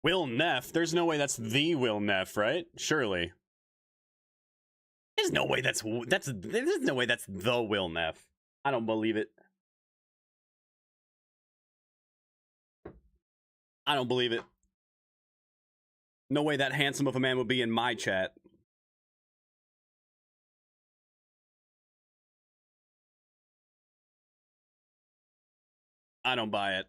Will Neff? There's no way that's the Will Neff, right? Surely. There's no way that's there's no way that's the Will Neff. I don't believe it. I don't believe it. No way that handsome of a man would be in my chat. I don't buy it.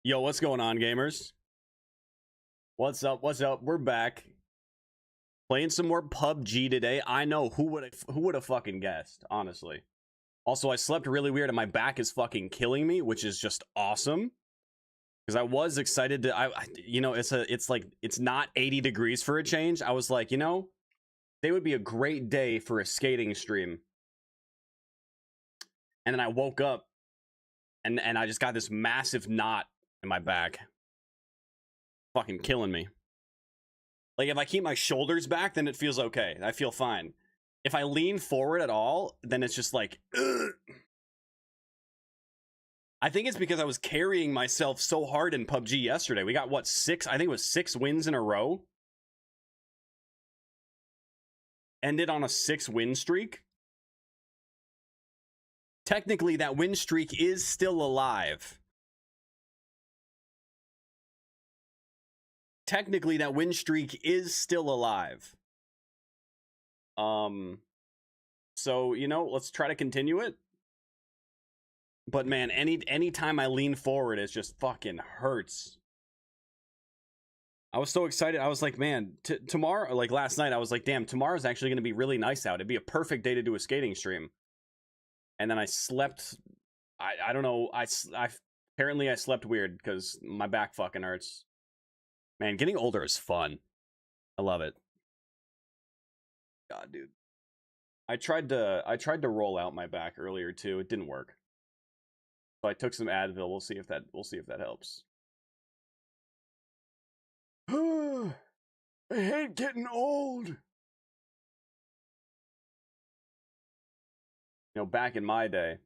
Yo, what's going on, gamers? What's up? What's up? We're back. Playing some more PUBG today. I know, who would have fucking guessed, honestly. Also, I slept really weird and my back is fucking killing me, which is just awesome. Because I was excited to, you know, it's not 80 degrees for a change. I was like, you know, today would be a great day for a skating stream. And then I woke up and I just got this massive knot in my back. Fucking killing me. Like, if I keep my shoulders back, then it feels okay. I feel fine. If I lean forward at all, then it's just like, ugh. I think it's because I was carrying myself so hard in PUBG yesterday. We got, what, 6? I think it was 6 wins in a row. Ended on a 6-win streak. Technically, that win streak is still alive. Technically, that win streak is still alive. So, you know, let's try to continue it. But man, any time I lean forward, it just fucking hurts. I was so excited. I was like, man, tomorrow, like last night, I was like, damn, tomorrow's actually going to be really nice out. It'd be a perfect day to do a skating stream. And then I slept, I don't know, apparently I slept weird because my back fucking hurts. Man, getting older is fun. I love it. God, dude. I tried to roll out my back earlier too. It didn't work. So I took some Advil. We'll see if that helps. I hate getting old. You know, back in my day,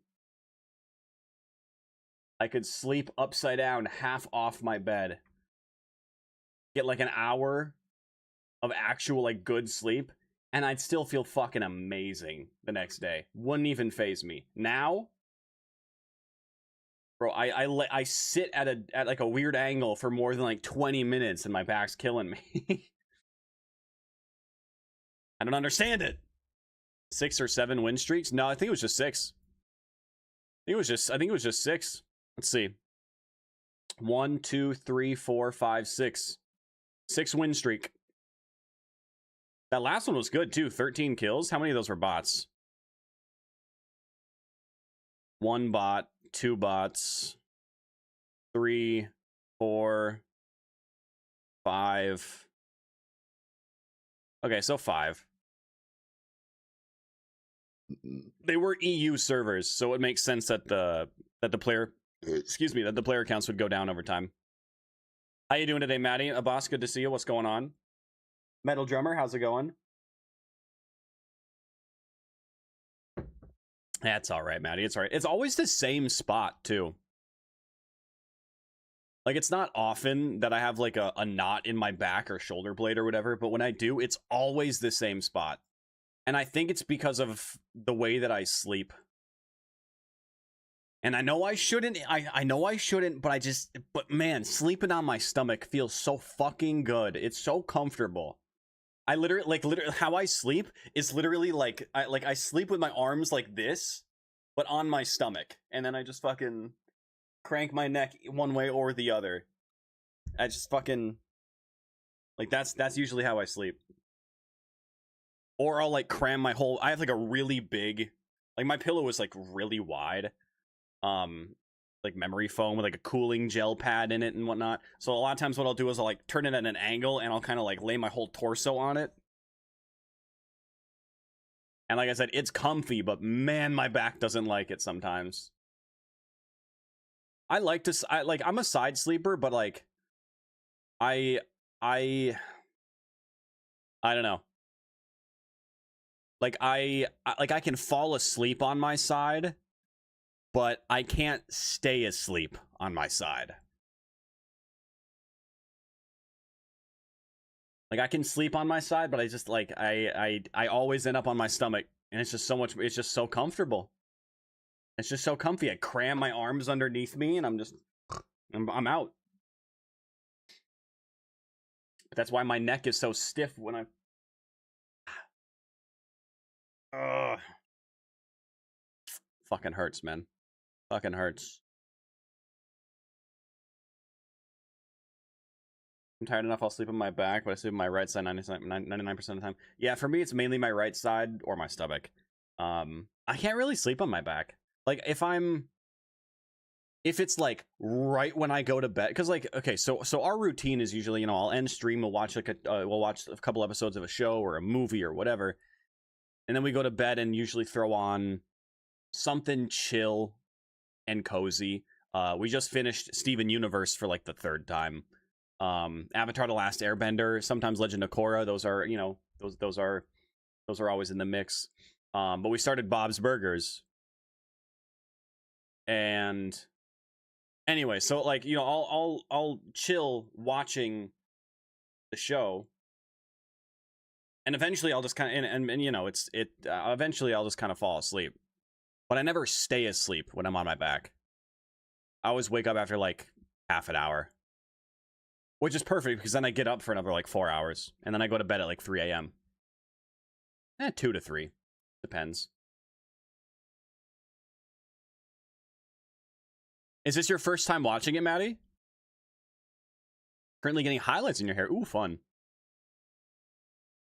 I could sleep upside down, half off my bed. Get like an hour of actual like good sleep, and I'd still feel fucking amazing the next day. Wouldn't even faze me. Now, bro, I sit at like a weird angle for more than like 20 minutes and my back's killing me. I don't understand it. 6 or 7 win streaks? No, I think it was just 6. I think it was just 6. Let's see. 1, 2, 3, 4, 5, 6. 6 win streak. That last one was good too. 13 kills. How many of those were bots? 1 bot, 2 bots, 3, 4, 5. Okay, so 5. They were EU servers, so it makes sense that the player, excuse me, that the player counts would go down over time. How you doing today, Maddie? Abbas, good to see you. What's going on? Metal Drummer, how's it going? That's all right, Maddie. It's all right. It's always the same spot, too. Like, it's not often that I have, like, a knot in my back or shoulder blade or whatever, but when I do, it's always the same spot. And I think it's because of the way that I sleep. And I know I shouldn't, I know I shouldn't, but but man, sleeping on my stomach feels so fucking good. It's so comfortable. I literally, how I sleep is literally like, I sleep with my arms like this, but on my stomach. And then I just fucking crank my neck one way or the other. I just fucking, like, that's usually how I sleep. Or I'll, like, cram my whole, I have, like, a really big, like, my pillow is, like, really wide. Like memory foam with like a cooling gel pad in it and whatnot. So a lot of times what I'll do is I'll like turn it at an angle and I'll kind of like lay my whole torso on it. And like I said, it's comfy, but man, my back doesn't like it sometimes. I like to, I'm a side sleeper, but like, I don't know. Like I can fall asleep on my side, but I can't stay asleep on my side. Like I can sleep on my side, but I just like I always end up on my stomach, and it's just so much. It's just so comfortable. It's just so comfy. I cram my arms underneath me, and I'm out. But that's why my neck is so stiff when I. Ugh. Fucking hurts, man. Fucking hurts. I'm tired enough, I'll sleep on my back, but I sleep on my right side 99% of the time. Yeah, for me, it's mainly my right side or my stomach. I can't really sleep on my back. Like, if it's like right when I go to bed, because like, okay, so our routine is usually, you know, I'll end stream, we'll watch we'll watch a couple episodes of a show or a movie or whatever, and then we go to bed and usually throw on something chill and cozy. We just finished Steven Universe for like the third time. Avatar: The Last Airbender, sometimes Legend of Korra. Those are, you know, those are always in the mix. But we started Bob's Burgers, and anyway, so like, you know, I'll chill watching the show, and eventually I'll just kind of and you know, eventually I'll just kind of fall asleep, but I never stay asleep when I'm on my back. I always wake up after like half an hour. Which is perfect, because then I get up for another, like, 4 hours. And then I go to bed at, like, 3 a.m. 2 to 3. Depends. Is this your first time watching it, Maddie? Currently getting highlights in your hair. Ooh, fun.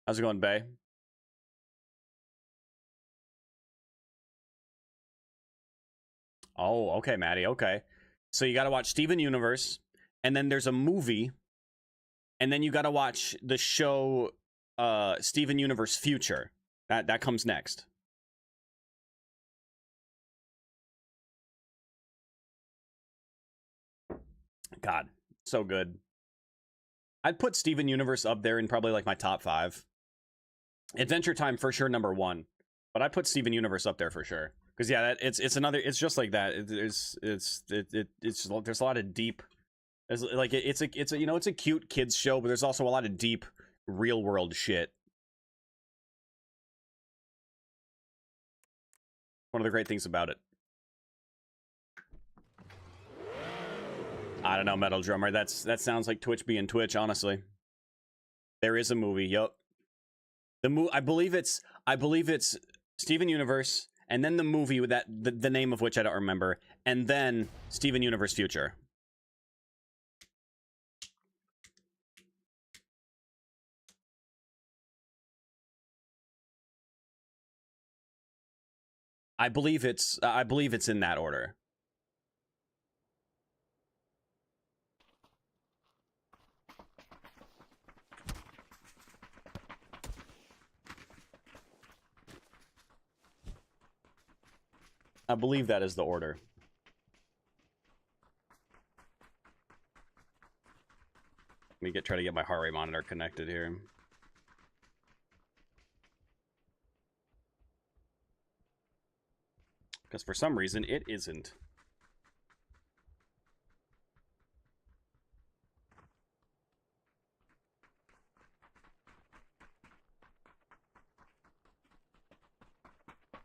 How's it going, Bay? Oh, okay, Maddie, okay. So you gotta watch Steven Universe, and then there's a movie, and then you gotta watch the show Steven Universe Future. That comes next. God, so good. I'd put Steven Universe up there in probably like my top 5. Adventure Time for sure #1, but I put Steven Universe up there for sure. Because yeah, it's another. It's just like that. There's a lot of deep. It's like it's a you know, it's a cute kids show, but there's also a lot of deep real world shit. One of the great things about it. I don't know, Metal Drummer. That sounds like Twitch being Twitch. Honestly, there is a movie. Yup. I believe it's Steven Universe, and then the movie with that the name of which I don't remember, and then Steven Universe Future. I believe it's in that order. I believe that is the order. Let me try to get my heart rate monitor connected here. Because for some reason it isn't.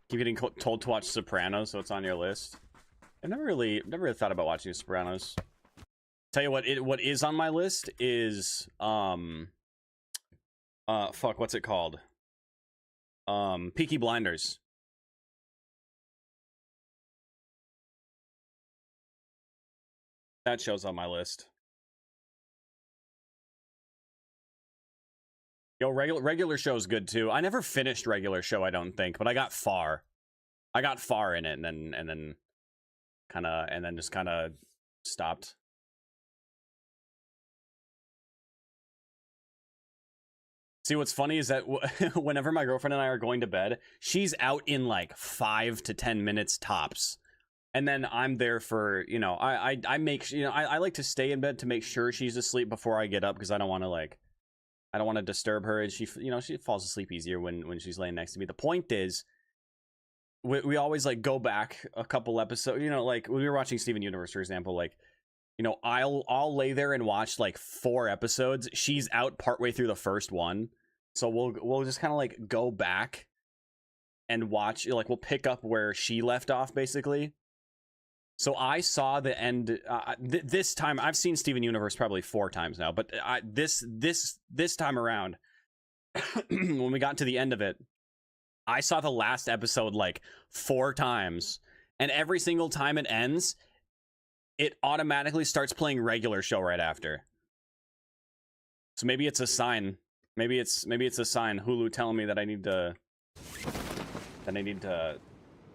Keep getting told to watch Sopranos, so it's on your list. I've never really thought about watching Sopranos. Tell you what is on my list is fuck, what's it called? Peaky Blinders. That show's on my list. Yo, regular show's good too. I never finished regular show, I don't think, but I got far. I got far in it, and then just kind of stopped. See, what's funny is that whenever my girlfriend and I are going to bed, she's out in like 5 to 10 minutes tops. And then I'm there for, you know, I make, you know, I like to stay in bed to make sure she's asleep before I get up, because I don't want to like, I don't want to disturb her. And she, you know, she falls asleep easier when she's laying next to me. The point is, we always like go back a couple episodes, you know, like when we were watching Steven Universe, for example, like, you know, I'll lay there and watch like 4 episodes. She's out partway through the first one. So we'll just kind of like go back and watch, like we'll pick up where she left off basically. So I saw the end this time. I've seen Steven Universe probably 4 times now, but this time around when we got to the end of it, I saw the last episode like 4 times, and every single time it ends, it automatically starts playing regular show right after. So maybe it's a sign. Maybe it's a sign. Hulu telling me that I need to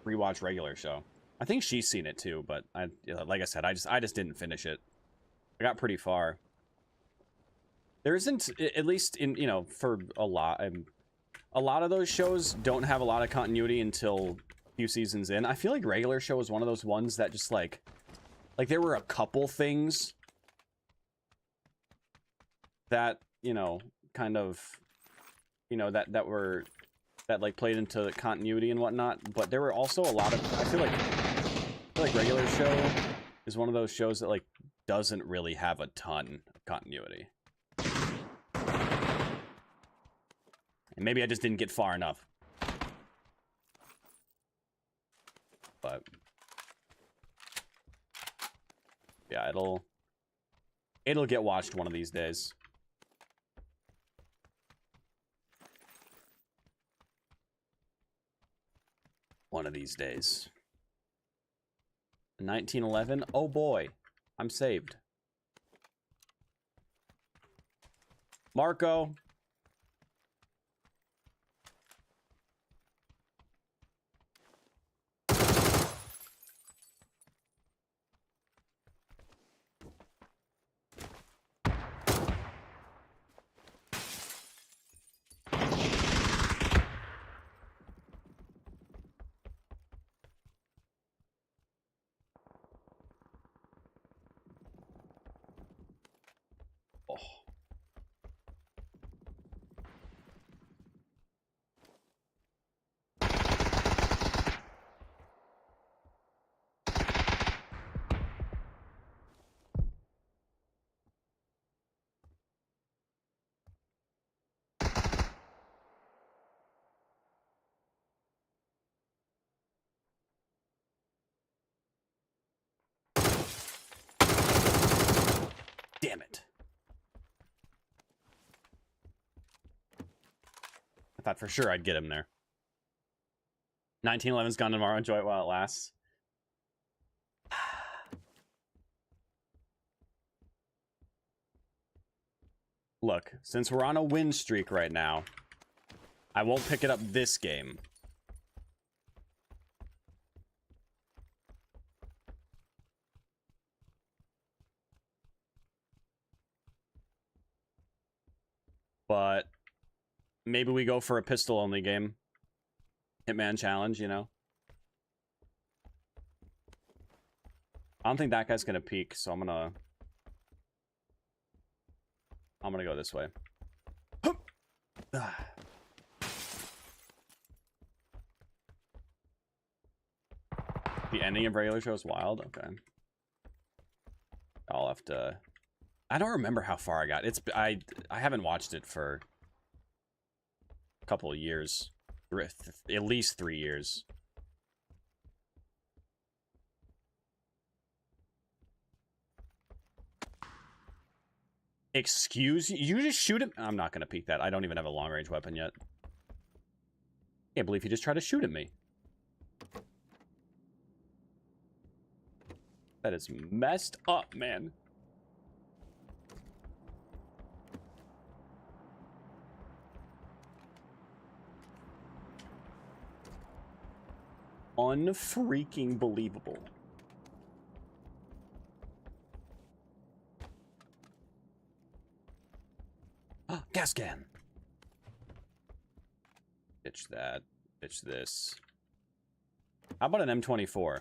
rewatch regular show. I think she's seen it too, but like I said, I just didn't finish it. I got pretty far. There isn't, at least in, you know, for a lot of those shows don't have a lot of continuity until a few seasons in. I feel like regular show is one of those ones that just like there were a couple things that, you know, kind of, you know, that like played into the continuity and whatnot, but there were also a lot of, I feel like regular show is one of those shows that like doesn't really have a ton of continuity. And maybe I just didn't get far enough. But yeah, it'll get watched one of these days. One of these days. 1911. Oh boy, I'm saved. Marco. Oh. Damn it. I thought for sure I'd get him there. 1911's gone tomorrow. Enjoy it while it lasts. Look, since we're on a win streak right now, I won't pick it up this game. But maybe we go for a pistol-only game. Hitman challenge, you know? I don't think that guy's gonna peek, so I'm gonna go this way. The ending of regular show is wild? Okay. I'll have to... I don't remember how far I got. I haven't watched it for a couple of years. At least 3 years. Excuse you? You just shoot him? I'm not gonna peek that. I don't even have a long-range weapon yet. Can't believe he just tried to shoot at me. That is messed up, man. Unfreaking believable. Gas can. Ditch that. Ditch this. How about an M24?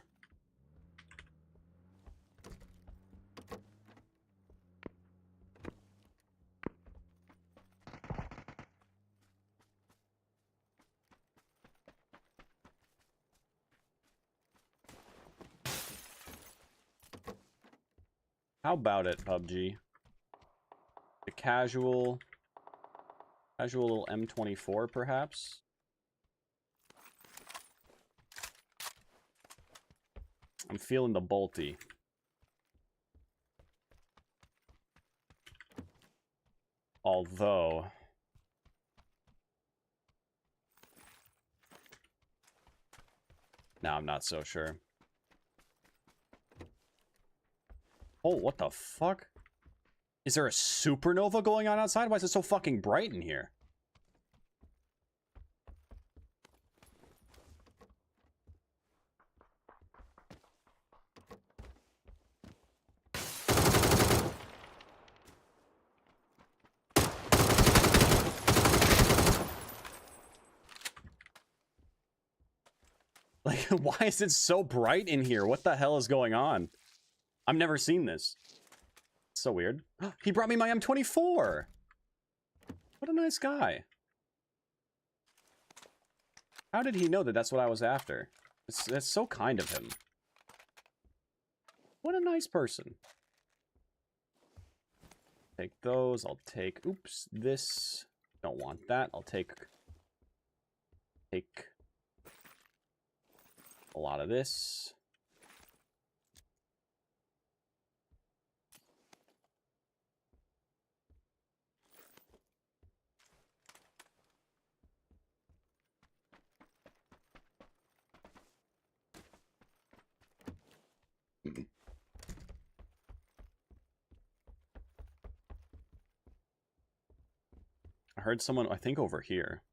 How about it, PUBG? The casual little M24, perhaps? I'm feeling the bolty. Although... no, I'm not so sure. Oh, what the fuck? Is there a supernova going on outside? Why is it so fucking bright in here? Like, why is it so bright in here? What the hell is going on? I've never seen this. It's so weird. He brought me my M24. What a nice guy. How did he know that that's what I was after? That's so kind of him. What a nice person. Take those. I'll take... oops, this. Don't want that. I'll take a lot of this. I heard someone, I think, over here.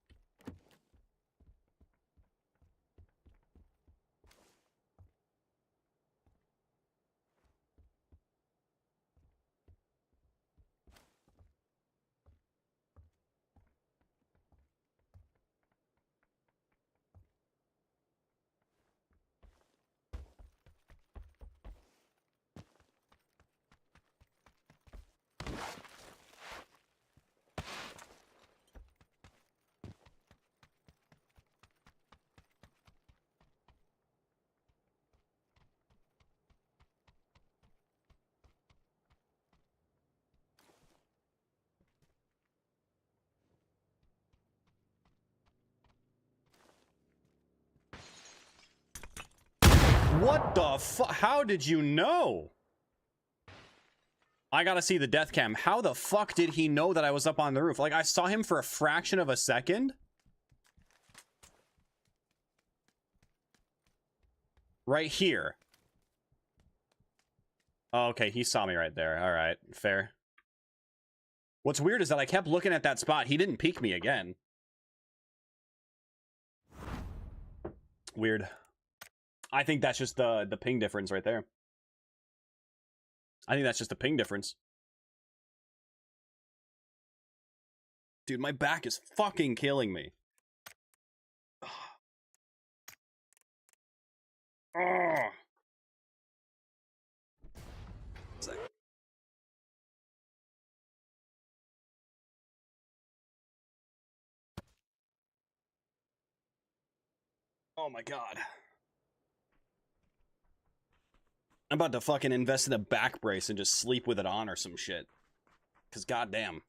What the fuck? How did you know? I gotta see the death cam. How the fuck did he know that I was up on the roof? Like, I saw him for a fraction of a second? Right here. Oh, okay, he saw me right there. All right, fair. What's weird is that I kept looking at that spot. He didn't peek me again. Weird. I think that's just the ping difference right there. I think that's just the ping difference. Dude, my back is fucking killing me. Oh. Oh my god. I'm about to fucking invest in a back brace and just sleep with it on or some shit. Cause goddamn.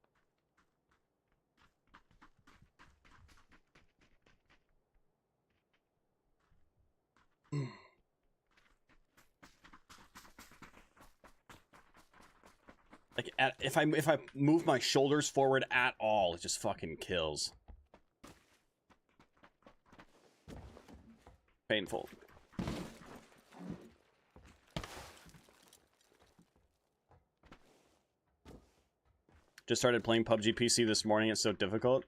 Like, if I move my shoulders forward at all, it just fucking kills. Painful. Just started playing PUBG PC this morning. It's so difficult.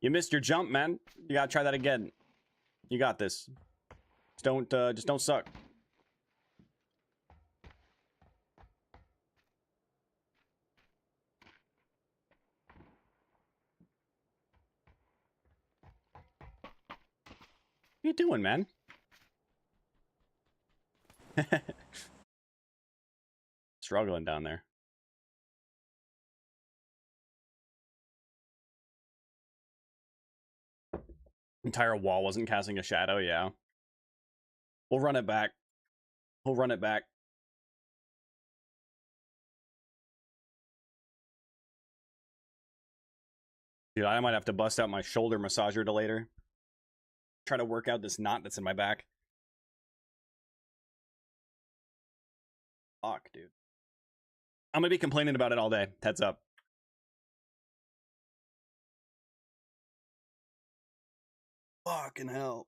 You missed your jump, man. You gotta try that again. You got this. Just don't suck. you doing, man? Struggling down there. Entire wall wasn't casting a shadow, yeah. We'll run it back. We'll run it back. Dude, I might have to bust out my shoulder massager to later. Try to work out this knot that's in my back. Fuck, dude. I'm gonna be complaining about it all day. Heads up. Fucking hell.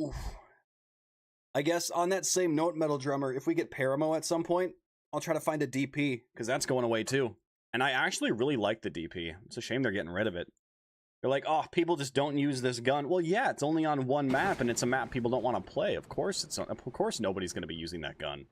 Oof. I guess on that same note, Metal Drummer, if we get Paramo at some point, I'll try to find a DP, because that's going away too. And I actually really like the DP. It's a shame they're getting rid of it. They're like, oh, people just don't use this gun. Well, yeah, it's only on one map, and it's a map people don't want to play. Of course, nobody's going to be using that gun.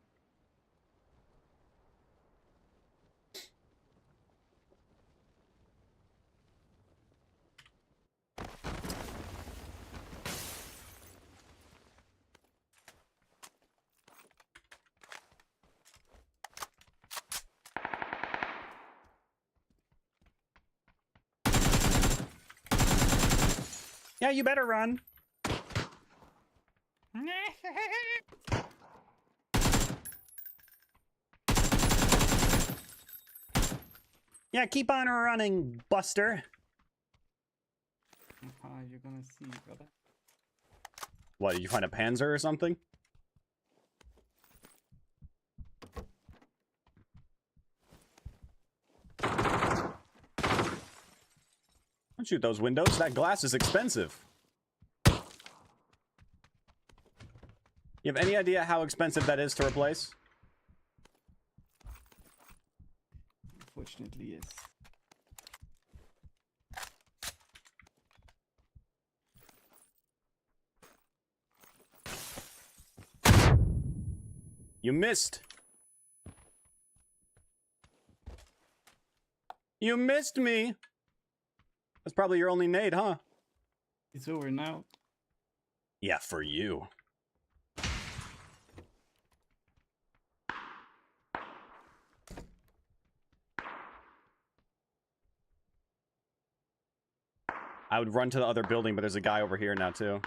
Yeah, you better run. Yeah, keep on running, Buster. You're gonna see, brother. What, did you find a Panzer or something? Don't shoot those windows. That glass is expensive. You have any idea how expensive that is to replace? Unfortunately, yes. You missed. You missed me. That's probably your only nade, huh? It's over now. Yeah, for you. I would run to the other building, but there's a guy over here now, too.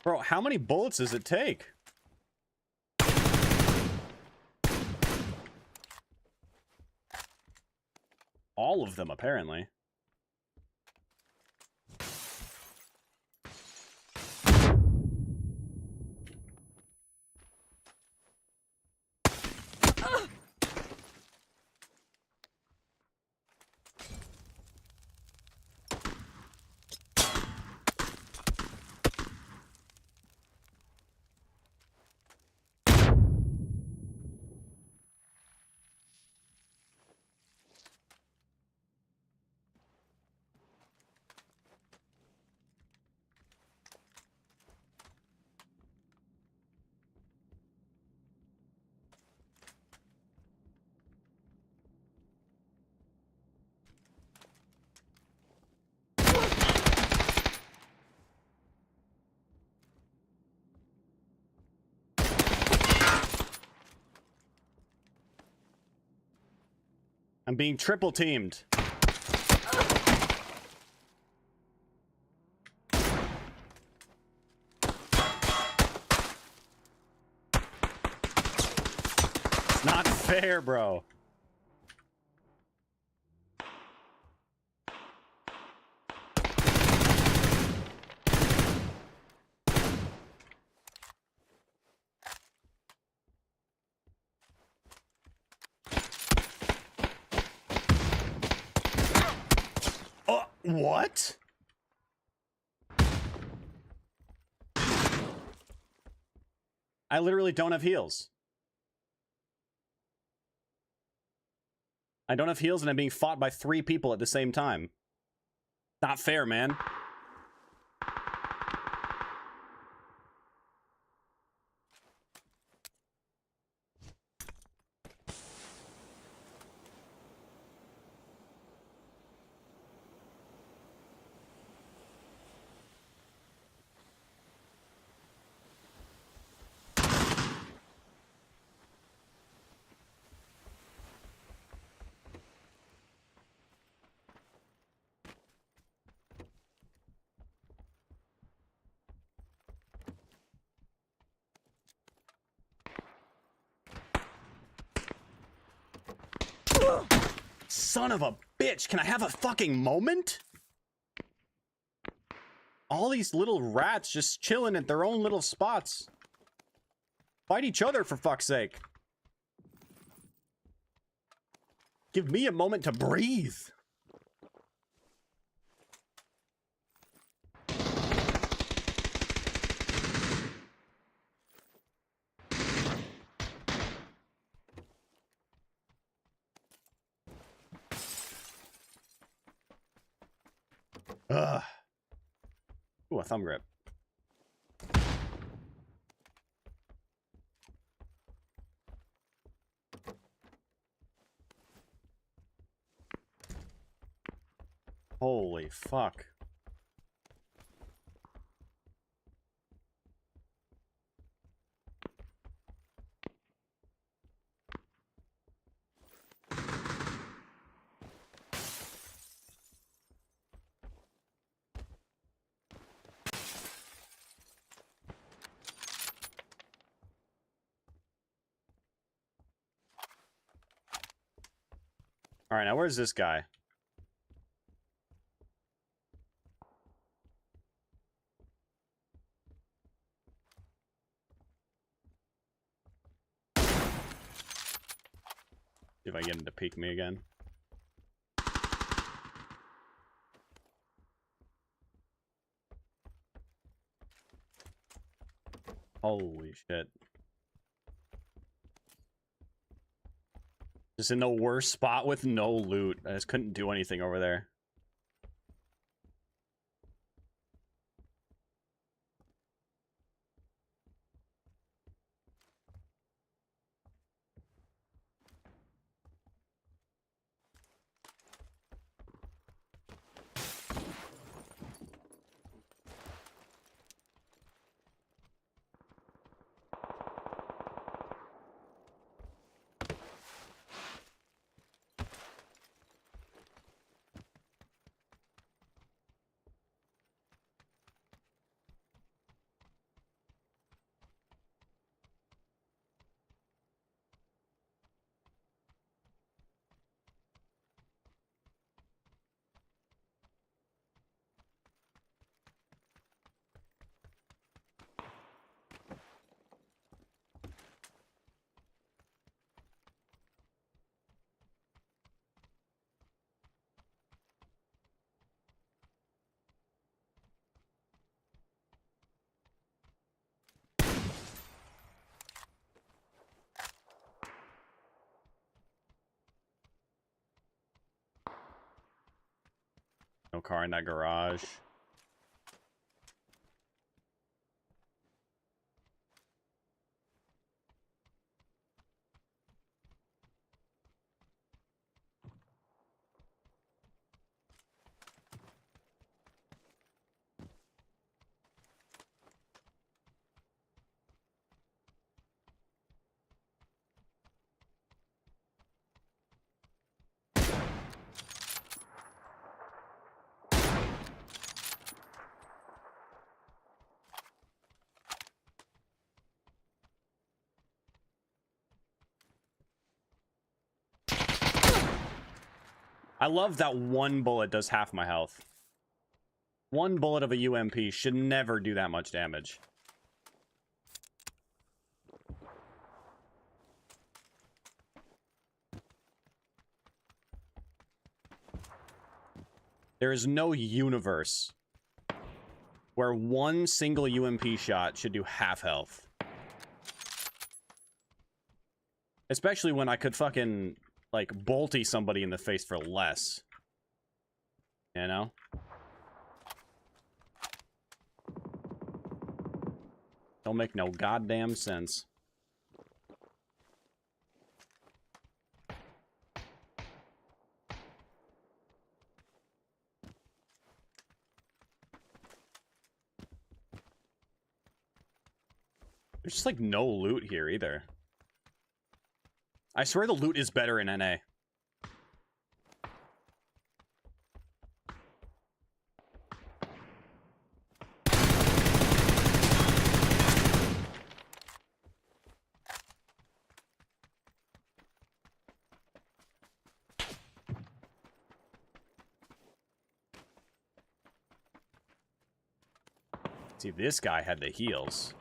Bro, how many bullets does it take? All of them, apparently. I'm being triple teamed. It's not fair, bro. What? I literally don't have heals. I don't have heals and I'm being fought by 3 people at the same time. Not fair, man. Son of a bitch, can I have a fucking moment? All these little rats just chilling at their own little spots. Fight each other, for fuck's sake. Give me a moment to breathe. Ugh. Ooh, a thumb grip. Holy fuck. Alright, now where's this guy? See if I get him to peek me again. Holy shit. Just in the worst spot with no loot. I just couldn't do anything over there. No car in that garage. I love that one bullet does half my health. One bullet of a UMP should never do that much damage. There is no universe where one single UMP shot should do half health. Especially when I could fucking, like, bolty somebody in the face for less. You know? Don't make no goddamn sense. There's just, like, no loot here, either. I swear the loot is better in NA. See, this guy had the heals.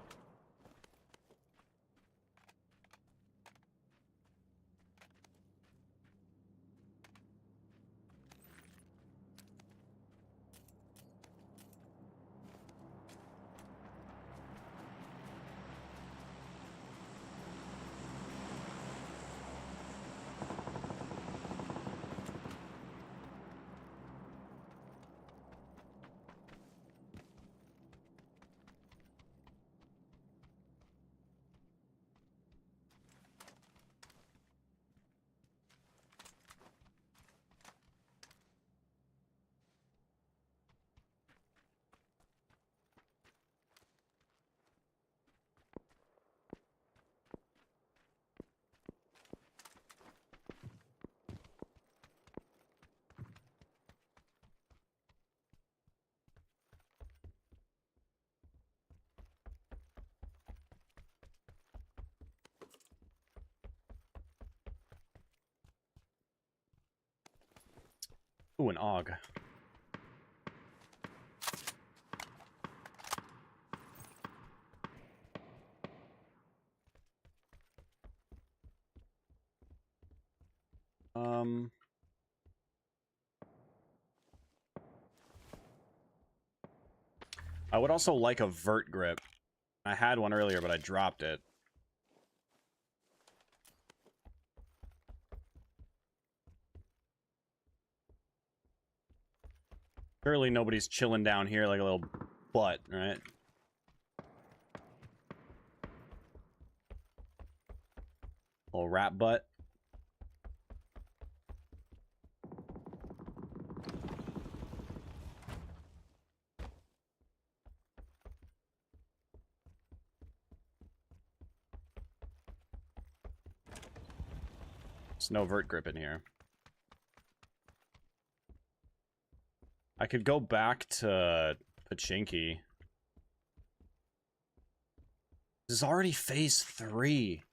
Ooh, an AUG. I would also like a vert grip. I had one earlier, but I dropped it. Surely nobody's chilling down here like a little butt, right? Little rat butt. There's no vert grip in here. I could go back to Pachinki. This is already phase 3.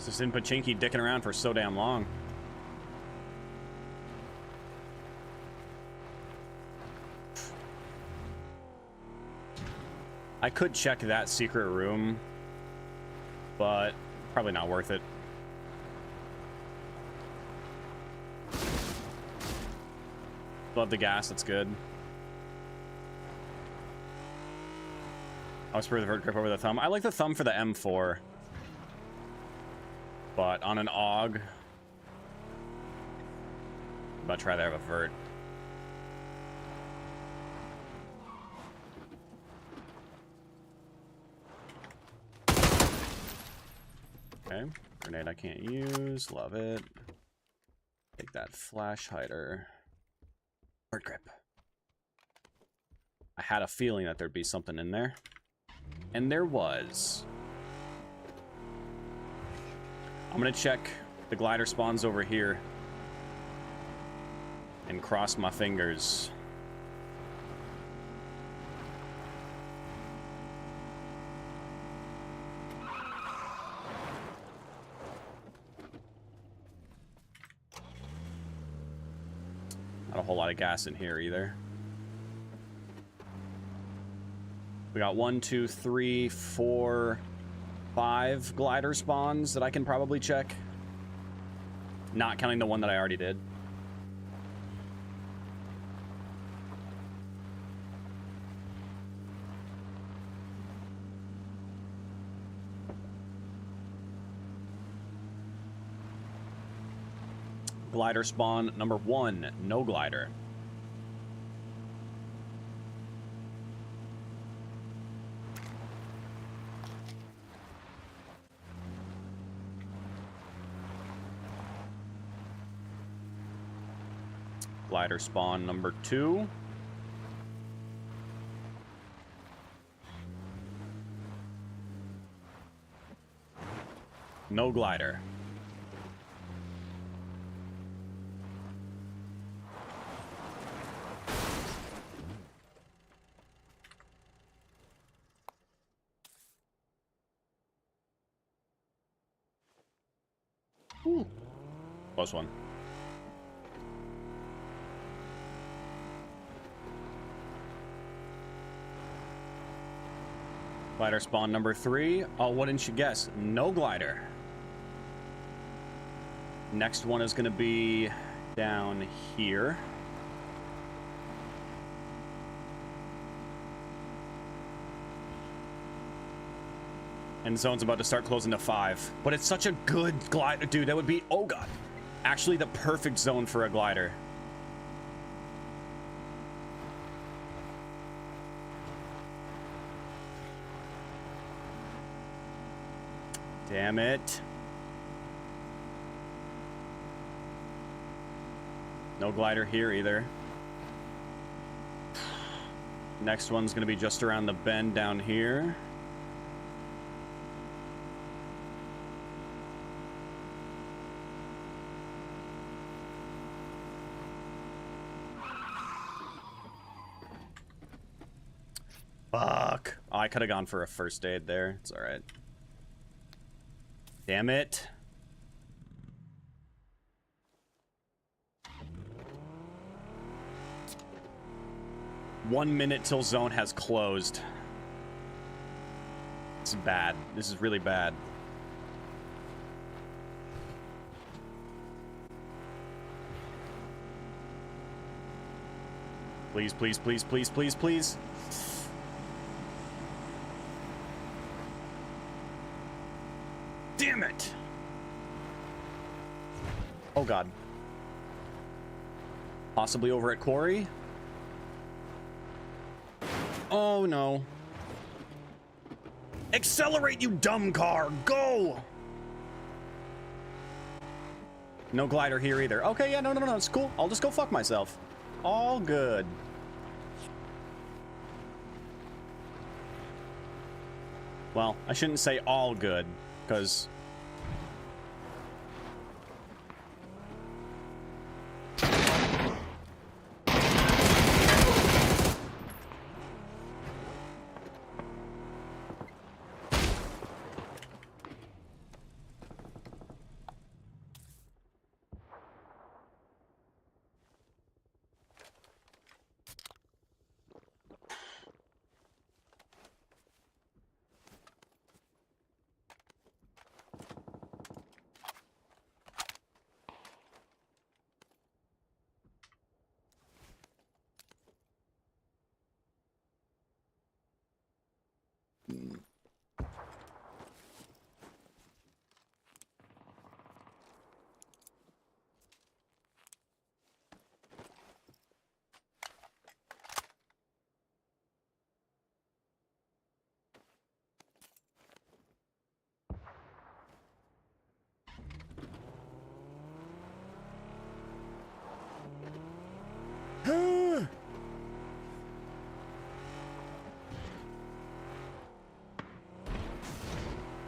Just in Pachinki dicking around for so damn long. I could check that secret room, but probably not worth it. Love the gas, that's good. I'll spur the vert grip over the thumb. I like the thumb for the M4. But on an AUG, I'm about to try to have a vert. Okay, Grenade I can't use. Love it. Take that flash hider. Hard grip. I had a feeling that there'd be something in there. And there was. I'm gonna check the glider spawns over here. And cross my fingers. Not a whole lot of gas in here either. We got 1, 2, 3, 4, 5 glider spawns that I can probably check. Not counting the one that I already did. Glider spawn number 1, no glider. Glider spawn number 2. No glider. Ooh. Close one. Glider spawn number 3. Oh, what didn't you guess? No glider. Next one is going to be down here. And zone's about to start closing to 5. But it's such a good glider. Dude, that would be, oh god. Actually the perfect zone for a glider. Damn it. No glider here either. Next one's gonna be just around the bend down here. Fuck. Oh, I could have gone for a first aid there. It's alright. Damn it. One minute till zone has closed. This is bad. This is really bad. Please, please, please, please, please, please. Damn it! Oh god. Possibly over at Quarry? Oh no. Accelerate, you dumb car! Go! No glider here either. Okay, yeah, no, it's cool. I'll just go fuck myself. All good. Well, I shouldn't say all good, because...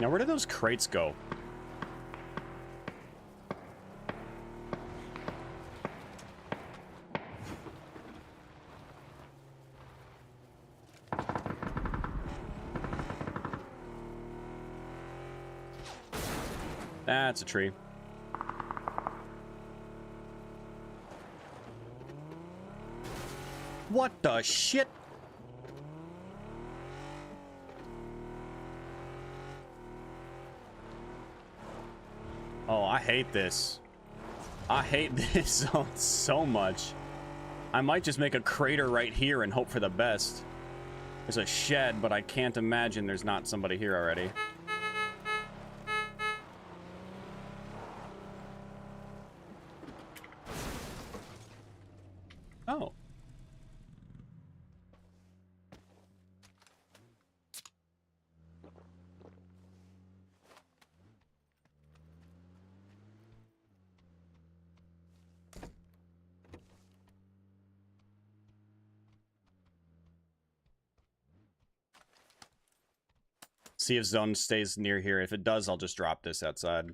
Now, where did those crates go? That's a tree. What the shit? Oh, I hate this. I hate this zone so much. I might just make a crater right here and hope for the best. There's a shed, but I can't imagine there's not somebody here already. Oh. See if zone stays near here. If it does, I'll just drop this outside.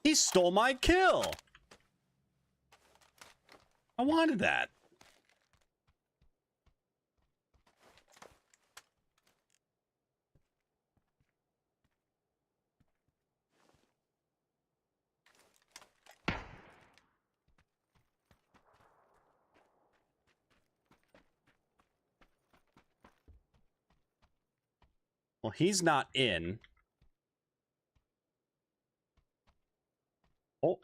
He stole my kill. I wanted that. Well, he's not in. Oh.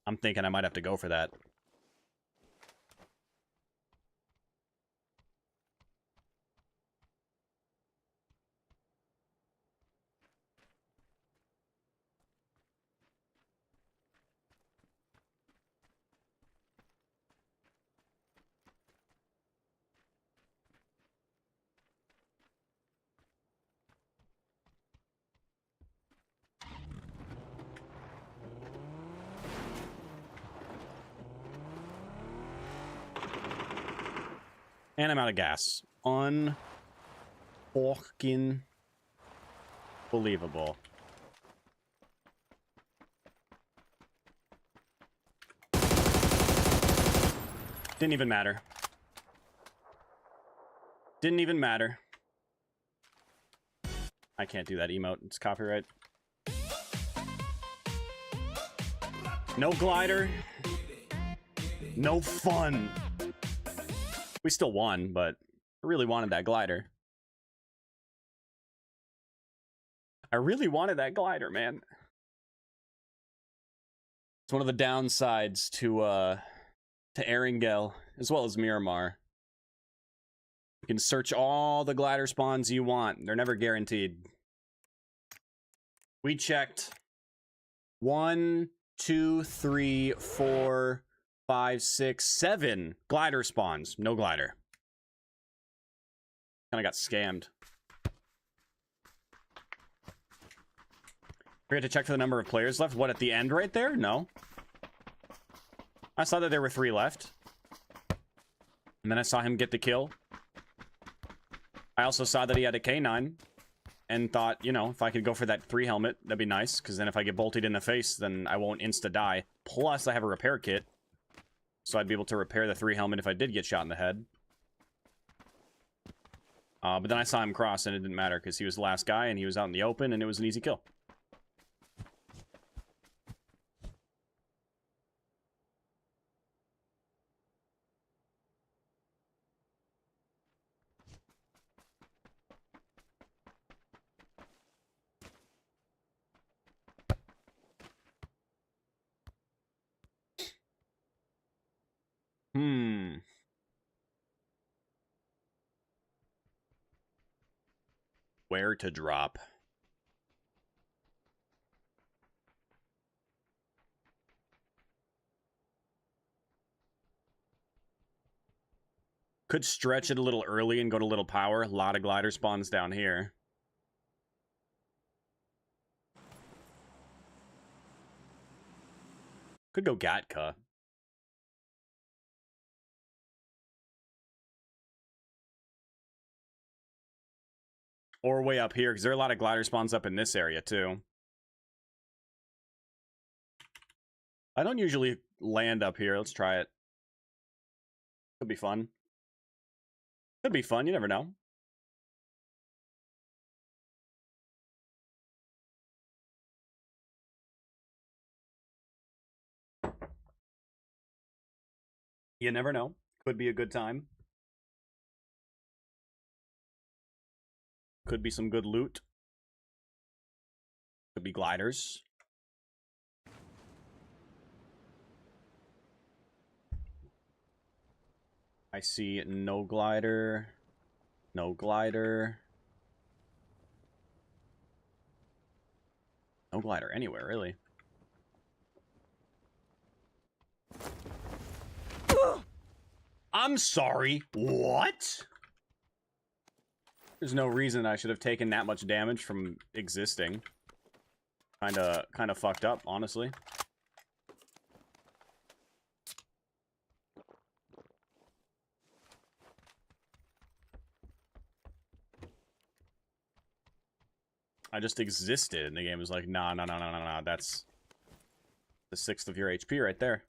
I'm thinking I might have to go for that. And I'm out of gas. Un-fucking believable. Didn't even matter. Didn't even matter. I can't do that emote. It's copyright. No glider. No fun. We still won, but I really wanted that glider. I really wanted that glider, man. It's one of the downsides to Erangel, as well as Miramar. You can search all the glider spawns you want. They're never guaranteed. We checked 1, 2, 3, 4, 5, 6, 7 glider spawns. No glider. Kinda got scammed. Forget to check for the number of players left. What, at the end right there? No. I saw that there were 3 left. And then I saw him get the kill. I also saw that he had a K9. And thought, you know, if I could go for that 3 helmet, that'd be nice. Because then if I get bolted in the face, then I won't insta-die. Plus, I have a repair kit. So I'd be able to repair the 3 helmet if I did get shot in the head. But then I saw him cross, and it didn't matter, because he was the last guy, and he was out in the open, and it was an easy kill. Where to drop? Could stretch it a little early and go to little power. A lot of glider spawns down here. Could go Gatka. Or way up here, because there are a lot of glider spawns up in this area, too. I don't usually land up here. Let's try it. Could be fun. Could be fun, you never know. You never know. Could be a good time. Could be some good loot. Could be gliders. I see no glider. No glider. No glider anywhere, really. I'm sorry. What? There's no reason I should have taken that much damage from existing. Kinda fucked up, honestly. I just existed, and the game was like, nah, that's the 6th of your HP right there.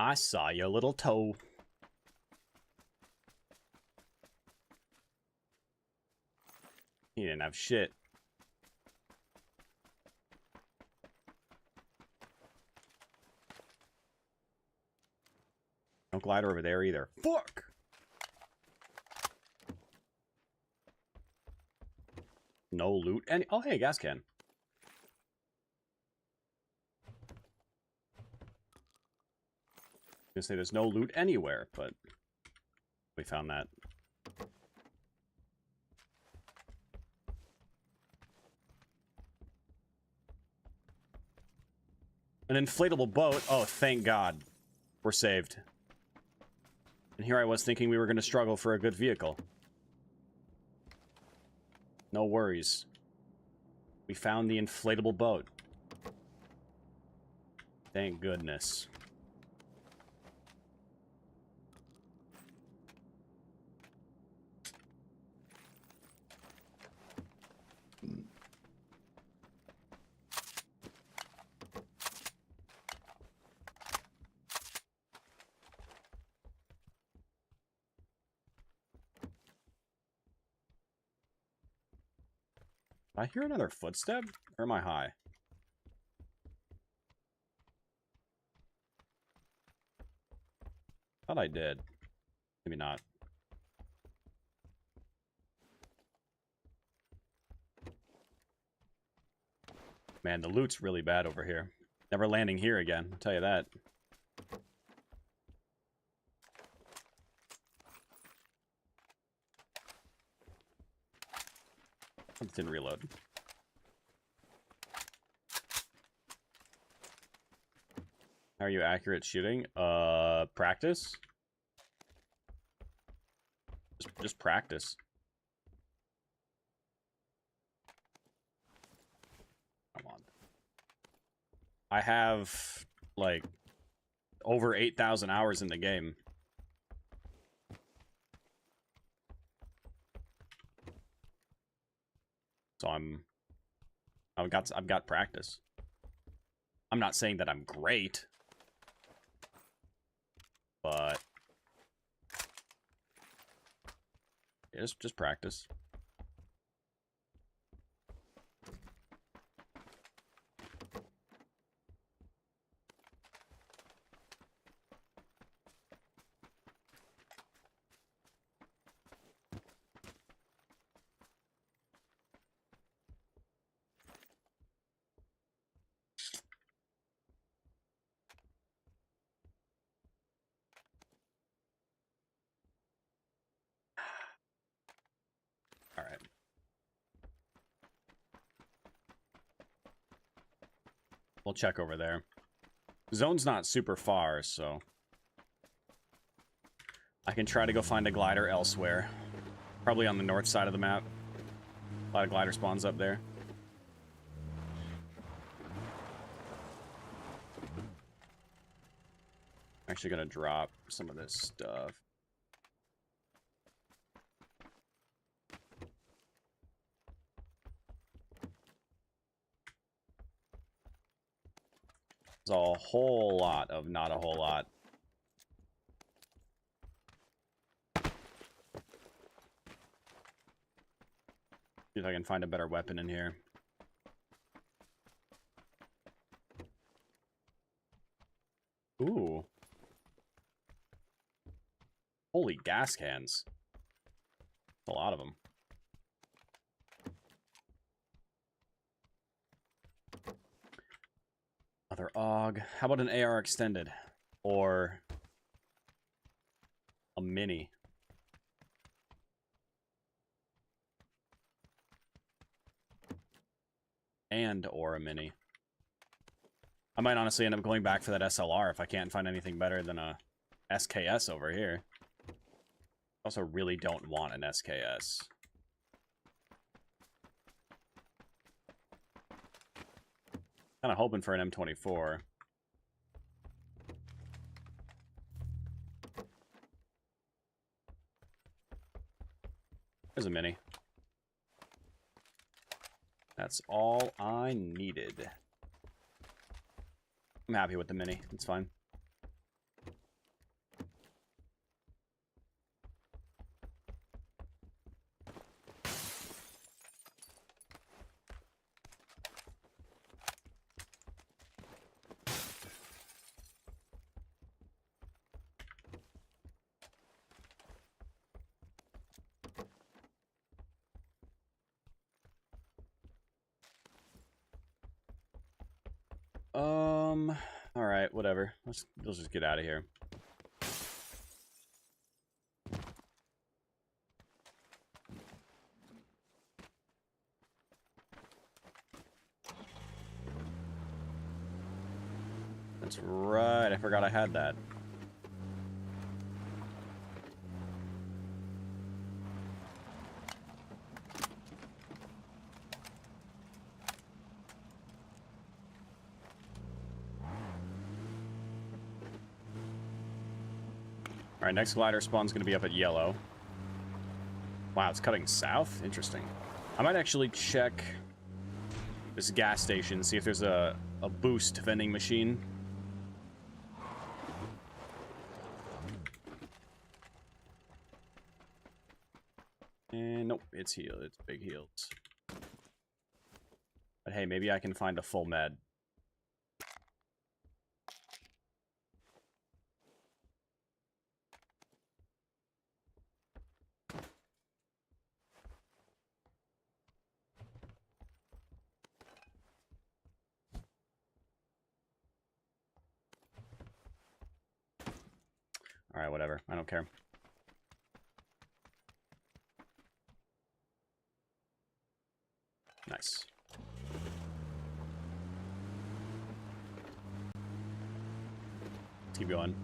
I saw your little toe. He didn't have shit. No glider over there either. Fuck! No loot. Any? Oh, hey, gas can. I was gonna say there's no loot anywhere, but we found that. An inflatable boat. Oh, thank God. We're saved. And here I was thinking we were going to struggle for a good vehicle. No worries. We found the inflatable boat. Thank goodness. I hear another footstep? Or am I high? Thought I did. Maybe not. Man, the loot's really bad over here. Never landing here again, I'll tell you that. Didn't reload. How are you accurate shooting? Practice? Just practice. Come on. I have, like, over 8,000 hours in the game. So I've got practice. I'm not saying that I'm great, but yeah, just practice. All right. We'll check over there. Zone's not super far, so I can try to go find a glider elsewhere. Probably on the north side of the map. A lot of glider spawns up there. I'm actually gonna drop some of this stuff. There's a whole lot of not a whole lot. See if I can find a better weapon in here. Ooh. Holy gas cans. That's a lot of them. Another AUG. How about an AR extended? Or a mini? And or a mini. I might honestly end up going back for that SLR if I can't find anything better than a SKS over here. Also really don't want an SKS. Kind of hoping for an M24. There's a mini. That's all I needed. I'm happy with the mini. It's fine. All right, whatever. Let's just get out of here. That's right. I forgot I had that. Alright, next glider spawn's gonna be up at yellow. Wow, it's cutting south? Interesting. I might actually check this gas station, see if there's a boost vending machine. And nope, it's healed. It's big heals. But hey, maybe I can find a full med. Alright, whatever. I don't care. Nice. Let's keep going.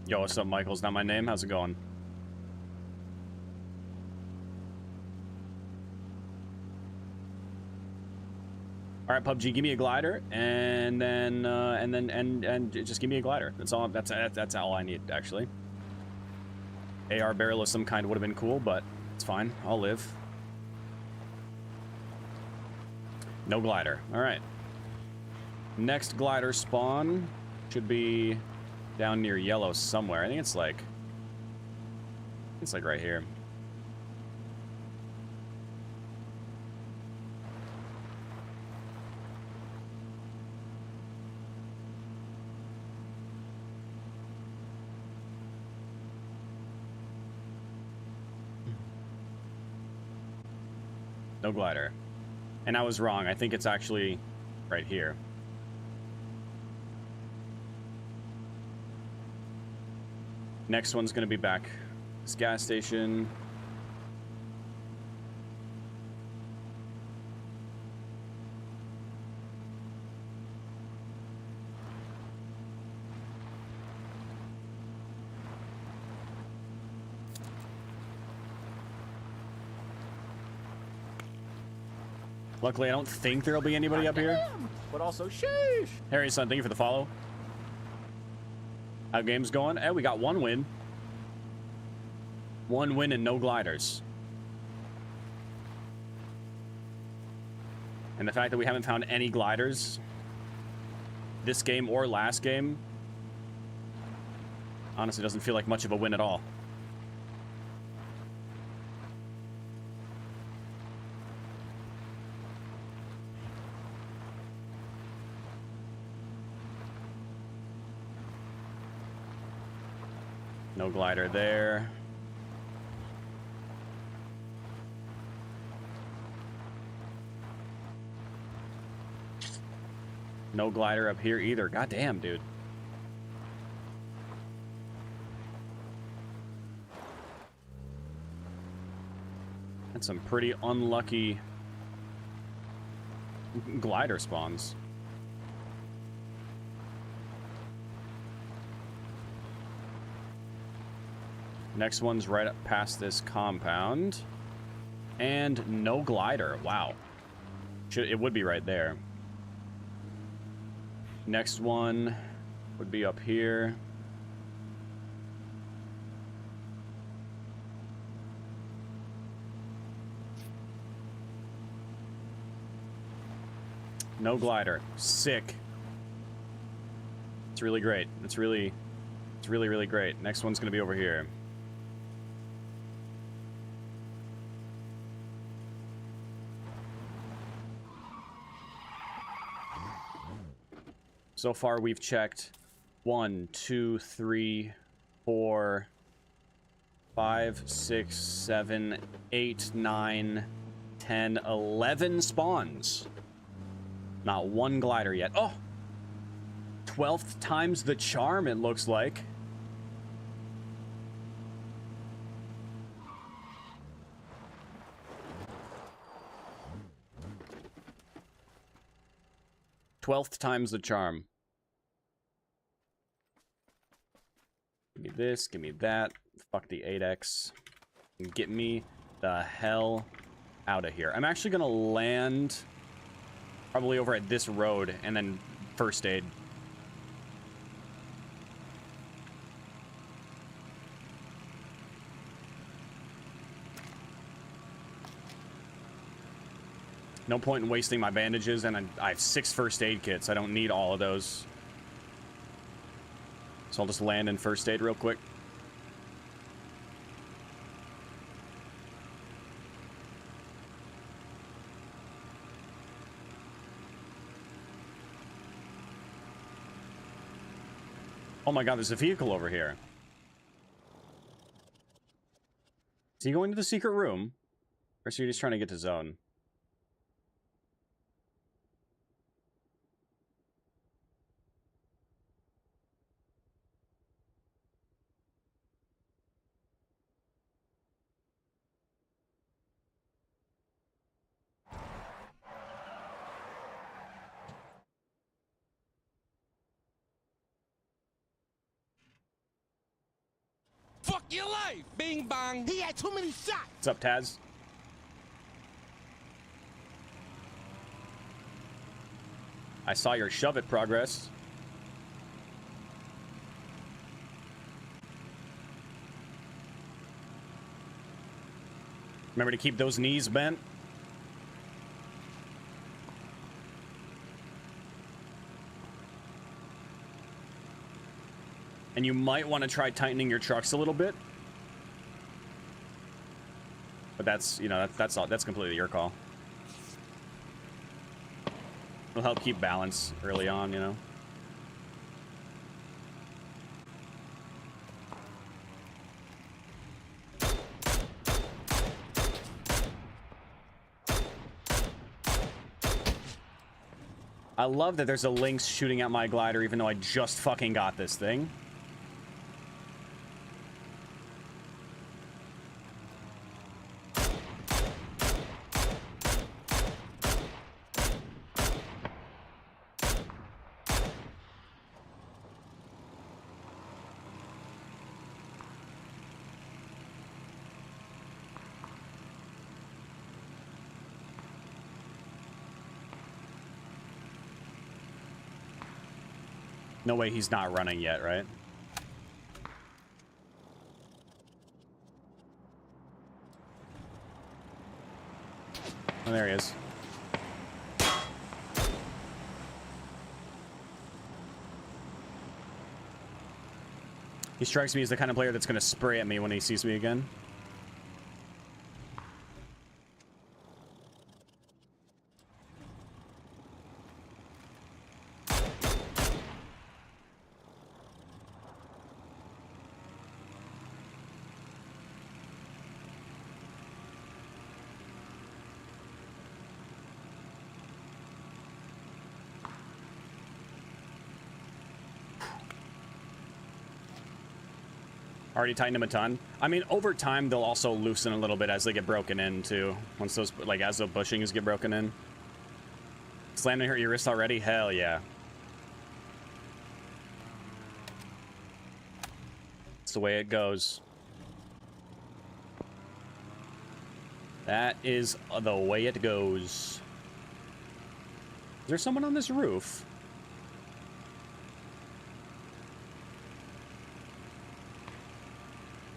Yo, what's up, Michael? Is that my name? How's it going? All right, PUBG, give me a glider, and just give me a glider. That's all. That's all I need, actually. AR barrel of some kind would have been cool, but it's fine. I'll live. No glider. All right. Next glider spawn should be down near yellow somewhere. I think it's like right here. No glider. And I was wrong. I think it's actually right here. Next one's gonna be back this gas station. Luckily, I don't think there'll be anybody up here. But also, sheesh. Harry, son, thank you for the follow. How game's going? Hey, we got one win. One win and no gliders. And the fact that we haven't found any gliders this game or last game honestly doesn't feel like much of a win at all. No glider there. No glider up here either. God damn, dude. That's some pretty unlucky glider spawns. Next one's right up past this compound. And no glider. Wow. It would be right there. Next one would be up here. No glider. Sick. It's really great. It's really, really great. Next one's gonna be over here. So far, we've checked 1, 2, 3, 4, 5, 6, 7, 8, 9, 10, 11 spawns. Not one glider yet. Oh! 12th times the charm, it looks like. Twelfth times the charm. Give me this, give me that. Fuck the 8x. And get me the hell out of here. I'm actually gonna land probably over at this road and then first aid. No point in wasting my bandages, and I have 6 first aid kits. I don't need all of those. So I'll just land in first aid real quick. Oh my god, there's a vehicle over here. Is he going to the secret room? Or is he just trying to get to zone? Fuck your life! Bing bong! He had too many shots! What's up, Taz? I saw your shove it progress. Remember to keep those knees bent. And you might want to try tightening your trucks a little bit. But that's, you know, that's completely your call. It'll help keep balance early on, you know. I love that there's a lynx shooting at my glider even though I just fucking got this thing. No way he's not running yet, right? Oh, there he is. He strikes me as the kind of player that's going to spray at me when he sees me again. Already tightened him a ton. I mean, over time, they'll also loosen a little bit as they get broken in, too. Once those, like, as the bushings get broken in. Slamming hurt your wrist already? Hell yeah. That's the way it goes. That is the way it goes. Is there someone on this roof?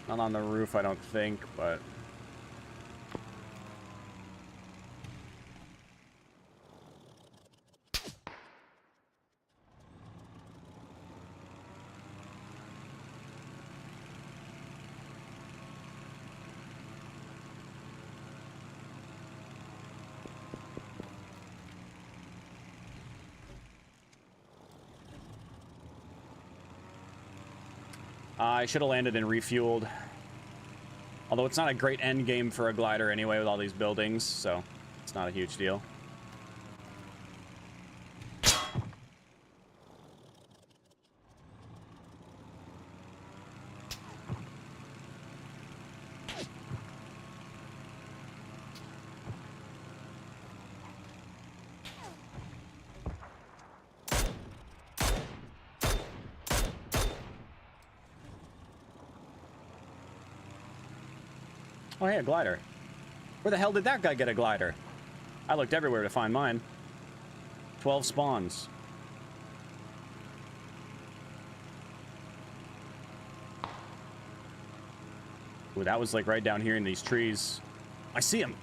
Not on the roof, I don't think, but... I should have landed and refueled. Although it's not a great end game for a glider anyway with all these buildings, so it's not a huge deal. Oh, hey, a glider. Where the hell did that guy get a glider? I looked everywhere to find mine. 12 spawns. Ooh, that was like right down here in these trees. I see him.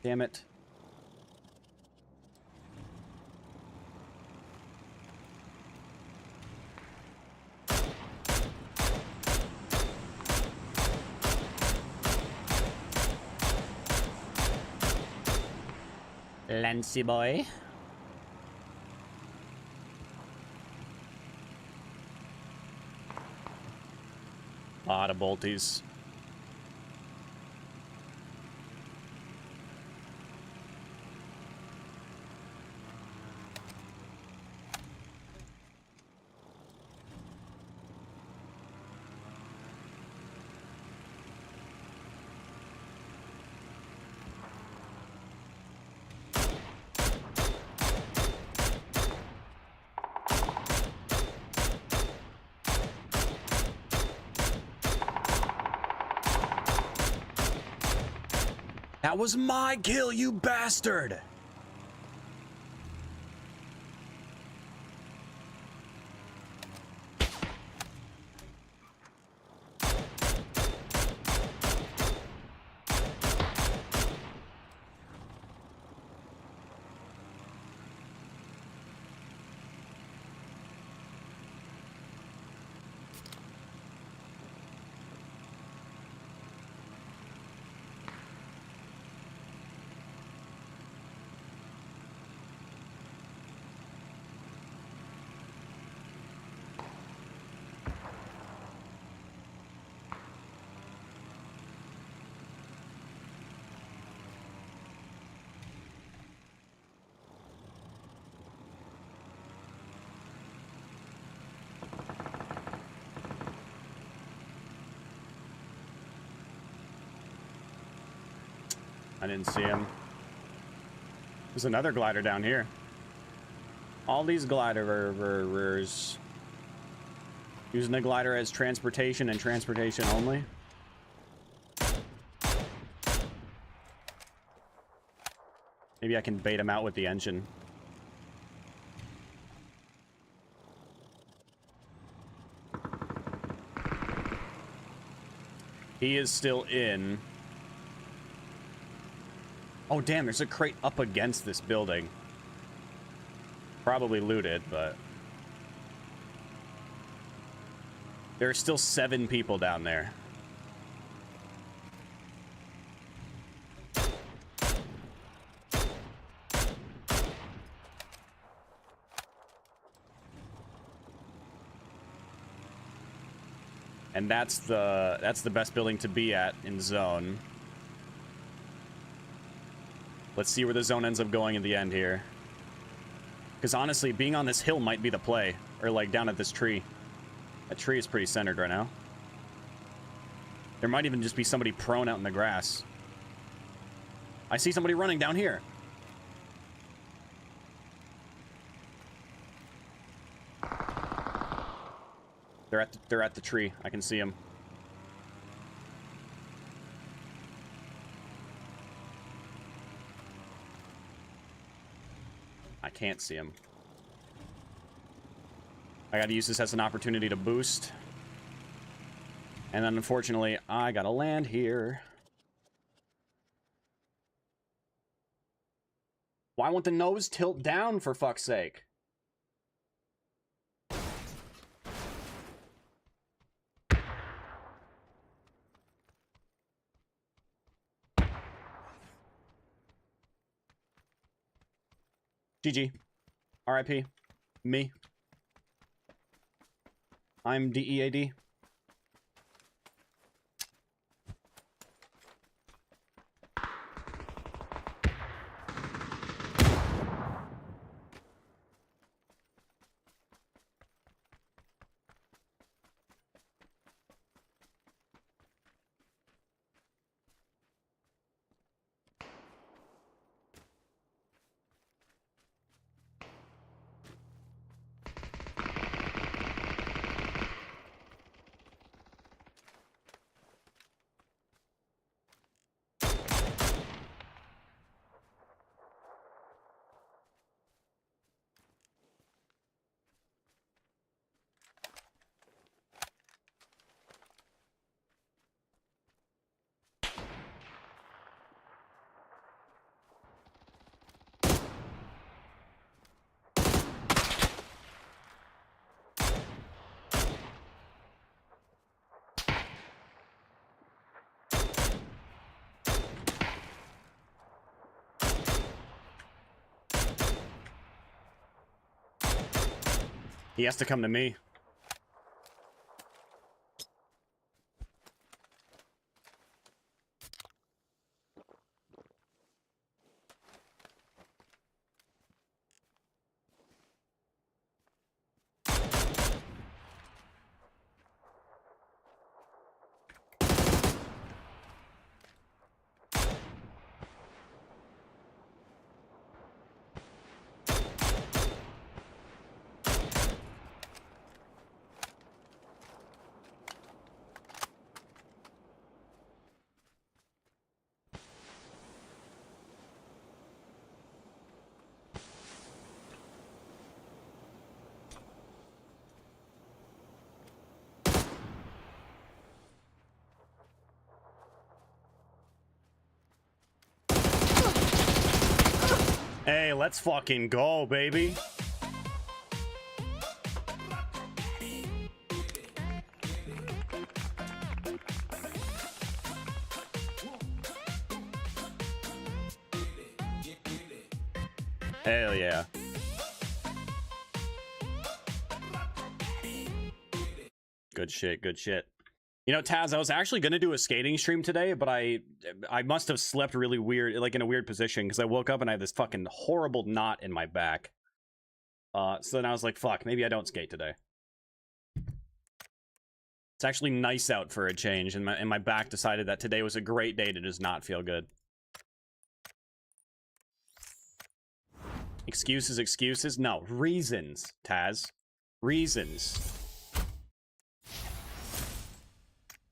Damn it. Lancy boy. Lot of bolties. That was my kill, you bastard! I didn't see him. There's another glider down here. All these gliders. Using a glider as transportation and transportation only. Maybe I can bait him out with the engine. He is still in. Oh, damn, there's a crate up against this building. Probably looted, but... there are still 7 people down there. And that's the best building to be at in zone. Let's see where the zone ends up going in the end here. Because honestly, being on this hill might be the play. Or like down at this tree. That tree is pretty centered right now. There might even just be somebody prone out in the grass. I see somebody running down here. They're at the tree. I can see them. I can't see him. I gotta use this as an opportunity to boost. And then unfortunately, I gotta land here. Why won't the nose tilt down, for fuck's sake? GG. RIP. Me. I'm DEAD. He has to come to me. Hey, let's fucking go, baby. Hell yeah. Good shit, good shit. You know, Taz, I was actually going to do a skating stream today, but I must have slept really weird, like in a weird position, because I woke up and I had this fucking horrible knot in my back. So then I was like, fuck, maybe I don't skate today. It's actually nice out for a change, and my back decided that today was a great day to just not feel good. Excuses, excuses? No, reasons, Taz. Reasons.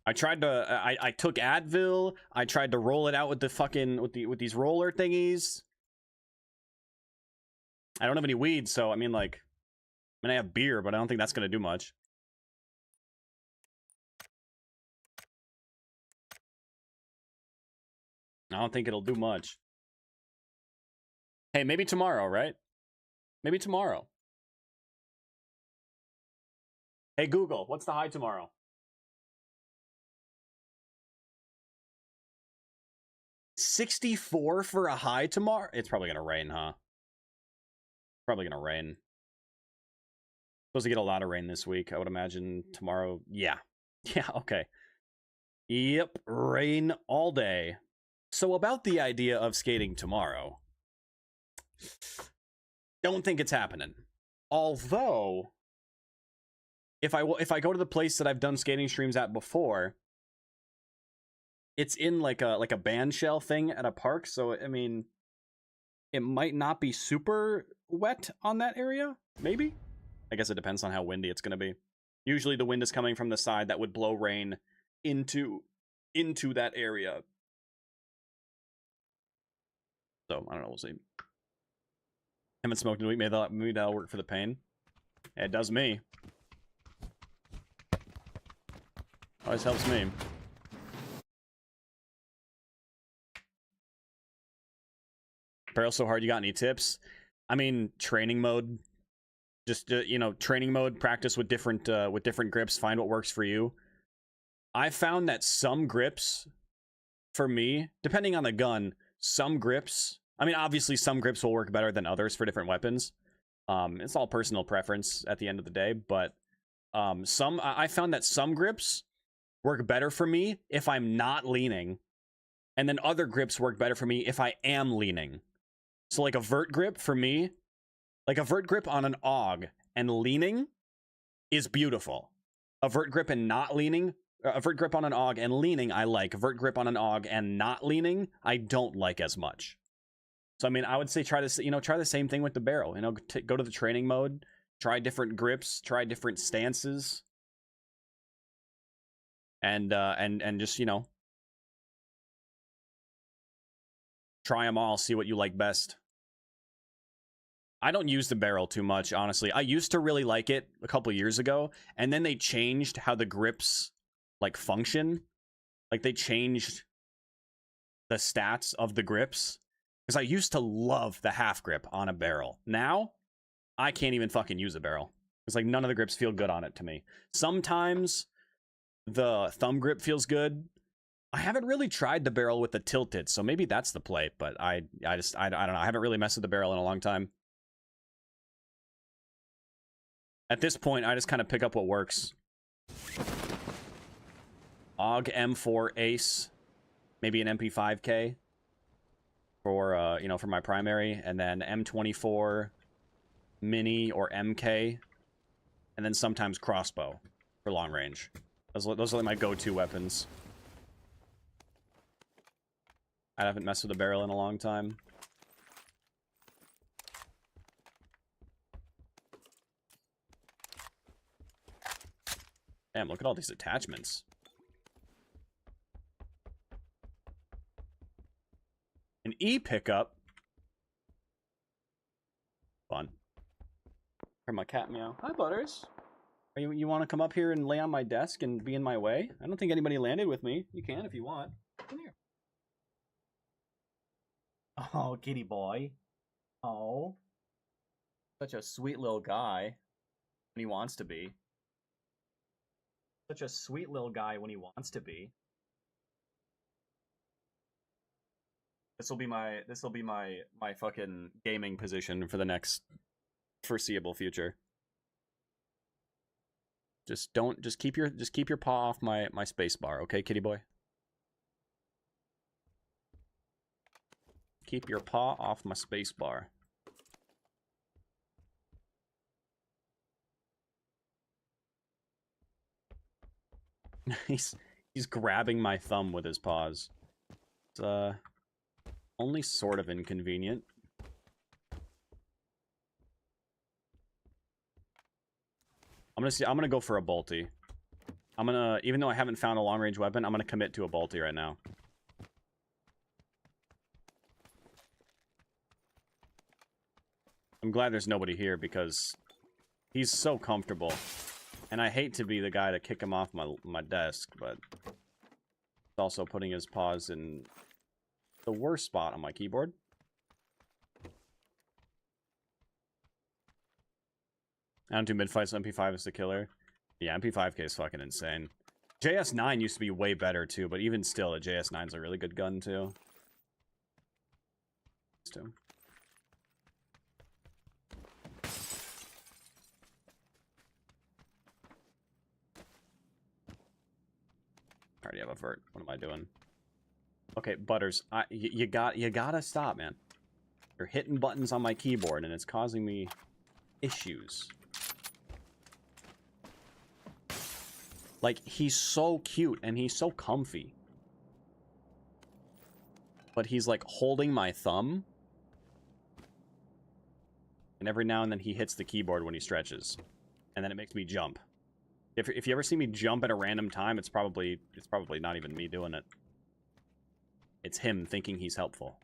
I tried to, I took Advil, I tried to roll it out with the fucking, with these roller thingies. I don't have any weed, so, I mean, like, I have beer, but I don't think that's gonna do much. I don't think it'll do much. Hey, maybe tomorrow, right? Maybe tomorrow. Hey, Google, what's the high tomorrow? $64 for a high tomorrow? It's probably gonna rain, huh? Probably gonna rain. Supposed to get a lot of rain this week. I would imagine tomorrow. Yeah. Yeah, okay. Yep, rain all day. So about the idea of skating tomorrow. Don't think it's happening. Although, if I go to the place that I've done skating streams at before, it's in like a band shell thing at a park, so I mean, it might not be super wet on that area, maybe? I guess it depends on how windy it's going to be. Usually the wind is coming from the side that would blow rain into that area. So, I don't know, we'll see. Haven't smoked in a week, maybe that'll work for the pain. Yeah, it does me. Always helps me. Barrel so hard, you got any tips? I mean, training mode. Just you know, training mode. Practice with different grips. Find what works for you. I found that some grips, for me, depending on the gun, some grips. I mean, obviously, some grips will work better than others for different weapons. It's all personal preference at the end of the day, but I found that some grips work better for me if I'm not leaning, and then other grips work better for me if I am leaning. So like a vert grip for me, like a vert grip on an AUG and leaning is beautiful. A vert grip and not leaning, a vert grip on an AUG and leaning I like. A vert grip on an AUG and not leaning I don't like as much. So I mean, I would say try to, you know, try the same thing with the barrel. You know, go to the training mode, try different grips, try different stances, and just, you know, try them all, see what you like best. I don't use the barrel too much, honestly. I used to really like it a couple years ago, and then they changed how the grips like function. Like they changed the stats of the grips. Because I used to love the half grip on a barrel. Now, I can't even fucking use a barrel. It's like none of the grips feel good on it to me. Sometimes the thumb grip feels good. I haven't really tried the barrel with the tilted, so maybe that's the play. But I don't know. I haven't really messed with the barrel in a long time. At this point, I just kind of pick up what works. AUG M4 Ace, maybe an MP5K. For you know, for my primary, and then M24 Mini or MK, and then sometimes crossbow for long range. Those are like my go-to weapons. I haven't messed with a barrel in a long time. Damn, look at all these attachments. An E pickup. Fun. Heard my cat meow. Hi, Butters. You want to come up here and lay on my desk and be in my way? I don't think anybody landed with me. You can if you want. Come here. Oh, kitty boy. Oh. Such a sweet little guy when he wants to be. Such a sweet little guy when he wants to be. This will be my fucking gaming position for the next foreseeable future. Just keep your paw off my space bar, okay, kitty boy? Keep your paw off my space bar. He's grabbing my thumb with his paws. It's only sort of inconvenient. I'm gonna go for a bolty. Even though I haven't found a long range weapon, I'm gonna commit to a bolty right now. I'm glad there's nobody here because he's so comfortable. And I hate to be the guy to kick him off my desk, but it's also putting his paws in the worst spot on my keyboard. I don't do mid-fights, MP5 is the killer. Yeah, MP5K is fucking insane. JS9 used to be way better too, but even still, the JS9 is a really good gun too. I already have a vert. What am I doing? Okay, Butters, you gotta stop, man. You're hitting buttons on my keyboard, and it's causing me issues. Like, he's so cute, and he's so comfy. But he's, like, holding my thumb. And every now and then he hits the keyboard when he stretches. And then it makes me jump. If you ever see me jump at a random time, it's probably not even me doing it. It's him thinking he's helpful.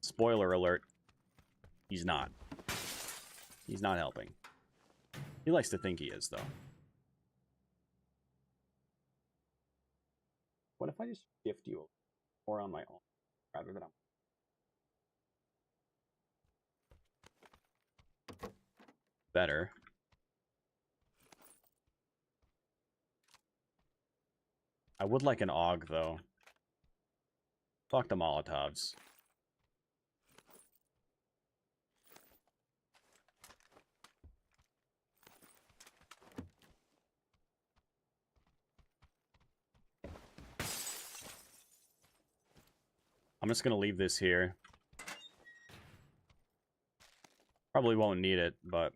Spoiler alert. He's not. He's not helping. He likes to think he is, though. What if I just shift you more on my own? rather than better. I would like an AUG, though. Fuck the Molotovs. I'm just gonna leave this here. Probably won't need it, but...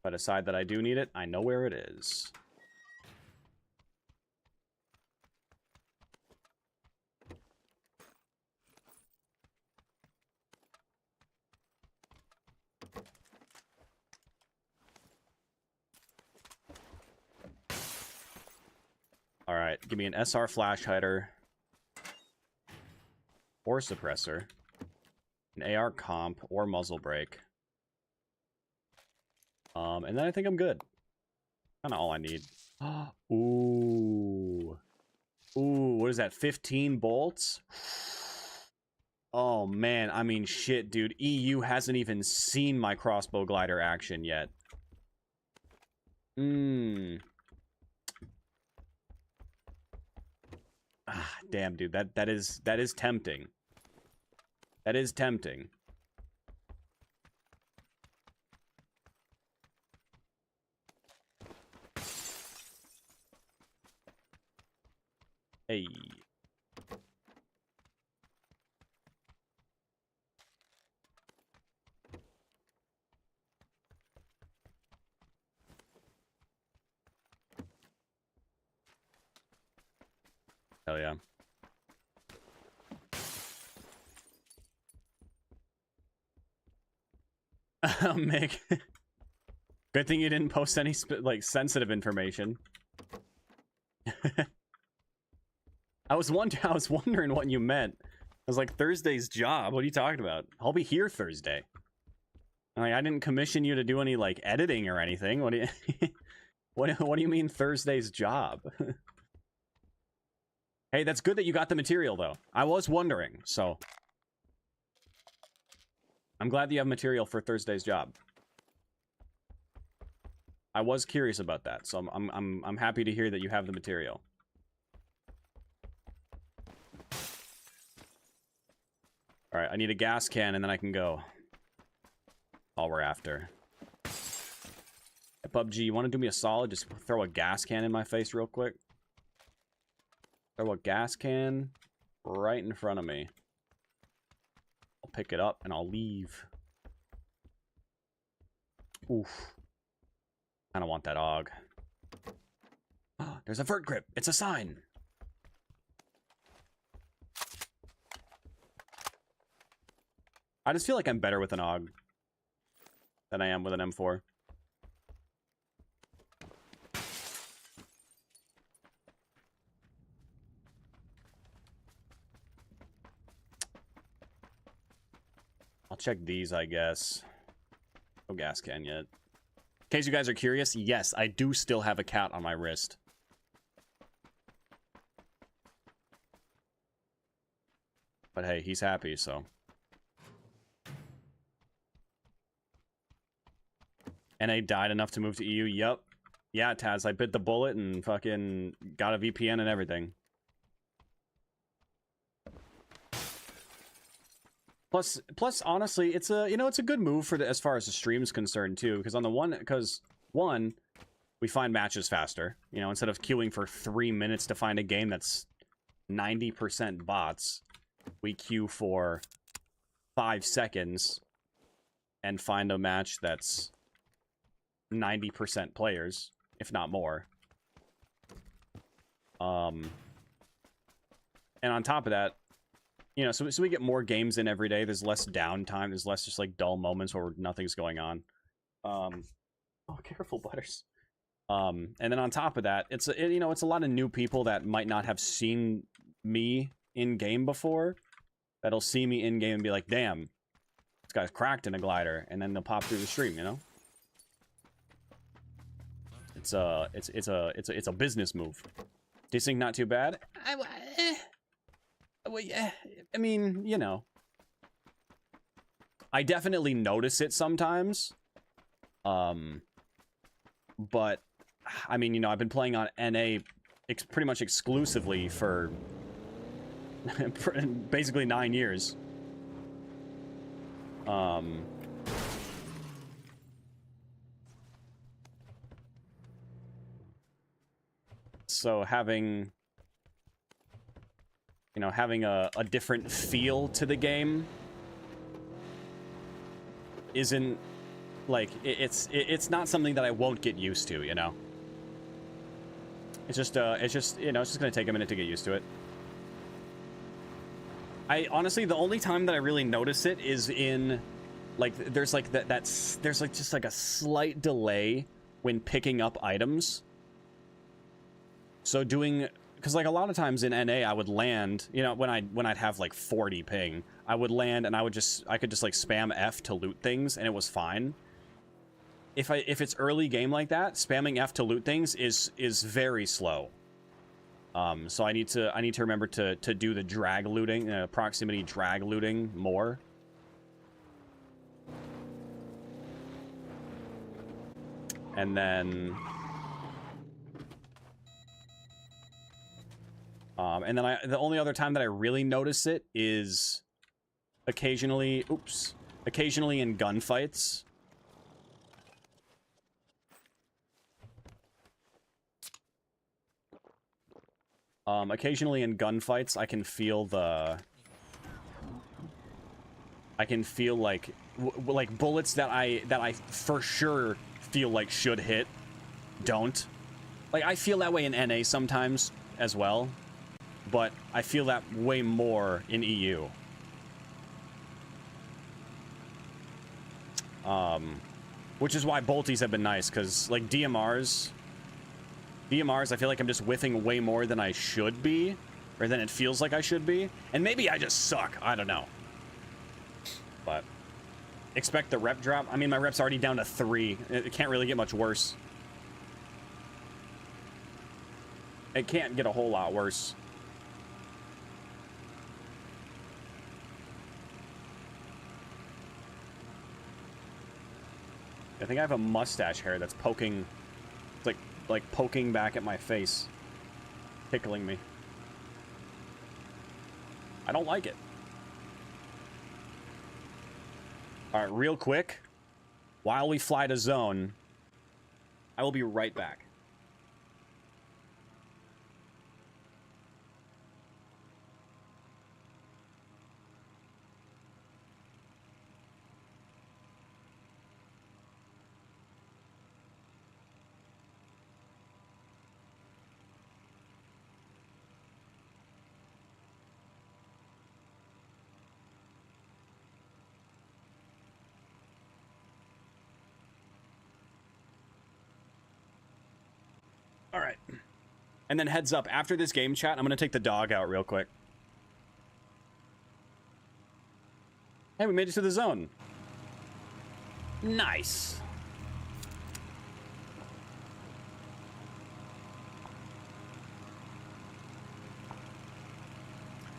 if I decide that I do need it, I know where it is. Alright, give me an SR flash hider. Or suppressor. An AR comp or muzzle brake. And then I think I'm good. Kinda all I need. Ooh. Ooh, what is that? 15 bolts? Oh man, I mean shit, dude. EU hasn't even seen my crossbow glider action yet. Ah, damn, dude. That is tempting. That is tempting. Hey. Hell yeah. Mick. Good thing you didn't post any like sensitive information. I was wondering what you meant. I was like, Thursday's job. What are you talking about? I'll be here Thursday. Like, I didn't commission you to do any like editing or anything. What do you what do you mean Thursday's job? Hey, that's good that you got the material though. I was wondering, so I'm glad that you have material for Thursday's job. I was curious about that, so I'm happy to hear that you have the material. All right, I need a gas can and then I can go. All we're after. Hey, PUBG, you want to do me a solid? Just throw a gas can in my face real quick. Throw a gas can right in front of me. I'll pick it up and I'll leave. Oof. I don't want that AUG. There's a vert grip. It's a sign. I just feel like I'm better with an AUG than I am with an M4. I'll check these, I guess. No gas can yet. In case you guys are curious, yes, I do still have a cat on my wrist. But hey, he's happy, so. NA died enough to move to EU? Yup. Yeah, Taz, I bit the bullet and fucking got a VPN and everything. Plus, honestly, it's a it's a good move for as far as the stream's concerned too, because one, we find matches faster. You know, instead of queuing for 3 minutes to find a game that's 90% bots, we queue for 5 seconds and find a match that's 90% players, if not more. And on top of that, you know, so we get more games in every day. There's less downtime. There's less just like dull moments where nothing's going on. Oh, careful, Butters. And then on top of that, it's a lot of new people that might not have seen me in game before. That'll see me in game and be like, "Damn, this guy's cracked in a glider," and then they'll pop through the stream. You know, it's a business move. Desync not too bad. Well, yeah. I mean, you know, I definitely notice it sometimes. But I mean, you know, I've been playing on NA pretty much exclusively for basically 9 years. So having, you know, having a different feel to the game isn't like it's not something that I won't get used to, you know. It's just you know, it's just gonna take a minute to get used to it. I honestly, the only time that I really notice it is in, like, there's like there's like just like a slight delay when picking up items. So doing, because like a lot of times in NA I would land, you know, when I'd have like 40 ping, I would land and I could just like spam F to loot things and it was fine. If it's early game like that, spamming F to loot things is very slow. So I need to remember to do the drag looting, proximity drag looting more. And then the only other time that I really notice it is occasionally in gunfights. Occasionally in gunfights, I can feel like like bullets that I for sure feel like should hit don't. Like I feel that way in NA sometimes as well, but I feel that way more in EU. Which is why bolties have been nice, because like DMRs, I feel like I'm just whiffing way more than I should be, or than it feels like I should be. And maybe I just suck. I don't know. But expect the rep drop. I mean, my rep's already down to 3. It can't really get much worse. It can't get a whole lot worse. I think I have a mustache hair that's poking. It's like poking back at my face, tickling me. I don't like it. All right, real quick, while we fly to zone, I will be right back. All right. And then heads up, after this game chat, I'm going to take the dog out real quick. Hey, we made it to the zone. Nice.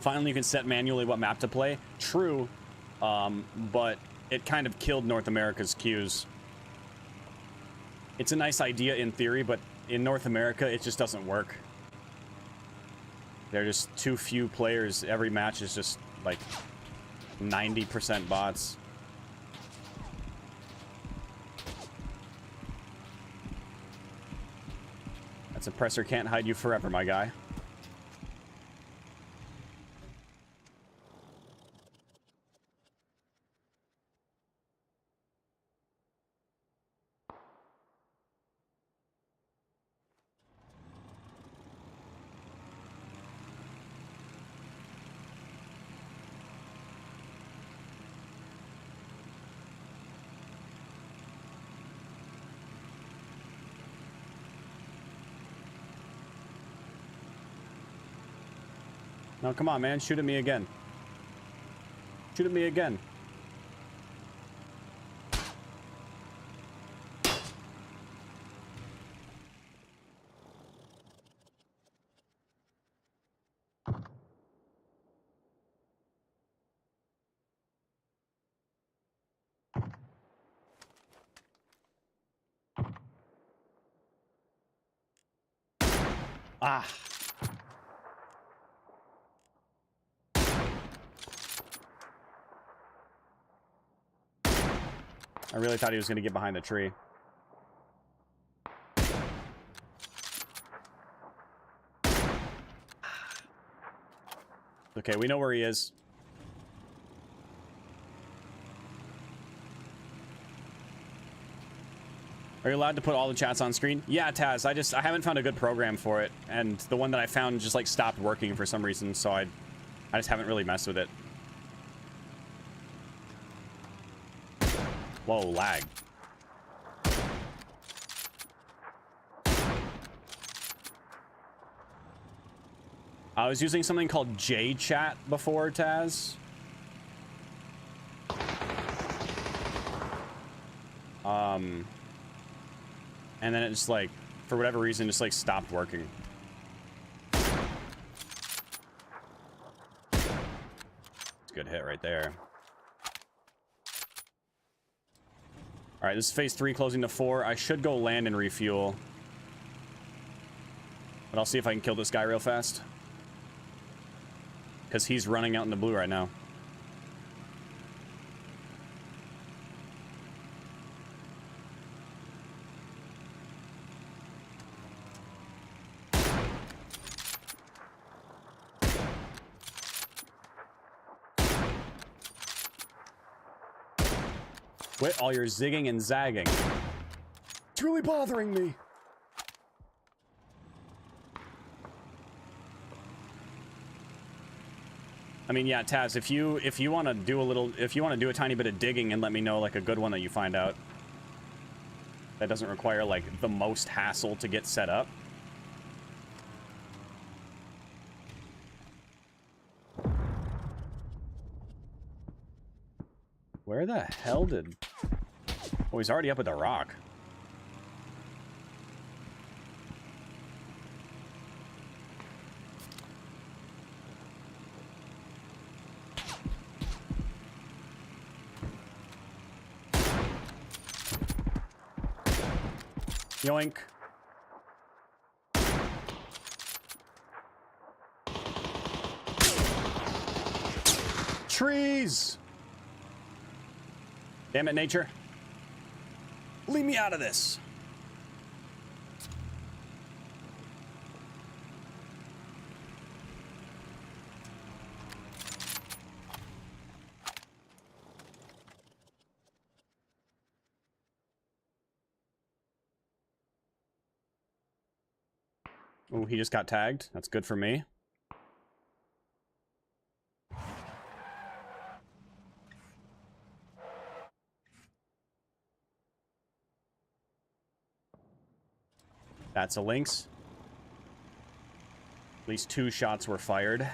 Finally, you can set manually what map to play. True, but it kind of killed North America's queues. It's a nice idea in theory, but in North America, it just doesn't work. There are just too few players. Every match is just like 90% bots. That suppressor can't hide you forever, my guy. No, come on, man. Shoot at me again. Shoot at me again. Ah. I really thought he was going to get behind the tree. Okay, we know where he is. Are you allowed to put all the chats on screen? Yeah, Taz, I haven't found a good program for it, and the one that I found just like stopped working for some reason, so I just haven't really messed with it. Whoa, lag. I was using something called J-Chat before, Taz. And then it just like, for whatever reason, just like stopped working. It's a good hit right there. All right, this is phase 3 closing to 4. I should go land and refuel. But I'll see if I can kill this guy real fast. Because he's running out in the blue right now. Quit all your zigging and zagging. It's really bothering me. I mean, yeah, Taz, if you want to do a tiny bit of digging and let me know like a good one that you find out that doesn't require like the most hassle to get set up. Where the hell did... Oh, he's already up at the rock. Yoink. Trees! Damn it, nature. Leave me out of this. Oh, he just got tagged. That's good for me. That's a lynx. At least 2 shots were fired.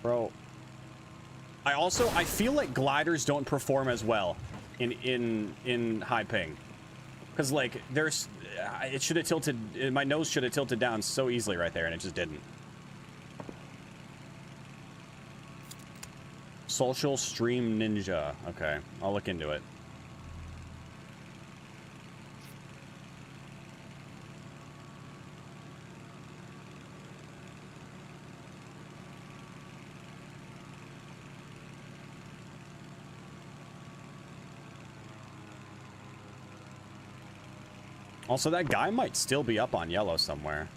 Bro. I feel like gliders don't perform as well in high ping. Cuz like it should have tilted, my nose should have tilted down so easily right there and it just didn't. Social Stream Ninja. Okay, I'll look into it. Also, that guy might still be up on yellow somewhere.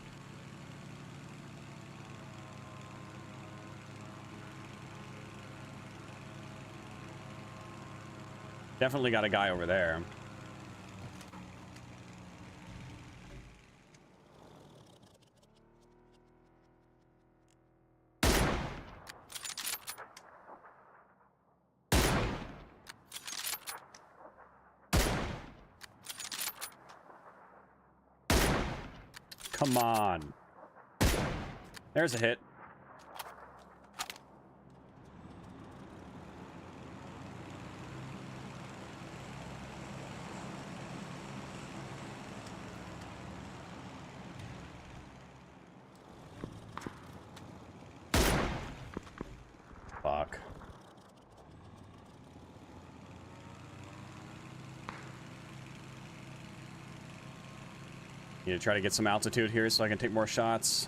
Definitely got a guy over there. Come on. There's a hit. Fuck. Need to try to get some altitude here so I can take more shots.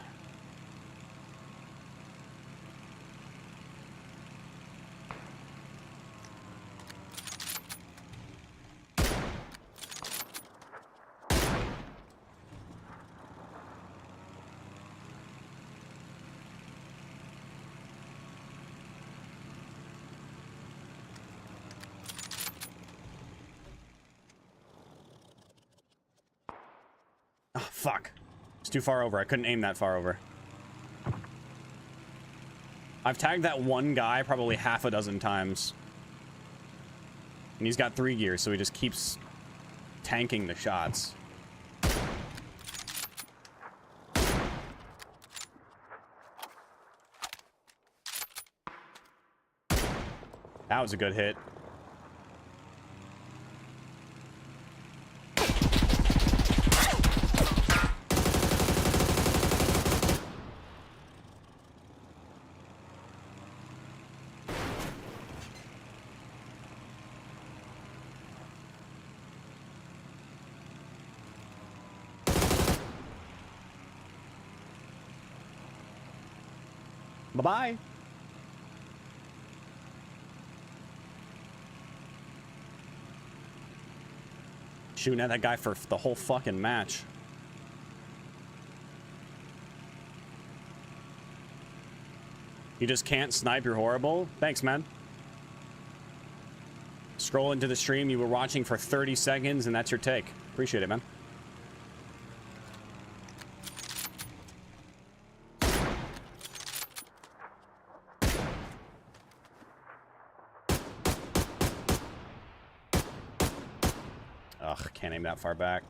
Fuck. It's too far over. I couldn't aim that far over. I've tagged that one guy probably half a dozen times. And he's got 3 gears, so he just keeps tanking the shots. That was a good hit. Bye-bye. Shooting at that guy for the whole fucking match. You just can't snipe, you're horrible. Thanks, man. Scroll into the stream, you were watching for 30 seconds, and that's your take. Appreciate it, man. Ugh, can't aim that far back.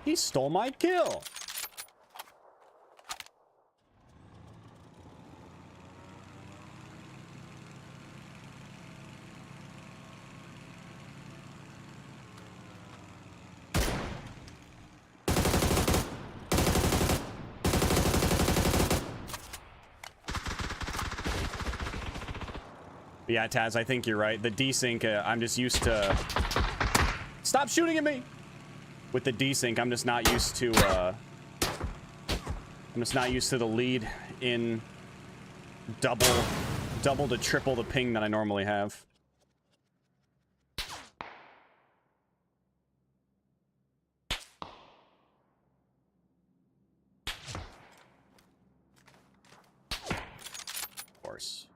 He stole my kill. Yeah, Taz, I think you're right. The desync, I'm just used to... Stop shooting at me! With the desync, I'm just not used to, I'm just not used to the lead in double to triple the ping that I normally have. Of course.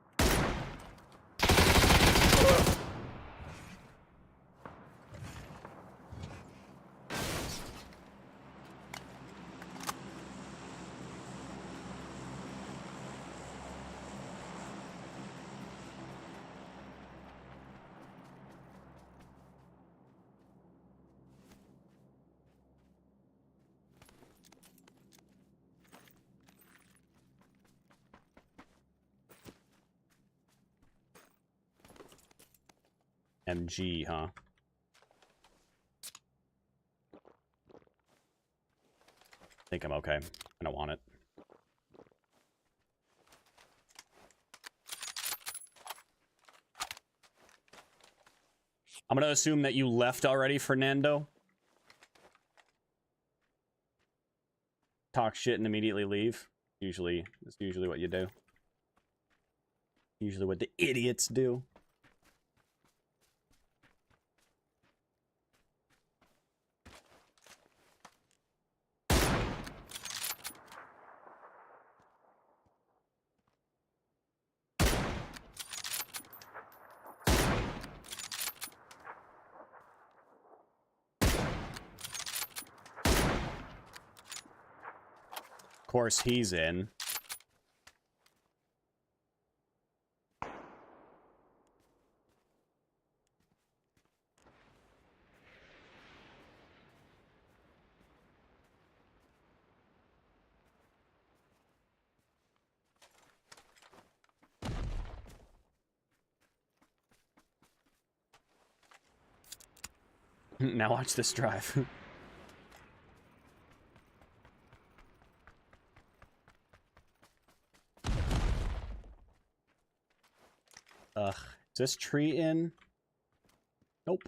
MG, huh? I think I'm okay. I don't want it. I'm gonna assume that you left already, Fernando. Talk shit and immediately leave. That's usually what you do. Usually what the idiots do. Of course he's in. Now watch this drive. Is this tree in? Nope.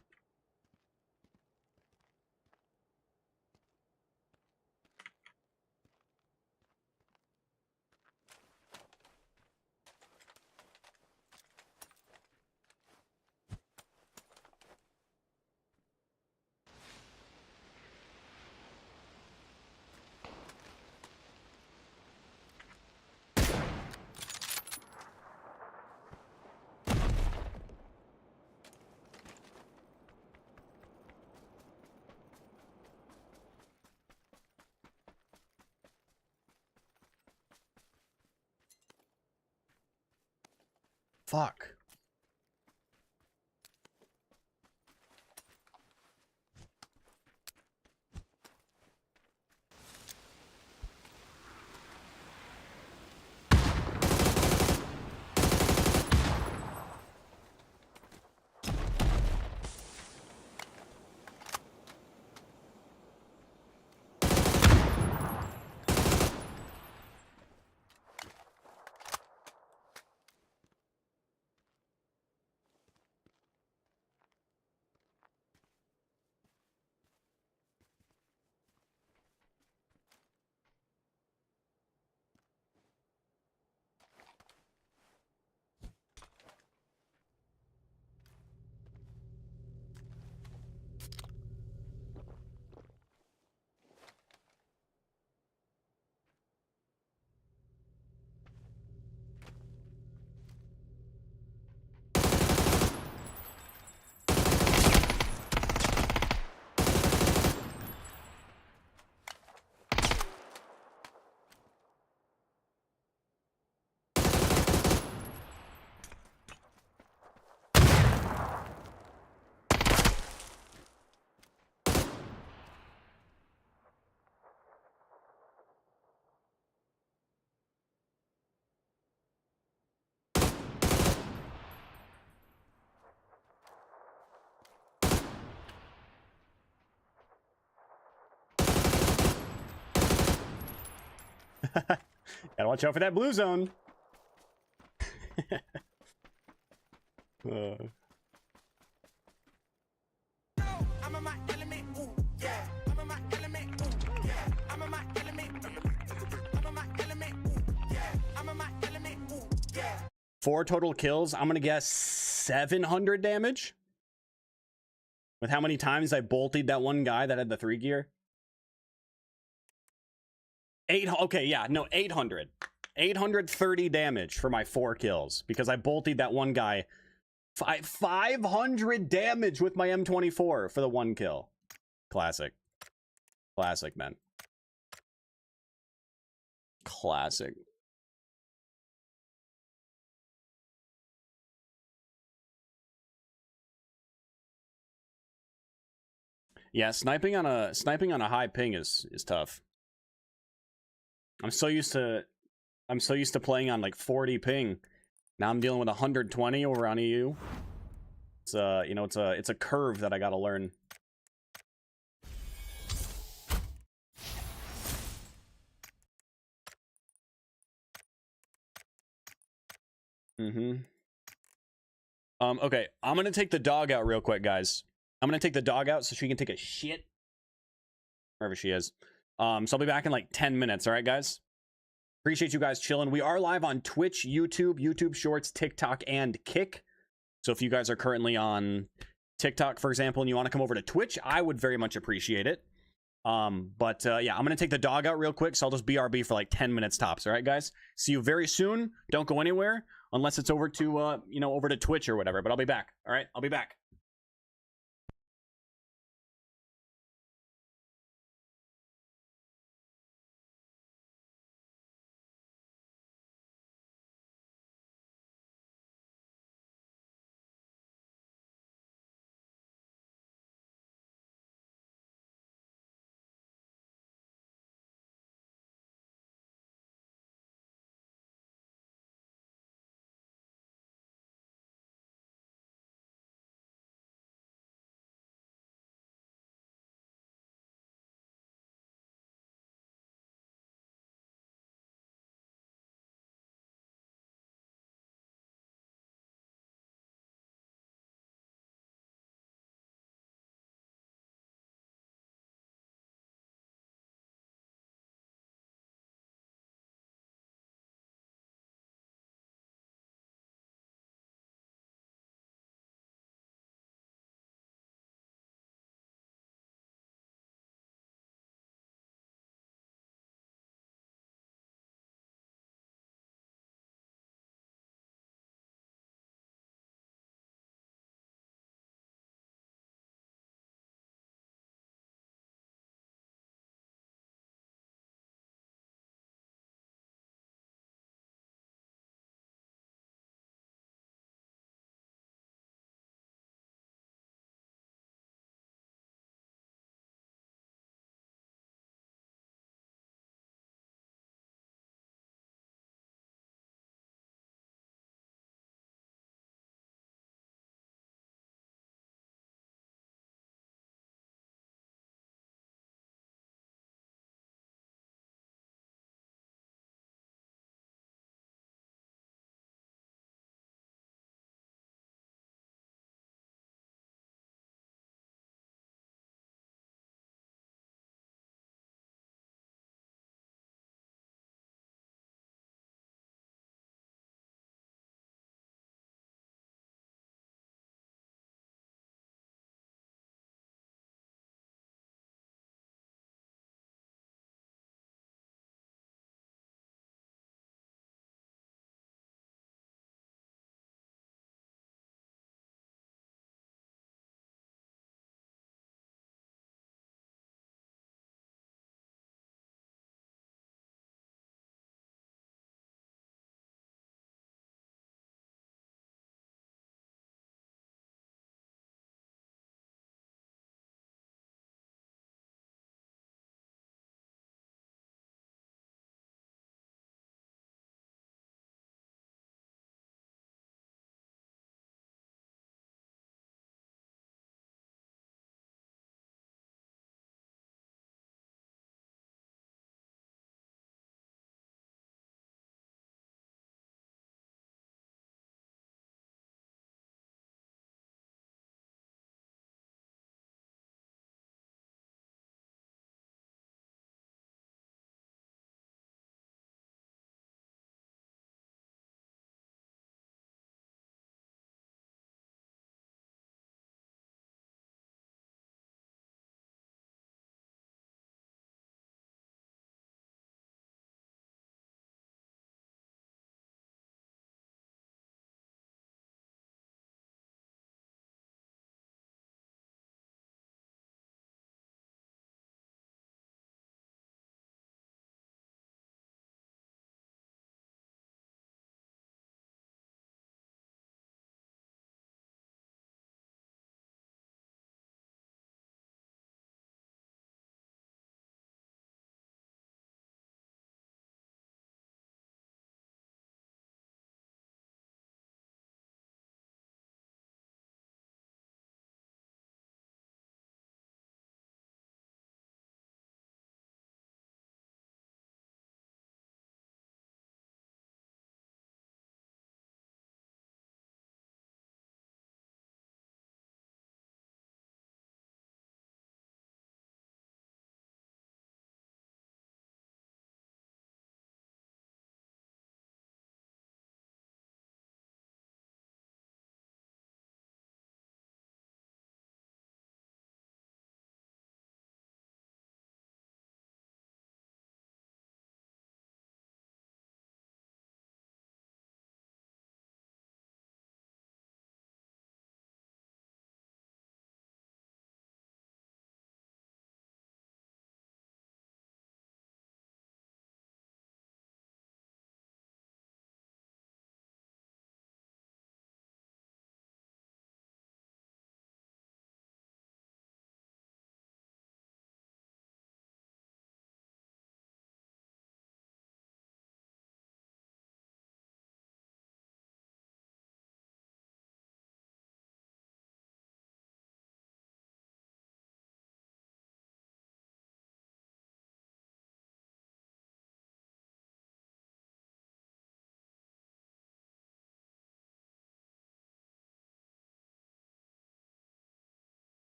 Fuck. Gotta watch out for that blue zone. I'm in my element, ooh, yeah. I'm in my element, ooh, yeah. I'm in my element, I'm in my element, ooh, yeah. I'm in my element, ooh, yeah. 4 total kills. I'm gonna guess 700 damage. With how many times I bolted that one guy that had the 3 gear. 8. Okay, yeah, no, 800. 830 damage for my 4 kills because I bolted that one guy. 500 damage with my M24 for the 1 kill. Classic. Classic, man. Classic. Yeah, sniping on a high ping is tough. I'm so used to playing on like 40 ping. Now I'm dealing with 120 over on EU. It's you know, it's a curve that I got to learn. Okay, I'm gonna take the dog out real quick, guys. I'm gonna take the dog out so she can take a shit wherever she is. So I'll be back in like 10 minutes. All right, guys. Appreciate you guys chilling. We are live on Twitch, YouTube Shorts, TikTok, and Kick. So if you guys are currently on TikTok, for example, and you want to come over to Twitch, I would very much appreciate it. Yeah, I'm gonna take the dog out real quick, so I'll just BRB for like 10 minutes tops. All right, guys. See you very soon. Don't go anywhere unless it's over to over to Twitch or whatever. But I'll be back. All right, I'll be back.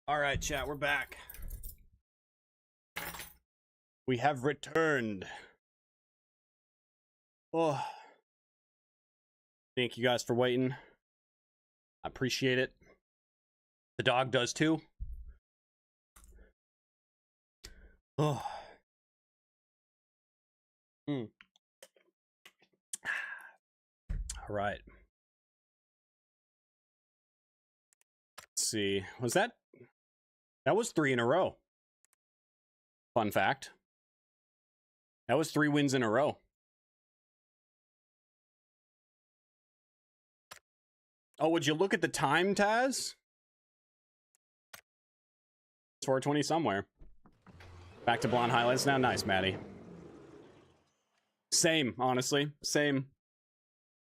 All right, chat, we're back. We have returned. Oh, thank you guys for waiting. I appreciate it. The dog does too. Oh. All right. Let's see. Was that? That was 3 in a row. Fun fact. That was 3 wins in a row. Oh, would you look at the time, Taz? It's 4:20 somewhere. Back to blonde highlights now. Nice, Maddie. Same, honestly. Same.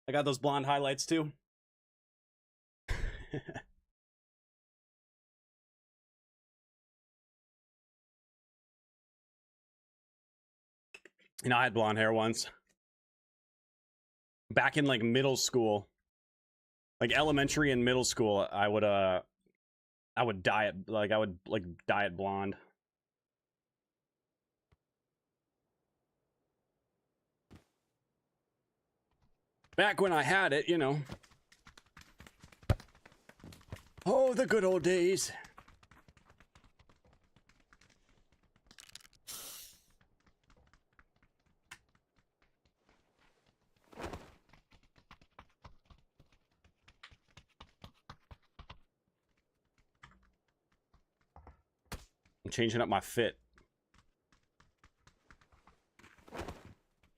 I got those blonde highlights too. You know, I had blonde hair once. Back in like middle school. Like elementary and middle school, I would dye it, like I would like dye it blonde. Back when I had it, you know. Oh, the good old days. I'm changing up my fit.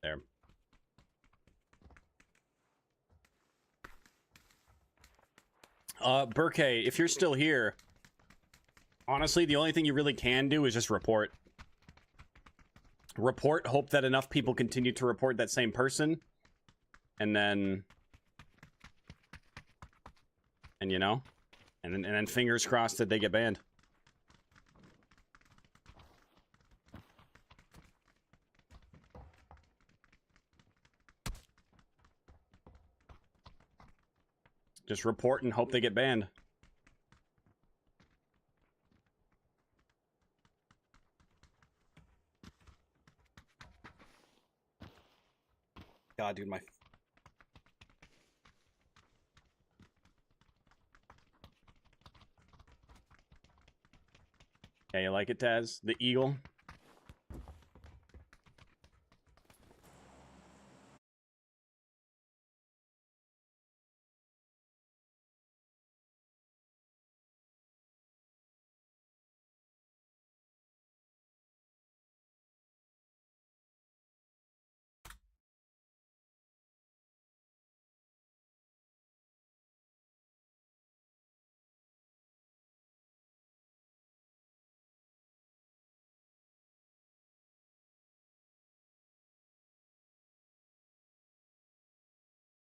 There. Burke, if you're still here, honestly, the only thing you really can do is just report. Report, hope that enough people continue to report that same person. And then... And you know? And then fingers crossed that they get banned. Just report and hope they get banned. God, dude, my... Yeah, you like it, Taz? The eagle?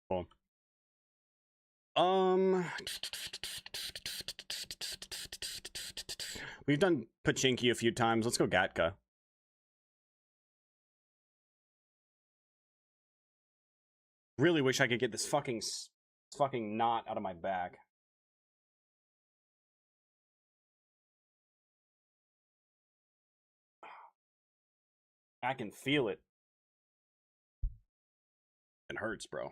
Cool. We've done Pachinki a few times. Let's go Gatka. Really wish I could get this fucking knot out of my back. I can feel it. It hurts, bro.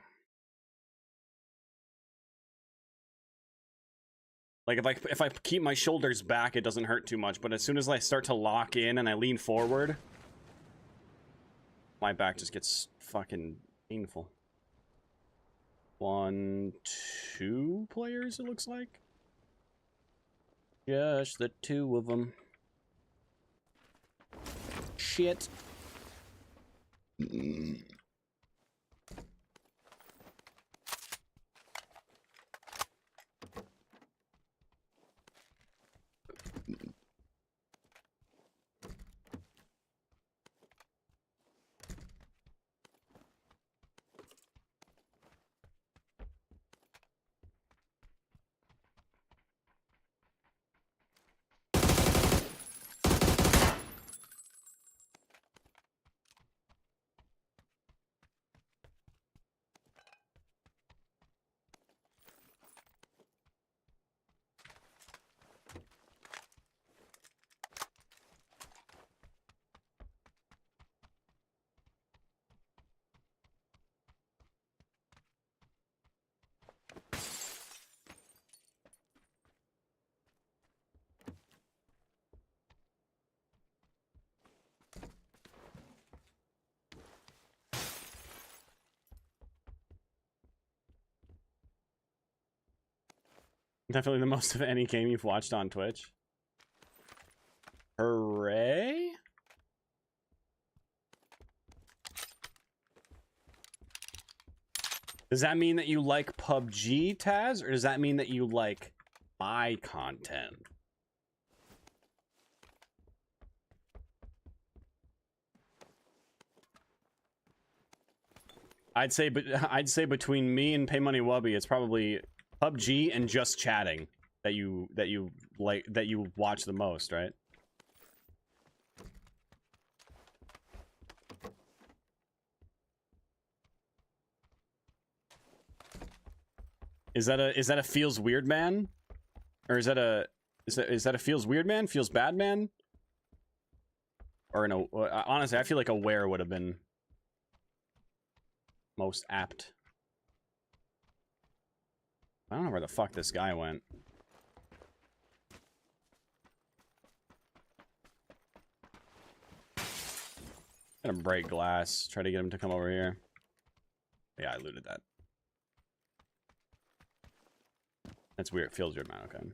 Like if I keep my shoulders back, it doesn't hurt too much, but as soon as I start to lock in and I lean forward, my back just gets fucking painful. 1, 2 players, it looks like. Just the 2 of them. Shit. Definitely the most of any game you've watched on Twitch. Hooray? Does that mean that you like PUBG, Taz? Or does that mean that you like my content? I'd say between me and Pay Money Wubby, it's probably PUBG and just chatting that you watch the most, right? Is that a feels weird man? Or is that a feels weird man? Feels bad man? Or no, honestly, I feel like aware would have been most apt. I don't know where the fuck this guy went. Gonna break glass. Try to get him to come over here. Yeah, I looted that. That's weird. Feels weird, man. Okay.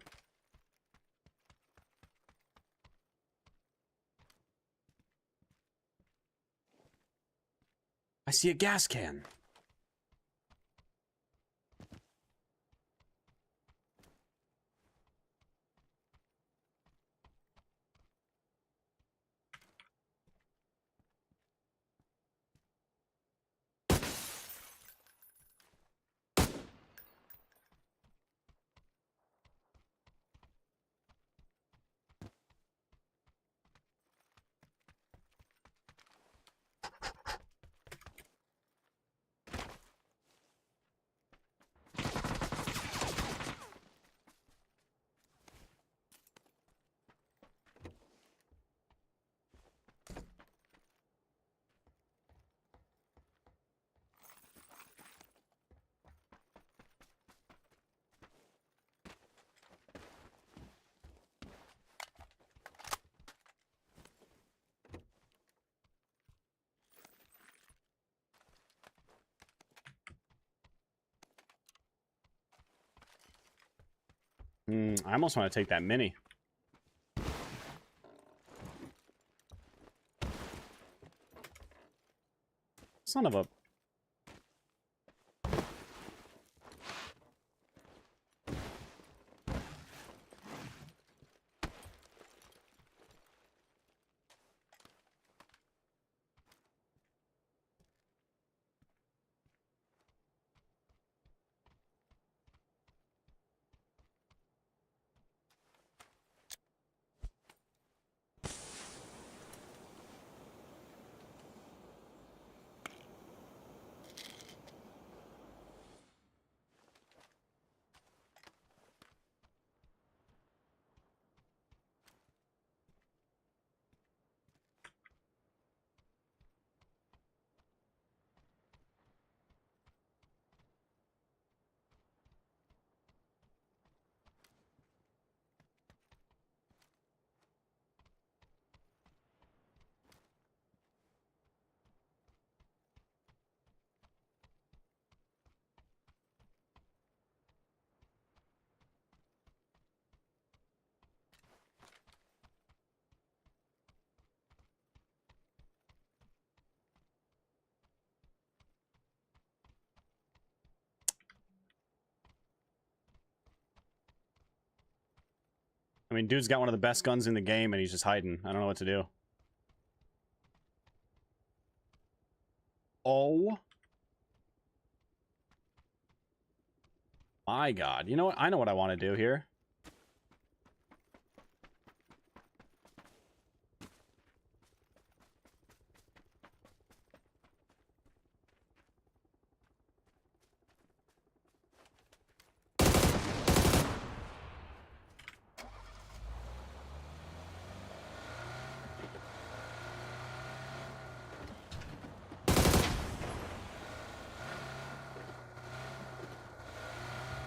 I see a gas can. I almost want to take that mini. Son of a... I mean, dude's got one of the best guns in the game, and he's just hiding. I don't know what to do. Oh. My God. You know what? I know what I want to do here.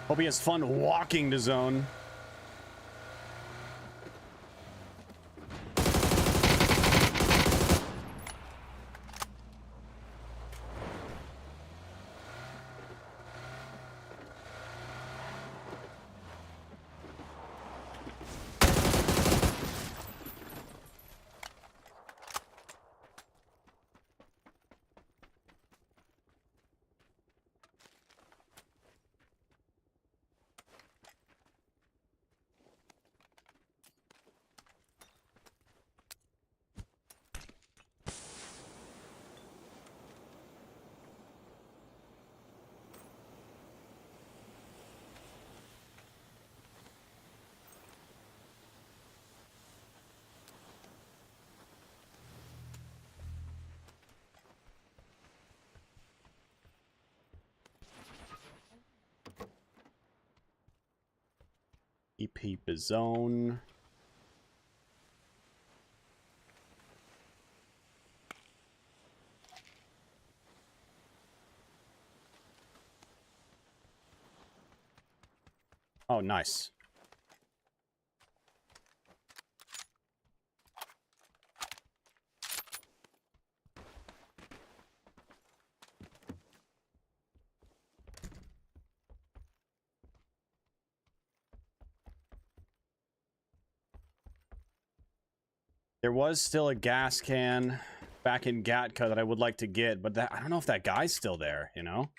Hope he has fun walking to zone. EP zone. Oh, nice. There was still a gas can back in Gatka that I would like to get, but that I don't know if that guy's still there, you know?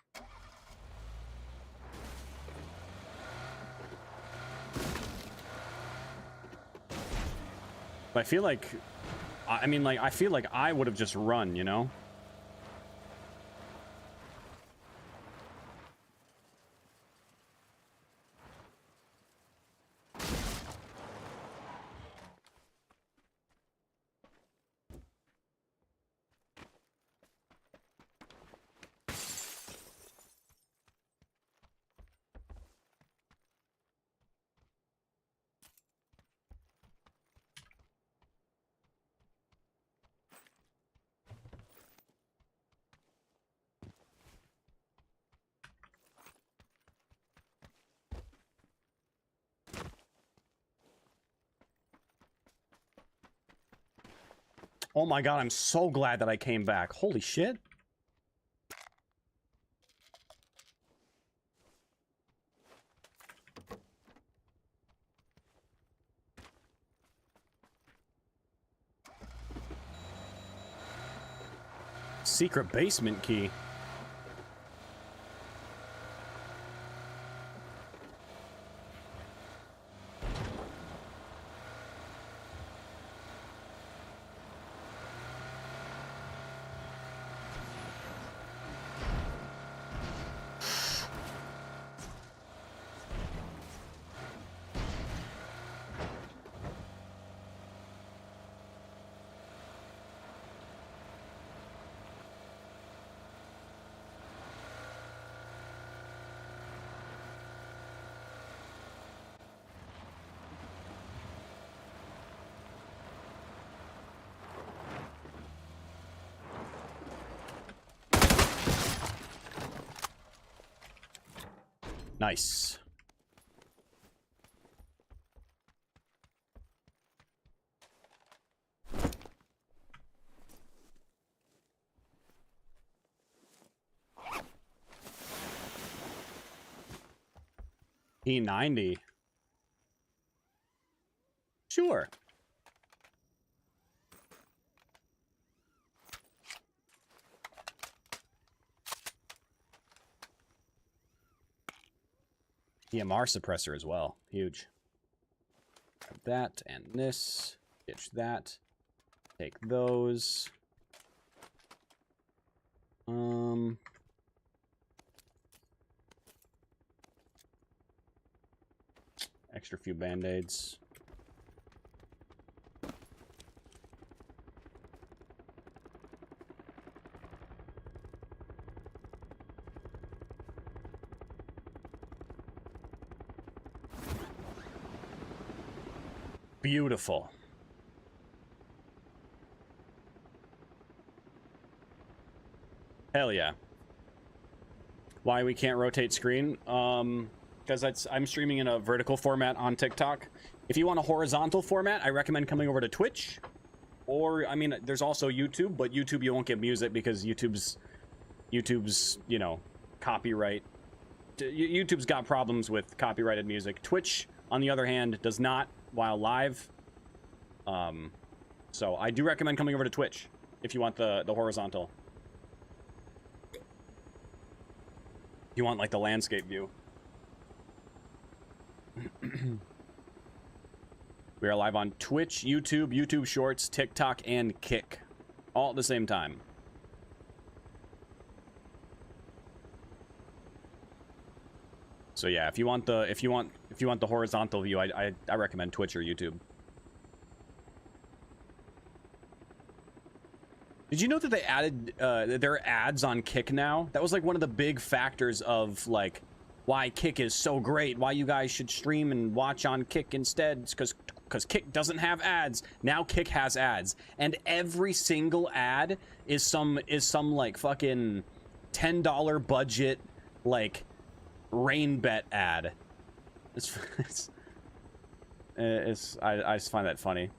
But I feel like, I mean, like, I feel like I would have just run, you know? Oh my god, I'm so glad that I came back. Holy shit. Secret basement key. Nice. P90. Sure. EMR suppressor as well. Huge. Grab that and this. Ditch that. Take those. Extra few band-aids. Beautiful. Hell yeah. Why we can't rotate screen? Because I'm streaming in a vertical format on TikTok. If you want a horizontal format, I recommend coming over to Twitch. Or, I mean, there's also YouTube, but YouTube you won't get music because YouTube's, you know, copyright. YouTube's got problems with copyrighted music. Twitch, on the other hand, does not while live. So I do recommend coming over to Twitch if you want the horizontal. You want like the landscape view. We are live on Twitch, YouTube, YouTube Shorts, TikTok, and Kick, all at the same time. So yeah, if you want the horizontal view, I recommend Twitch or YouTube. Did you know that they added there are ads on Kick now? That was like one of the big factors of like why Kick is so great, why you guys should stream and watch on Kick instead, because Kick doesn't have ads. Now Kick has ads, and every single ad is some like fucking $10 budget like rain bet ad. I just find that funny.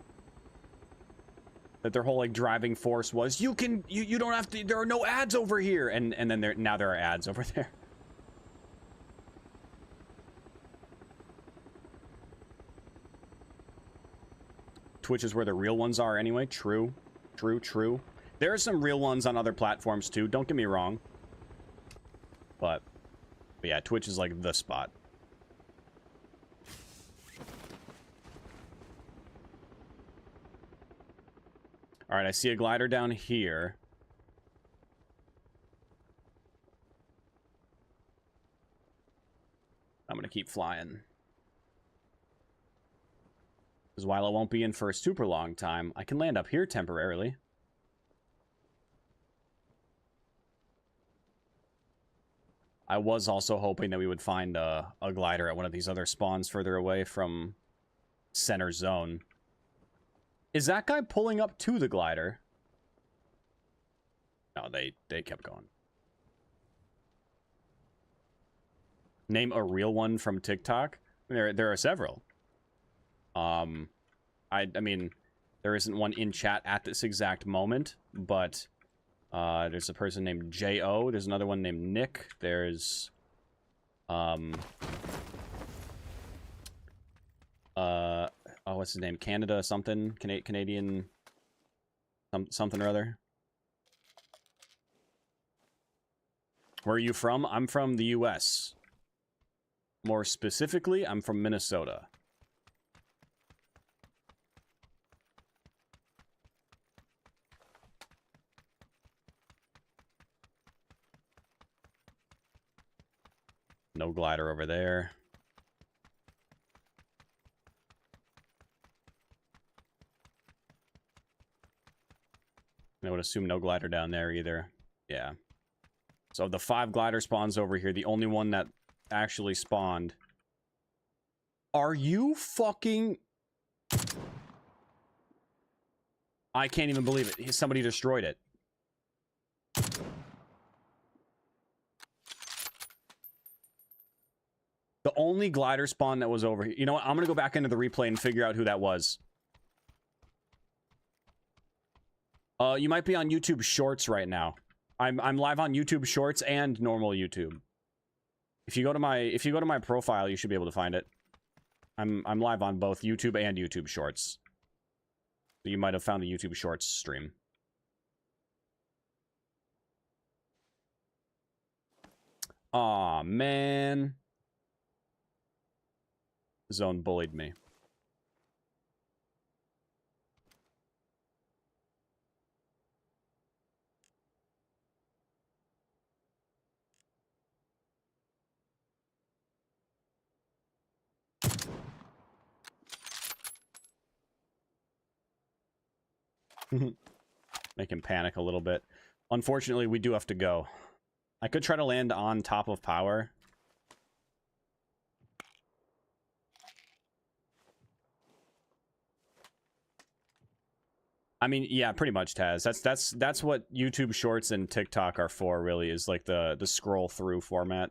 That their whole like driving force was you don't have to, there are no ads over here, and then now there are ads over there. Twitch is where the real ones are anyway. True. There are some real ones on other platforms too, don't get me wrong. But yeah, Twitch is like the spot. All right, I see a glider down here. I'm gonna keep flying. Because while it won't be in for a super long time, I can land up here temporarily. I was also hoping that we would find a glider at one of these other spawns further away from center zone. Is that guy pulling up to the glider? No, they kept going. Name a real one from TikTok? There are several. I mean, there isn't one in chat at this exact moment, but there's a person named J.O. There's another one named Nick. There's oh, what's his name? Canada something? Canadian something or other. Where are you from? I'm from the US. More specifically, I'm from Minnesota. No glider over there. I would assume no glider down there either. Yeah. So of the 5 glider spawns over here, the only one that actually spawned. Are you fucking... I can't even believe it. Somebody destroyed it. The only glider spawn that was over here. You know what? I'm gonna go back into the replay and figure out who that was. You might be on YouTube Shorts right now. I'm live on YouTube Shorts and normal YouTube. If you go to my profile, you should be able to find it. I'm live on both YouTube and YouTube Shorts. So you might have found the YouTube Shorts stream. Aw, man. Zone bullied me. Make him panic a little bit. Unfortunately, we do have to go. I could try to land on top of power. I mean, yeah, pretty much, Taz. That's what YouTube Shorts and TikTok are for, really, is like the scroll through format.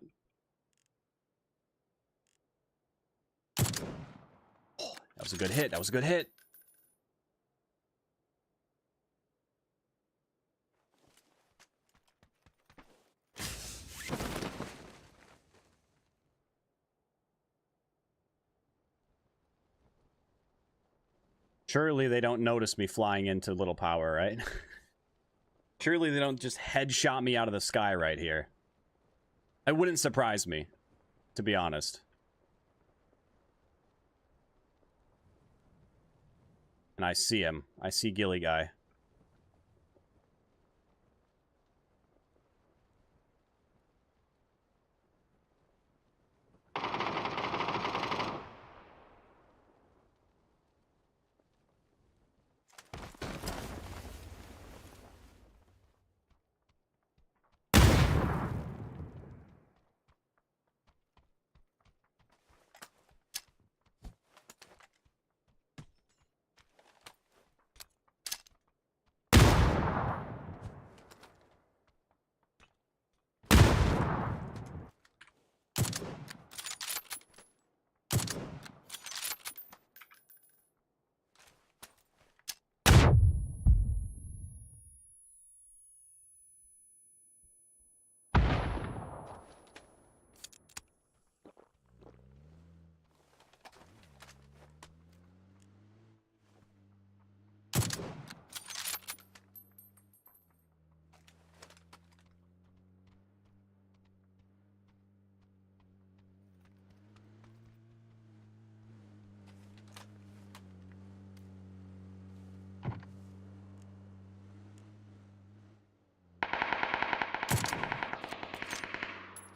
Oh, that was a good hit. That was a good hit. Surely they don't notice me flying into little power, right? Surely they don't just headshot me out of the sky right here. It wouldn't surprise me, to be honest. And I see him. I see Gilly Guy.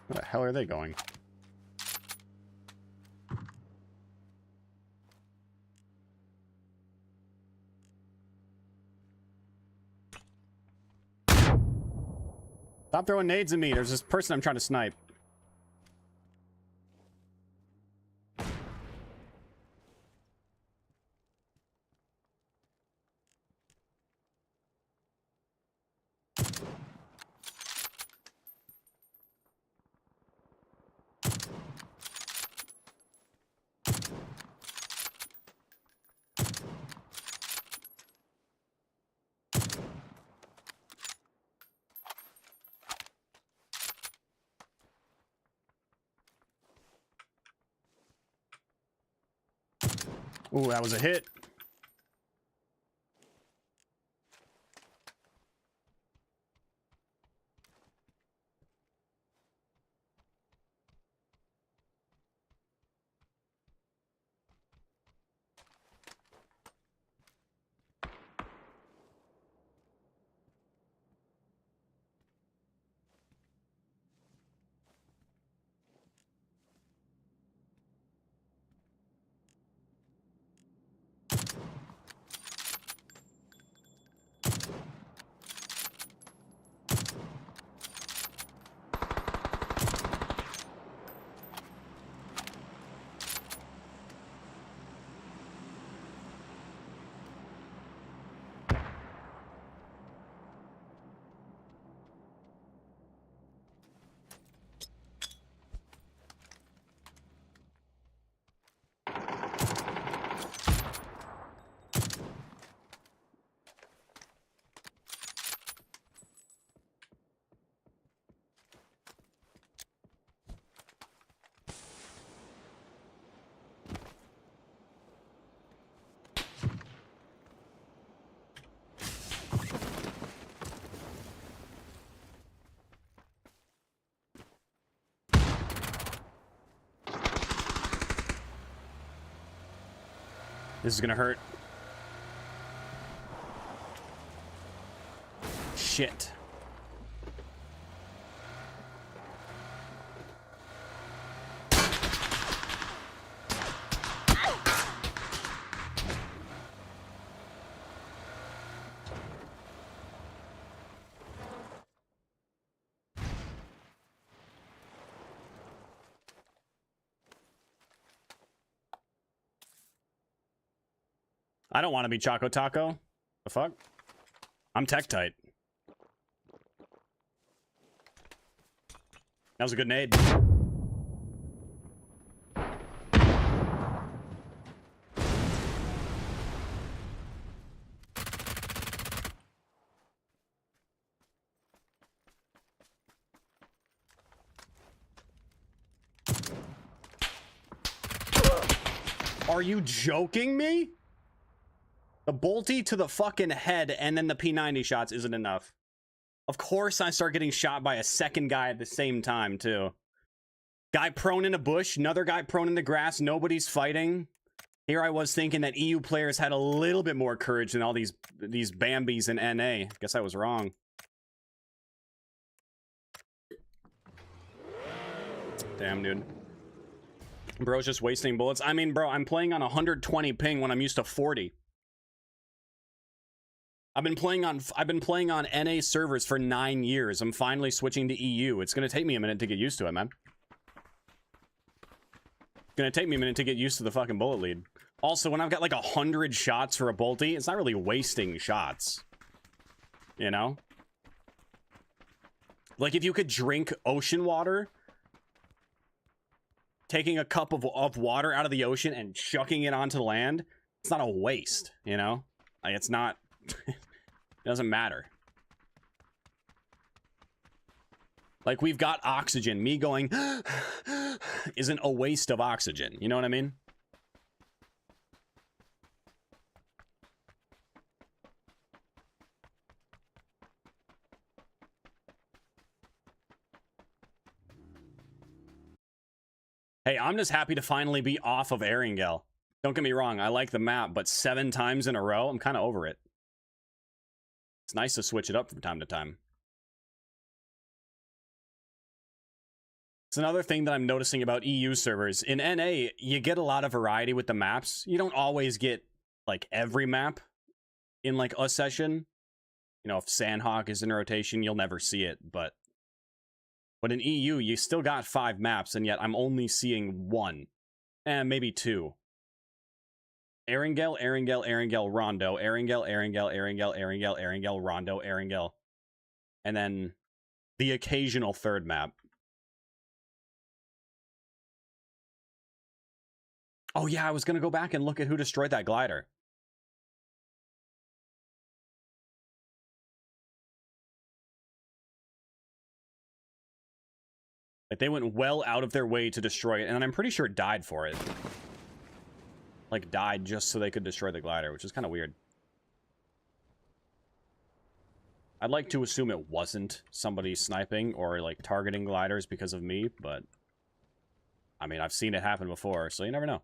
Where the hell are they going? Stop throwing nades at me. There's this person I'm trying to snipe. Ooh, that was a hit. This is gonna hurt. Shit. I don't want to be Choco Taco. The fuck? I'm Tekktite. That was a good nade. Are you joking me? The bolty to the fucking head and then the P90 shots isn't enough. Of course I start getting shot by a second guy at the same time, too. Guy prone in a bush, another guy prone in the grass, nobody's fighting. Here I was thinking that EU players had a little bit more courage than all these Bambis in NA. Guess I was wrong. Damn, dude. Bro's just wasting bullets. I mean, bro, I'm playing on 120 ping when I'm used to 40. I've been playing on NA servers for 9 years. I'm finally switching to EU. It's gonna take me a minute to get used to it, man. It's gonna take me a minute to get used to the fucking bullet lead. Also, when I've got like 100 shots for a bolty, it's not really wasting shots. You know? Like if you could drink ocean water, taking a cup of water out of the ocean and chucking it onto the land, it's not a waste, you know? Like it's not... It doesn't matter. Like, we've got oxygen. Me going isn't a waste of oxygen. You know what I mean? Hey, I'm just happy to finally be off of Erangel. Don't get me wrong, I like the map, but 7 times in a row, I'm kind of over it. It's nice to switch it up from time to time. another thing that I'm noticing about EU servers. In NA, you get a lot of variety with the maps. You don't always get, like, every map in, like, a session. You know, if Sandhawk is in rotation, you'll never see it, but in EU, you still got 5 maps, and yet I'm only seeing 1. Maybe 2. Erangel, Rondo, Erangel, Rondo, Erangel. And then the occasional third map. Oh yeah, I was gonna go back and look at who destroyed that glider. Like, they went well out of their way to destroy it, and I'm pretty sure it died for it. Like, died just so they could destroy the glider, which is kind of weird. I'd like to assume it wasn't somebody sniping or, like, targeting gliders because of me, but I mean, I've seen it happen before, so you never know.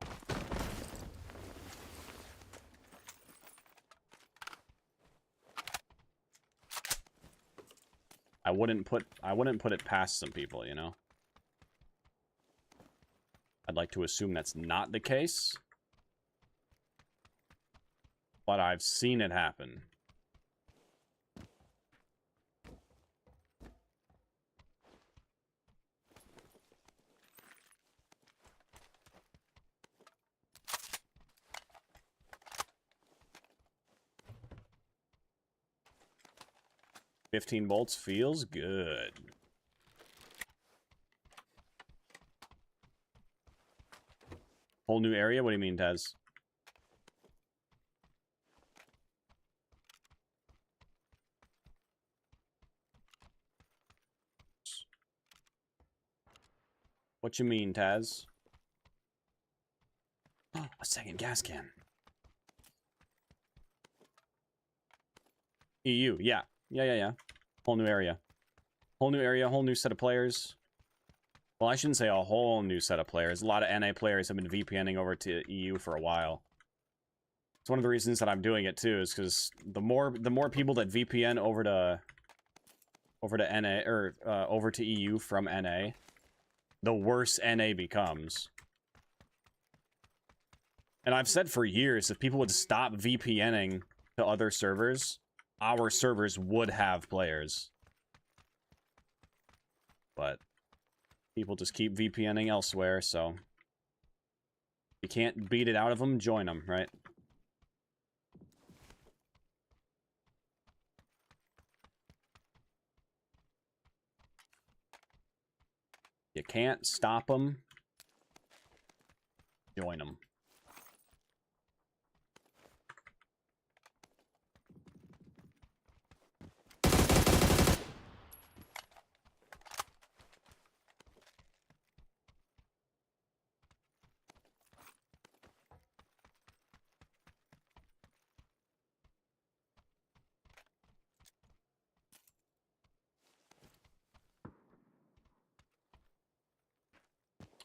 I wouldn't put it past some people, you know? I'd like to assume that's not the case. But I've seen it happen. $15 bolts feels good. Whole new area? What do you mean, Taz? What you mean, Taz? Oh, a second gas can. EU, yeah. Yeah. Whole new area. Whole new area, whole new set of players. Well, I shouldn't say a whole new set of players. A lot of NA players have been VPNing over to EU for a while. It's one of the reasons that I'm doing it too, is because the more people that VPN over to NA or over to EU from NA, the worse NA becomes. And I've said for years, if people would stop VPNing to other servers, our servers would have players. But people just keep VPNing elsewhere, so you can't beat it out of them, join them, right? You can't stop them, join them.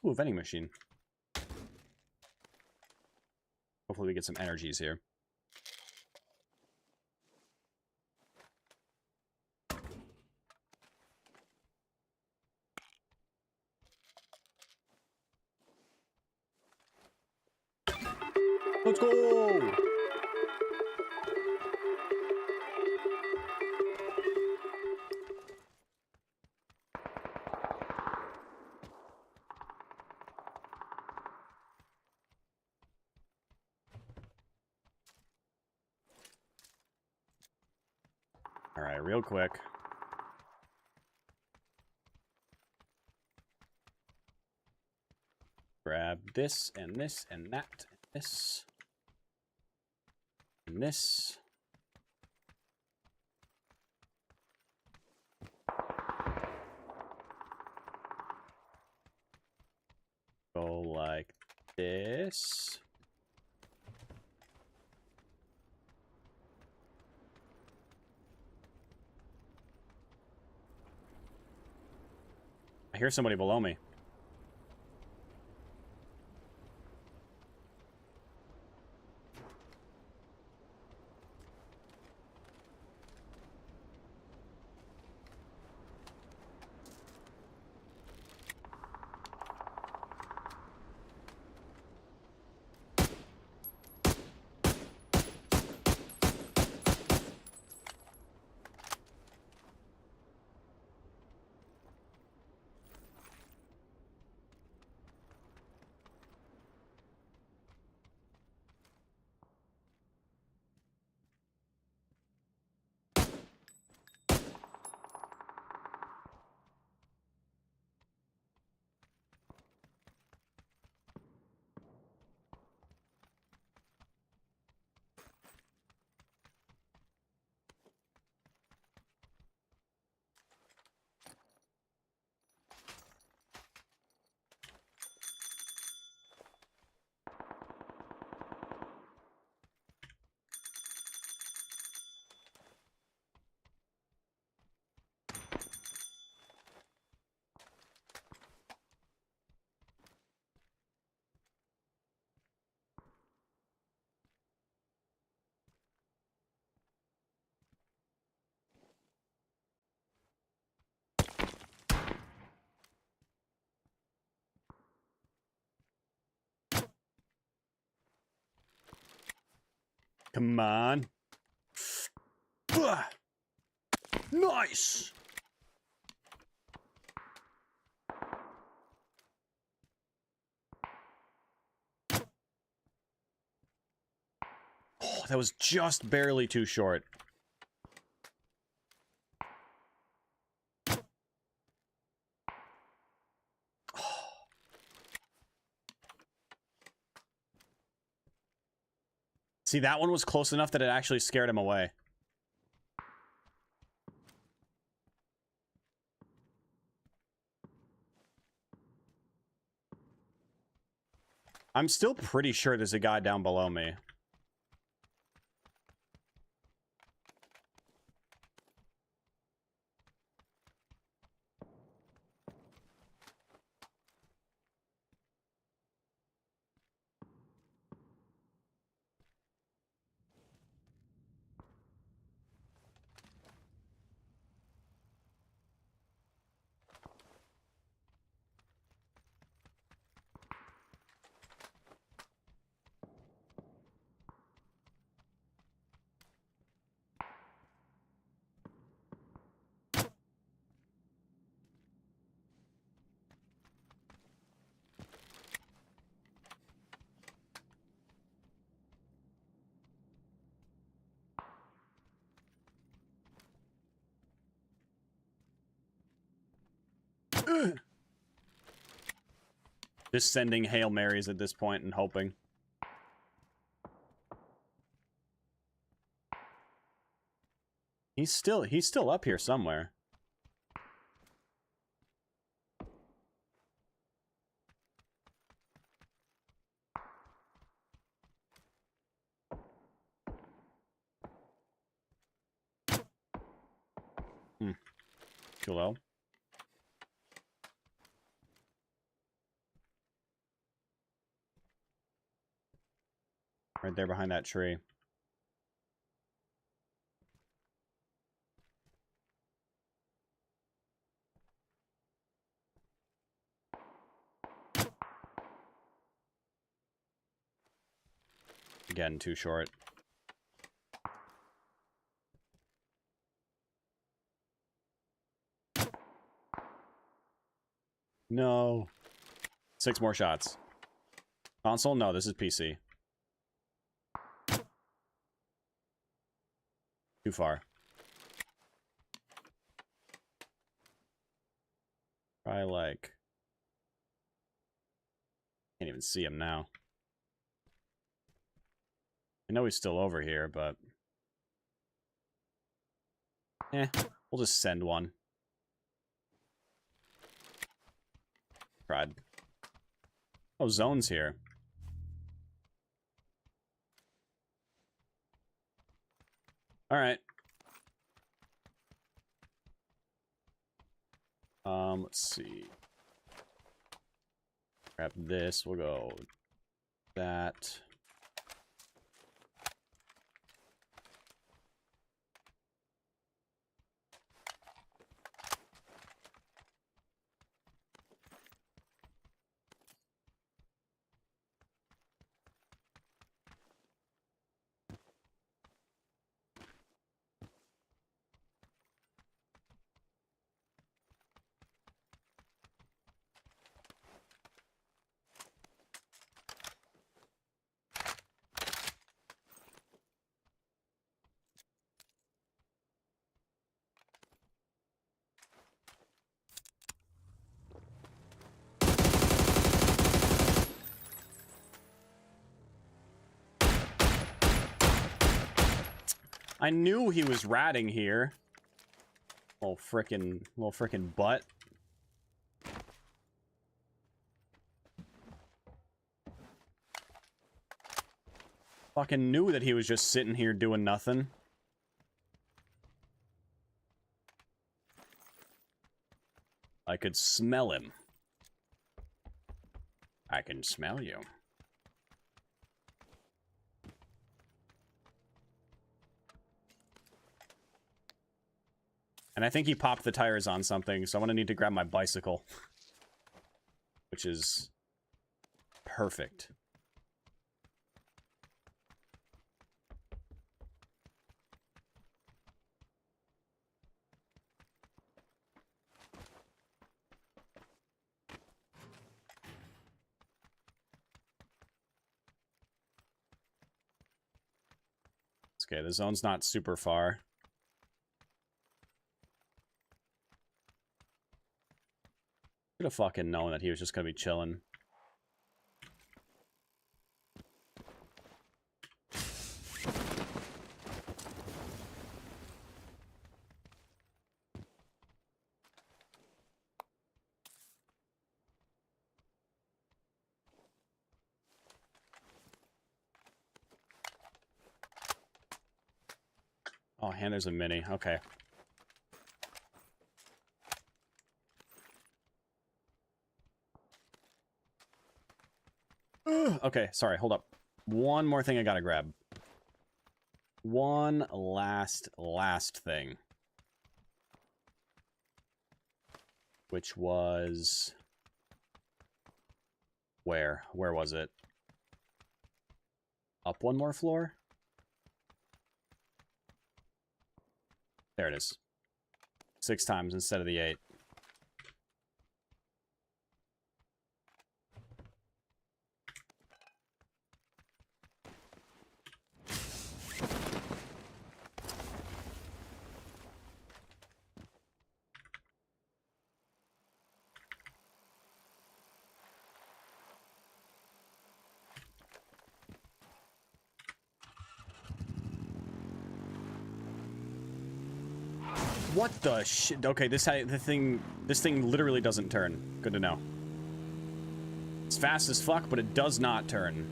Ooh, vending machine. Hopefully we get some energies here. Let's go! Alright, real quick. Grab this, and this, and that, and this. And this. Go like this. I hear somebody below me. Come on. Nice! Oh, that was just barely too short. See, that one was close enough that it actually scared him away. I'm still pretty sure there's a guy down below me. Just sending Hail Marys at this point and hoping. He's still up here somewhere. Too low. Right there behind that tree. Again, too short. No. 6 more shots. Console? No, this is PC. Too far. Probably like... Can't even see him now. I know he's still over here, but... we'll just send one. Tried. Oh, Zone's here. Alright. Let's see. Grab this, we'll go that. I knew he was ratting here. Little frickin' butt. Fucking knew that he was just sitting here doing nothing. I could smell him. I can smell you. And I think he popped the tires on something, so I'm gonna need to grab my bicycle. Which is perfect. Okay, the zone's not super far. Should have fucking known that he was just gonna be chilling. Oh, and there's a mini. Okay. Okay, sorry, hold up. One more thing I gotta grab. One last thing. Which was... Where? Where was it? Up one more floor? There it is. 6 times instead of the 8. What the shit? Okay, this thing literally doesn't turn. Good to know. It's fast as fuck, but it does not turn.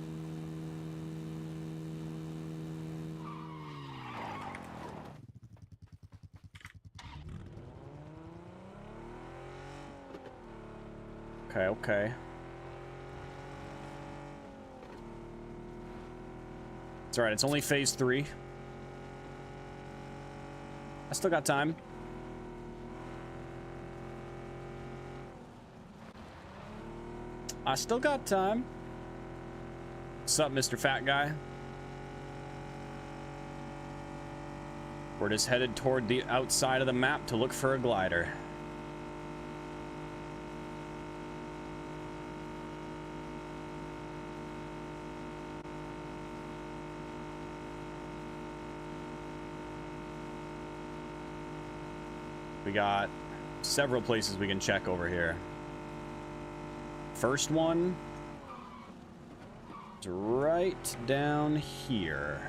Okay, okay. It's alright, it's only phase 3. I still got time. I still got time. What's up, Mr. Fat Guy? We're just headed toward the outside of the map to look for a glider. We got several places we can check over here. First one is right down here.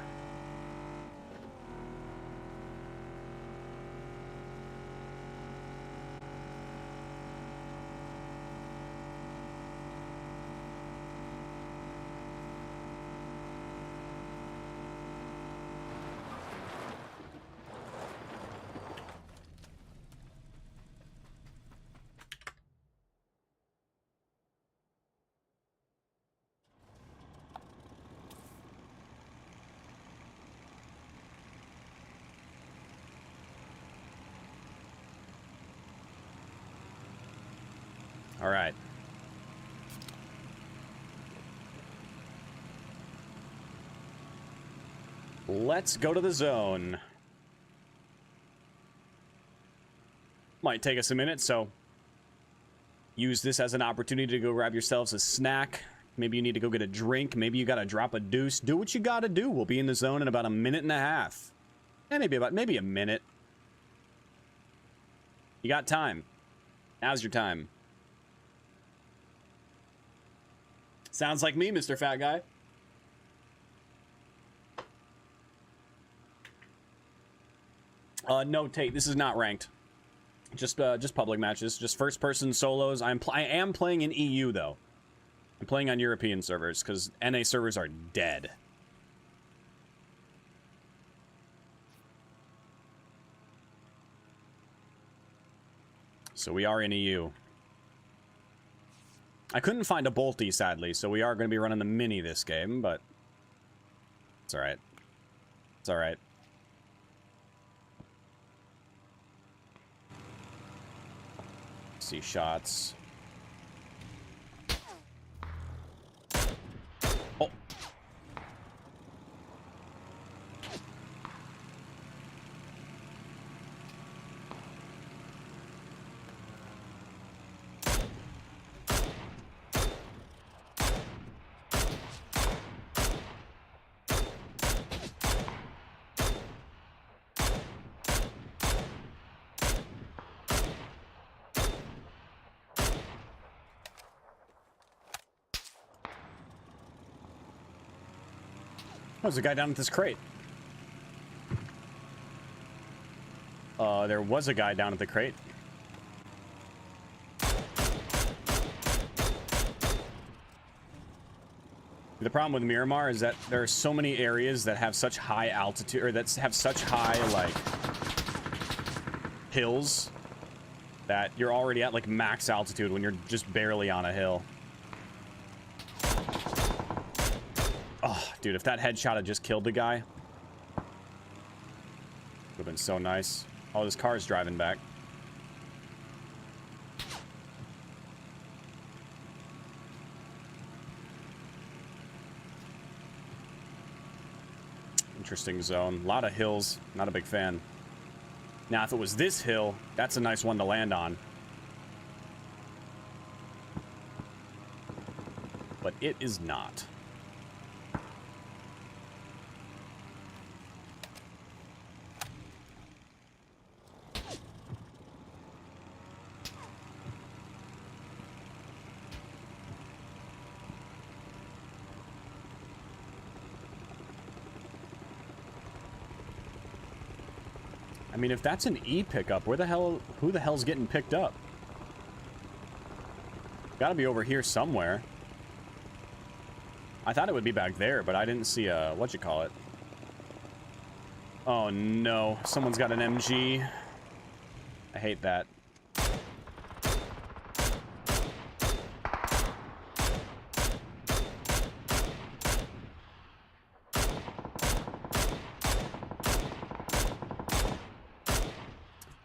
All right. Let's go to the zone. Might take us a minute, so use this as an opportunity to go grab yourselves a snack. Maybe you need to go get a drink. Maybe you gotta drop a deuce. Do what you gotta do. We'll be in the zone in about a minute and a half. And maybe a minute. You got time. Now's your time. Sounds like me, Mr. Fat Guy. No, Tate, this is not ranked. Just public matches, just first-person solos. I am playing in EU though. I'm playing on European servers because NA servers are dead. So we are in EU. I couldn't find a bolty, sadly, so we are going to be running the mini this game, but it's alright. It's alright. See shots. Oh. there's a guy down at this crate. There was a guy down at the crate. The problem with Miramar is that there are so many areas that have such high altitude, or that have such high, like, hills, that you're already at, like, max altitude when you're just barely on a hill. Oh, dude, if that headshot had just killed the guy, would have been so nice. Oh, this car is driving back. Interesting zone. A lot of hills. Not a big fan. Now, if it was this hill, that's a nice one to land on. But it is not. I mean, if that's an E pickup, who the hell's getting picked up? Gotta be over here somewhere. I thought it would be back there, but I didn't see a, whatchamacallit. Oh no, someone's got an MG. I hate that.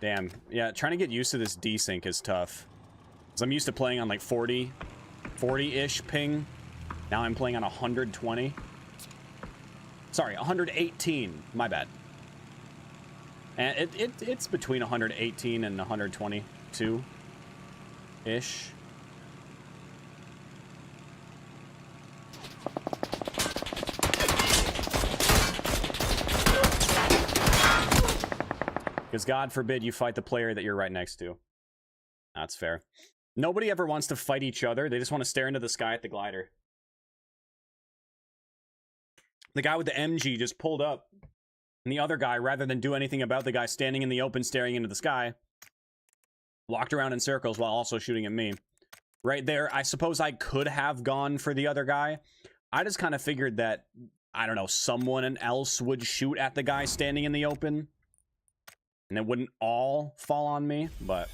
Damn. Yeah, trying to get used to this desync is tough. Because I'm used to playing on like 40-ish ping. Now I'm playing on 120. Sorry, 118. My bad. And it's between 118 and 122-ish. Because God forbid you fight the player that you're right next to. That's fair. Nobody ever wants to fight each other. They just want to stare into the sky at the glider. The guy with the MG just pulled up. And the other guy, rather than do anything about the guy standing in the open staring into the sky, walked around in circles while also shooting at me. Right there, I suppose I could have gone for the other guy. I just kind of figured that, I don't know, someone else would shoot at the guy standing in the open. And it wouldn't all fall on me, but...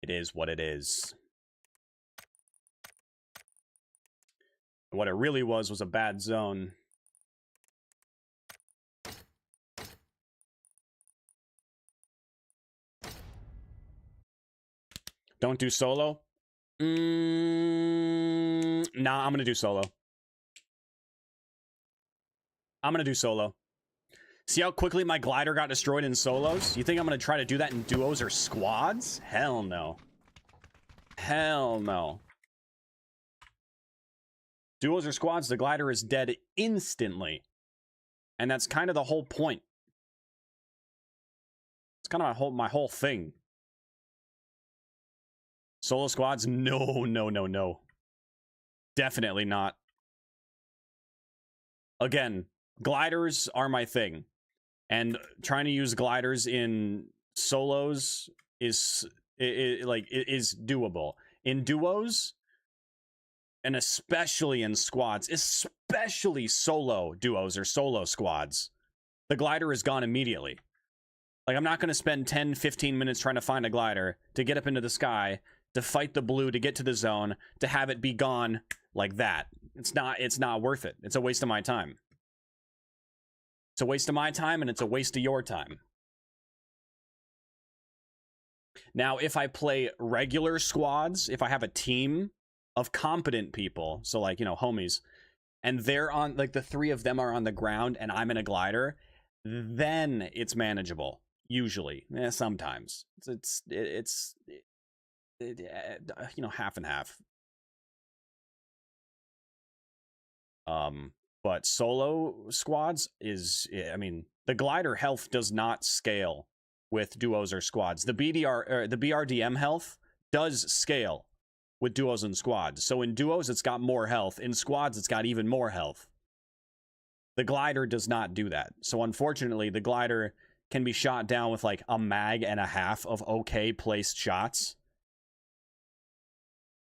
it is what it is. What it really was a bad zone. Don't do solo? Nah, I'm gonna do solo. I'm gonna do solo. See how quickly my glider got destroyed in solos? You think I'm gonna try to do that in duos or squads? Hell no. Hell no. Duos or squads, the glider is dead instantly. And that's kind of the whole point. It's kind of my whole thing. Solo squads? No, no, no, no. Definitely not. Again, gliders are my thing. And trying to use gliders in solos is doable. In duos, and especially in squads, especially solo duos or solo squads, the glider is gone immediately. Like, I'm not going to spend 10, 15 minutes trying to find a glider, to get up into the sky, to fight the blue, to get to the zone, to have it be gone like that. It's not worth it. It's a waste of my time. It's a waste of my time, and it's a waste of your time. Now, if I play regular squads, if I have a team of competent people, so like, you know, homies, and they're on, like, the three of them are on the ground and I'm in a glider, then it's manageable. Usually. Sometimes. It's you know, half and half. But solo squads is, I mean, the glider health does not scale with duos or squads. The BRDM health does scale with duos and squads. So in duos, it's got more health. In squads, it's got even more health. The glider does not do that. So unfortunately, the glider can be shot down with like a mag and a half of okay placed shots.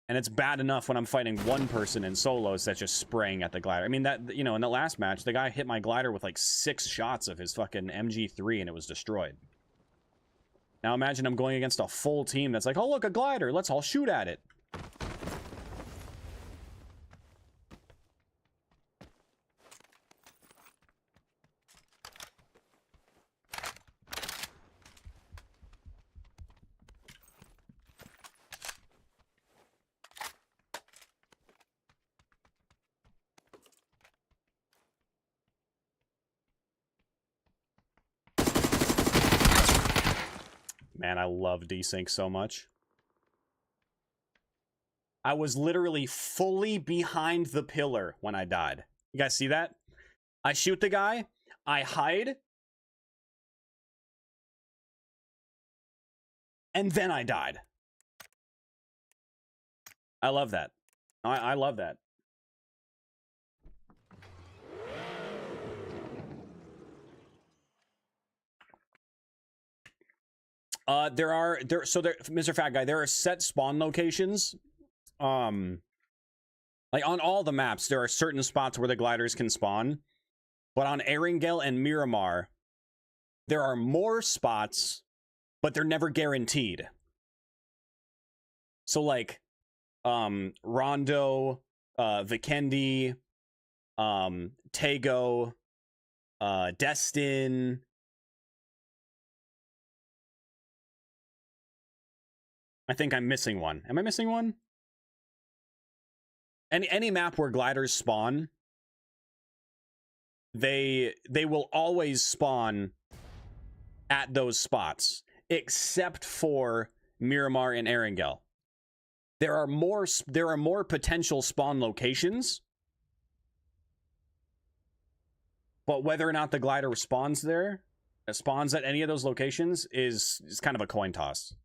And it's bad enough when I'm fighting one person in solos that's just spraying at the glider. I mean, that, you know, in the last match, the guy hit my glider with like 6 shots of his fucking MG3 and it was destroyed. Now imagine I'm going against a full team that's like, oh, look, a glider. Let's all shoot at it. Man, I love desync so much. I was literally fully behind the pillar when I died. You guys see that? I shoot the guy, I hide, and then I died. I love that. I love that. Mr. Fat Guy, there are set spawn locations. Like on all the maps, there are certain spots where the gliders can spawn. But on Erangel and Miramar, there are more spots, but they're never guaranteed. So like, Rondo, Vikendi, Tego, Destin. I think I'm missing one. Am I missing one? Any map where gliders spawn, they will always spawn at those spots, except for Miramar and Erangel. There are more potential spawn locations, but whether or not the glider spawns at any of those locations is kind of a coin toss.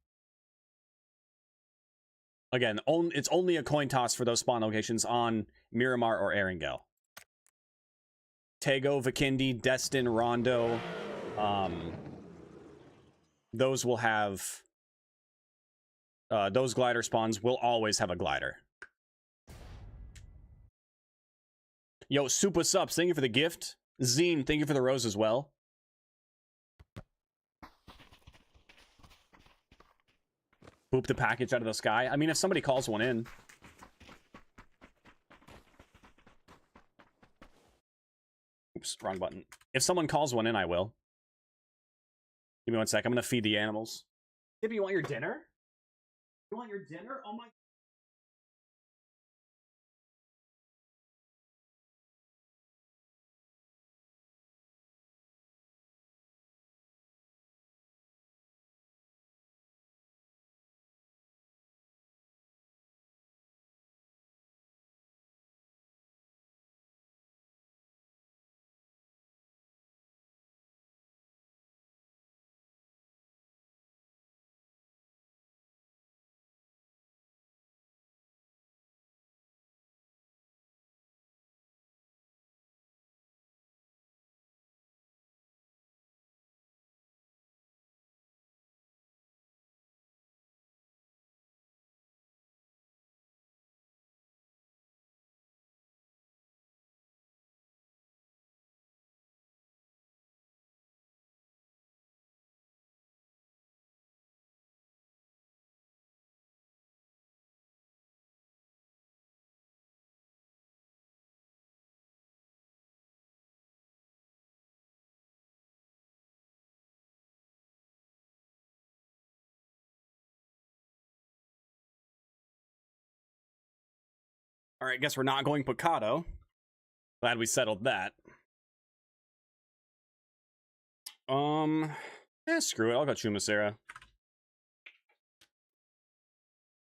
Again, it's only a coin toss for those spawn locations on Miramar or Erangel. Tego, Vikendi, Destin, Rondo, those will have... those glider spawns will always have a glider. Yo, Super Subs, thank you for the gift. Zine, thank you for the rose as well. Boop the package out of the sky. I mean, if somebody calls one in. Oops, wrong button. If someone calls one in, I will. Give me 1 sec. I'm going to feed the animals. Tibby, you want your dinner? You want your dinner? Oh my... All right, guess we're not going Picado. Glad we settled that. Screw it. I'll go Chumacera.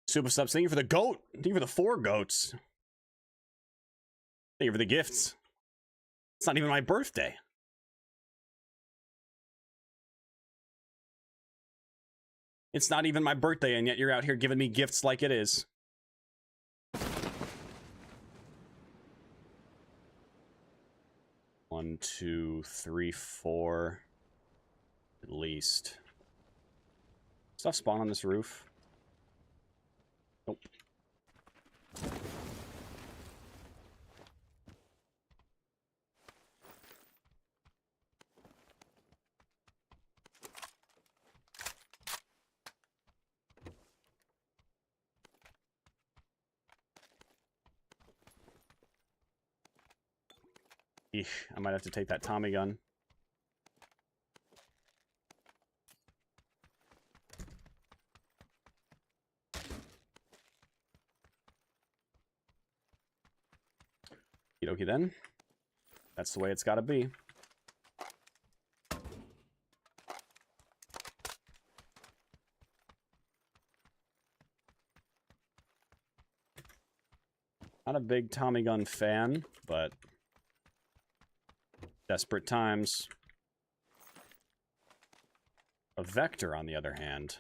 Super Subs, thank you for the goat. Thank you for the 4 goats. Thank you for the gifts. It's not even my birthday. It's not even my birthday, and yet you're out here giving me gifts like it is. One, two, three, four. At least. Stuff spawn on this roof? Nope. Eesh, I might have to take that Tommy gun. Okie then. That's the way it's gotta be. Not a big Tommy gun fan, but desperate times. A Vector, on the other hand.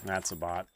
That's a bot.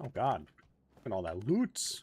Oh god. Look at all that loot.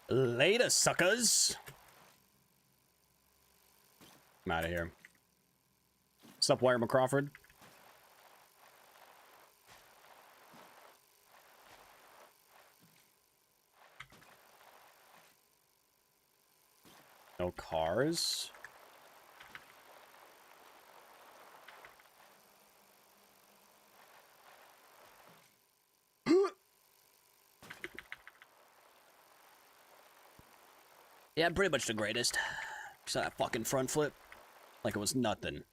Later, suckers. I'm out of here. What's up, Wire McCrawford? No cars? Yeah, pretty much the greatest. Saw that fucking front flip. Like it was nothing.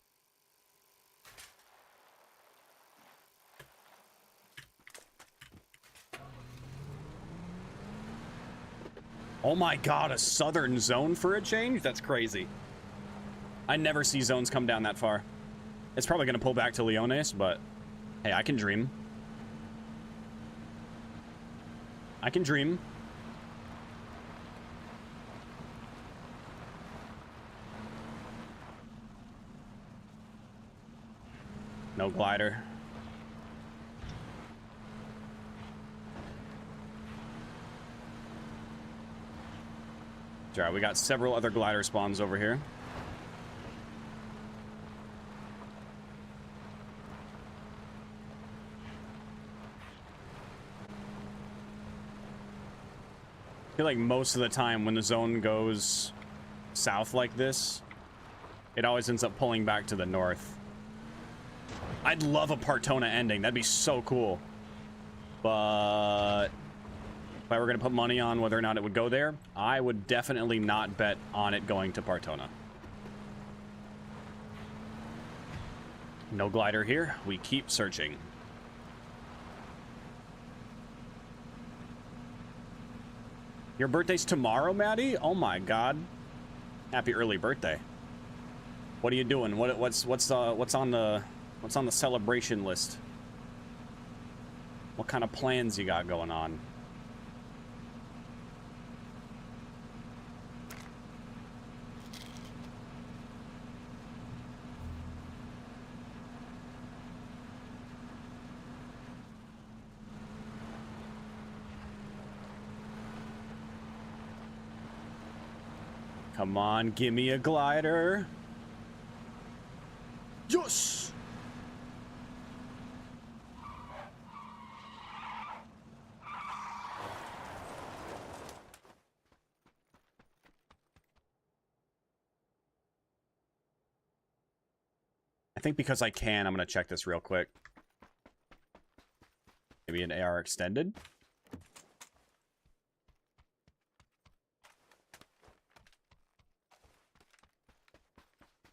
Oh my god, a southern zone for a change? That's crazy. I never see zones come down that far. It's probably going to pull back to Leones, but hey, I can dream. I can dream. No glider. Alright, we got several other glider spawns over here. I feel like most of the time when the zone goes south like this, it always ends up pulling back to the north. I'd love a Partona ending. That'd be so cool. But if I were going to put money on whether or not it would go there, I would definitely not bet on it going to Partona. No glider here. We keep searching. Your birthday's tomorrow, Maddie? Oh my god. Happy early birthday. What are you doing? What's on the celebration list? What kind of plans you got going on? Come on, give me a glider. Yes! I think because I can, I'm going to check this real quick. Maybe an AR extended.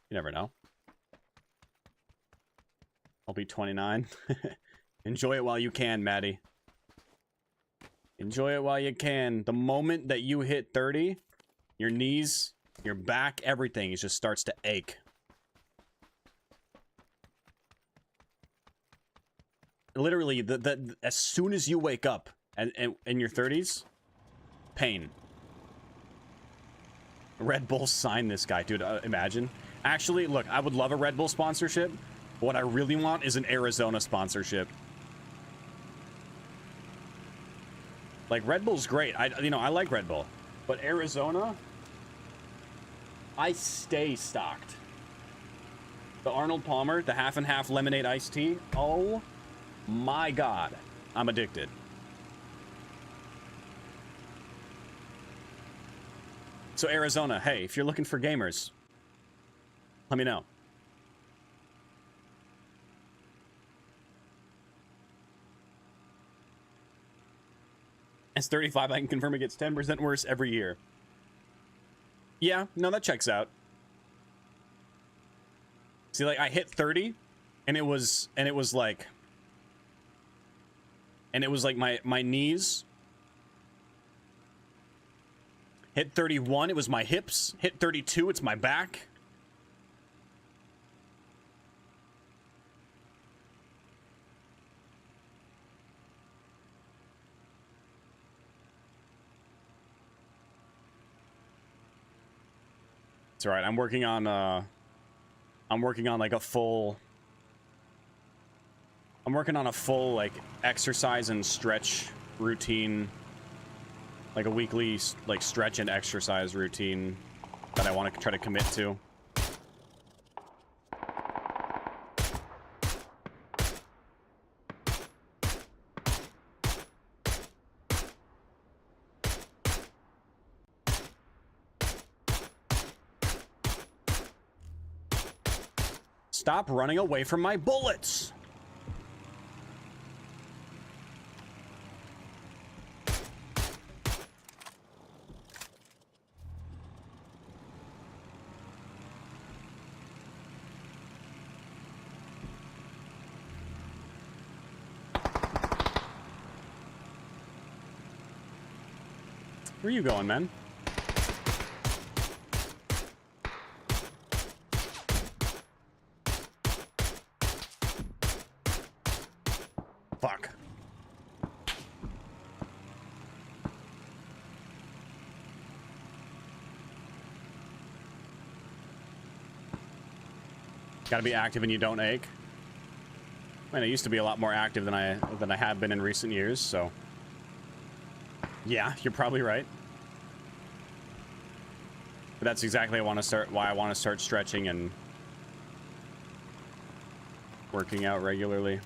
You never know. I'll be 29. Enjoy it while you can, Maddie. Enjoy it while you can. The moment that you hit 30, your knees, your back, everything just starts to ache. Literally, as soon as you wake up and in your 30s, pain. Red Bull signed this guy, dude. Imagine. Actually, look, I would love a Red Bull sponsorship. What I really want is an Arizona sponsorship. Like, Red Bull's great. I like Red Bull. But Arizona, I stay stocked. The Arnold Palmer, the half and half lemonade iced tea. Oh my god. I'm addicted. So Arizona, hey, if you're looking for gamers, let me know. As 35, I can confirm it gets 10% worse every year. Yeah, no, that checks out. See, like, I hit 30, and it was like my knees. Hit 31, it was my hips. Hit 32, it's my back. It's all right. I'm working on like a full like exercise and stretch routine, like a weekly like stretch and exercise routine that I want to try to commit to. Stop running away from my bullets! Where are you going, man? Fuck. Gotta be active and you don't ache. Man, I used to be a lot more active than I have been in recent years, so yeah, you're probably right. But that's exactly why I want to start stretching and working out regularly.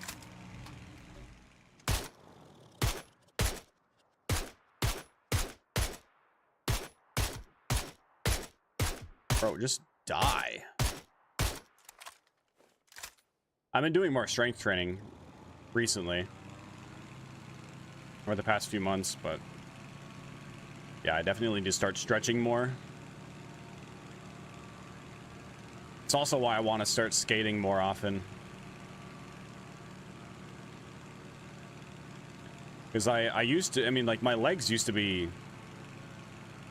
Bro, just die. I've been doing more strength training recently, over the past few months, but yeah, I definitely need to start stretching more. It's also why I want to start skating more often. Because I used to, I mean, like, my legs used to be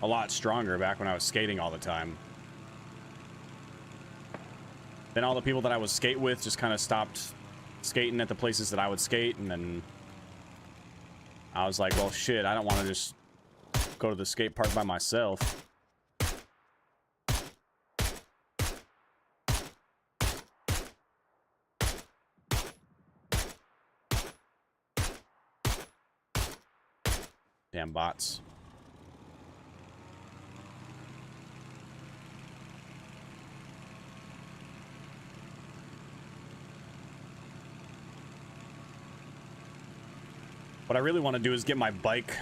a lot stronger back when I was skating all the time. Then all the people that I would skate with just kind of stopped skating at the places that I would skate, and then I was like, well, shit, I don't want to just go to the skate park by myself. Damn bots. What I really want to do is get my bike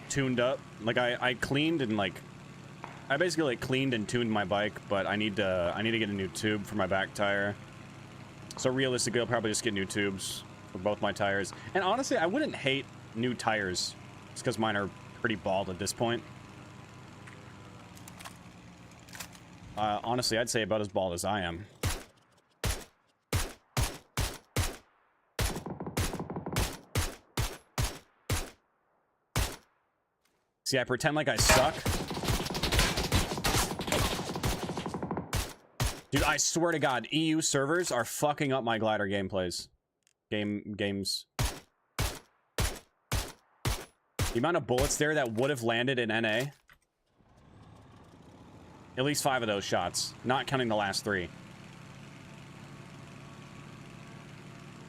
tuned up. Like I cleaned and like I basically like cleaned and tuned my bike, but I need to get a new tube for my back tire. So realistically, I'll probably just get new tubes for both my tires. And honestly, I wouldn't hate new tires, just because mine are pretty bald at this point. Honestly, I'd say about as bald as I am. See, I pretend like I suck. Dude, I swear to God, EU servers are fucking up my glider gameplays. Games. The amount of bullets there that would have landed in NA. At least 5 of those shots, not counting the last 3.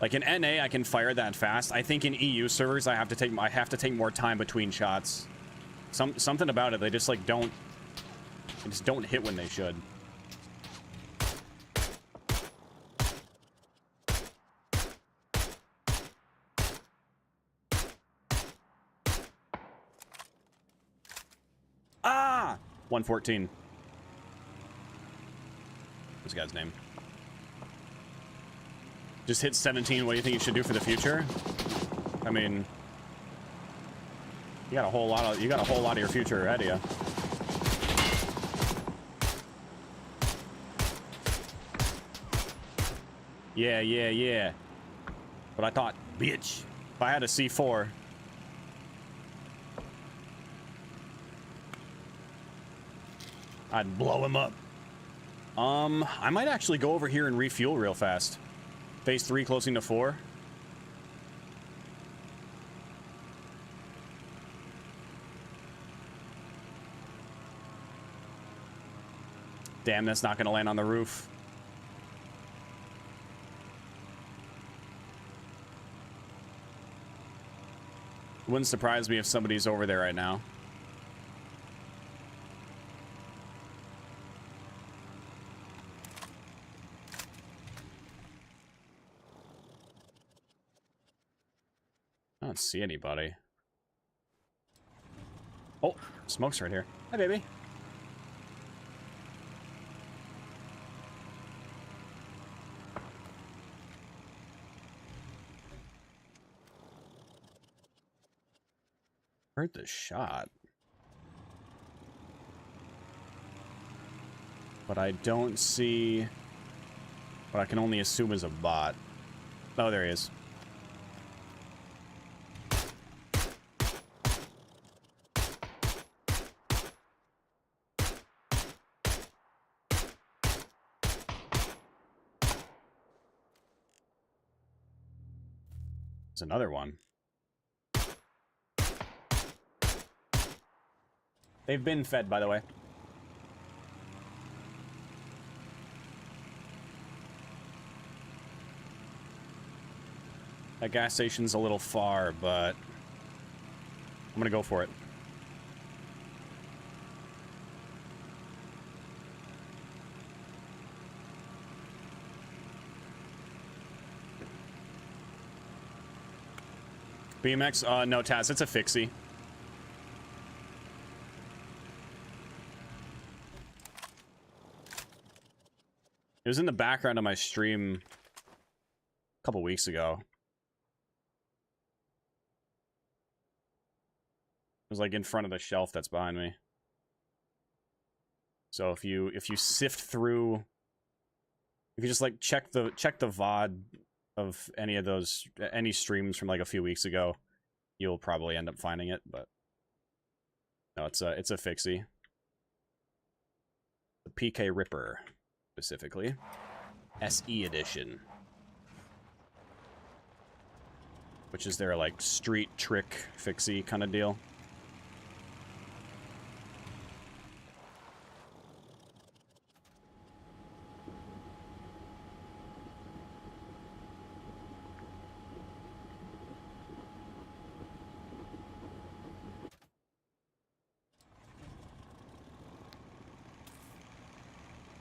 Like in NA, I can fire that fast. I think in EU servers, I have to take more time between shots. Something about it, they just like don't hit when they should. Ah! 114. What's the guy's name? Just hit 17. What do you think you should do for the future? I mean, you got a whole lot of your future ahead of you. Yeah. But I thought, bitch, if I had a C4, I'd blow him up. I might actually go over here and refuel real fast. Phase 3 closing to 4. Damn, that's not going to land on the roof. It wouldn't surprise me if somebody's over there right now. I don't see anybody. Oh, smoke's right here. Hi, baby. Heard the shot. But I don't see what I can only assume is a bot. Oh, there he is. There's another one. They've been fed, by the way. That gas station's a little far, but I'm gonna go for it. BMX? No, Taz, it's a fixie. It was in the background of my stream a couple weeks ago. It was like in front of the shelf that's behind me. So if you sift through, if you just like check the VOD of any of those, any streams from like a few weeks ago, you'll probably end up finding it. But no, it's a fixie. The PK Ripper, specifically, SE edition, which is their like street trick fixie kind of deal.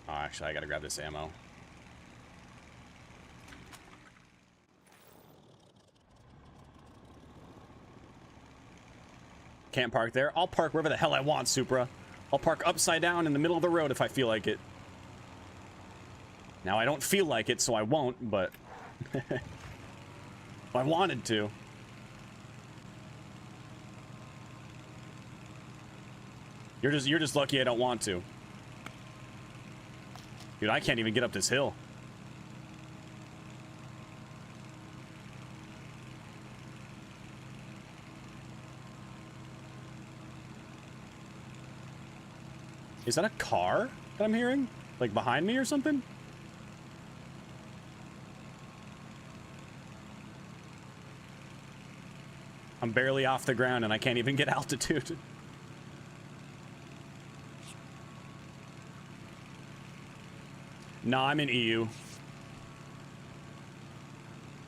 Actually, I gotta grab this ammo. Can't park there. I'll park wherever the hell I want, Supra. I'll park upside down in the middle of the road if I feel like it. Now, I don't feel like it, so I won't, but... if I wanted to. You're just lucky I don't want to. Dude, I can't even get up this hill. Is that a car that I'm hearing? Like behind me or something? I'm barely off the ground and I can't even get altitude. No, I'm in EU.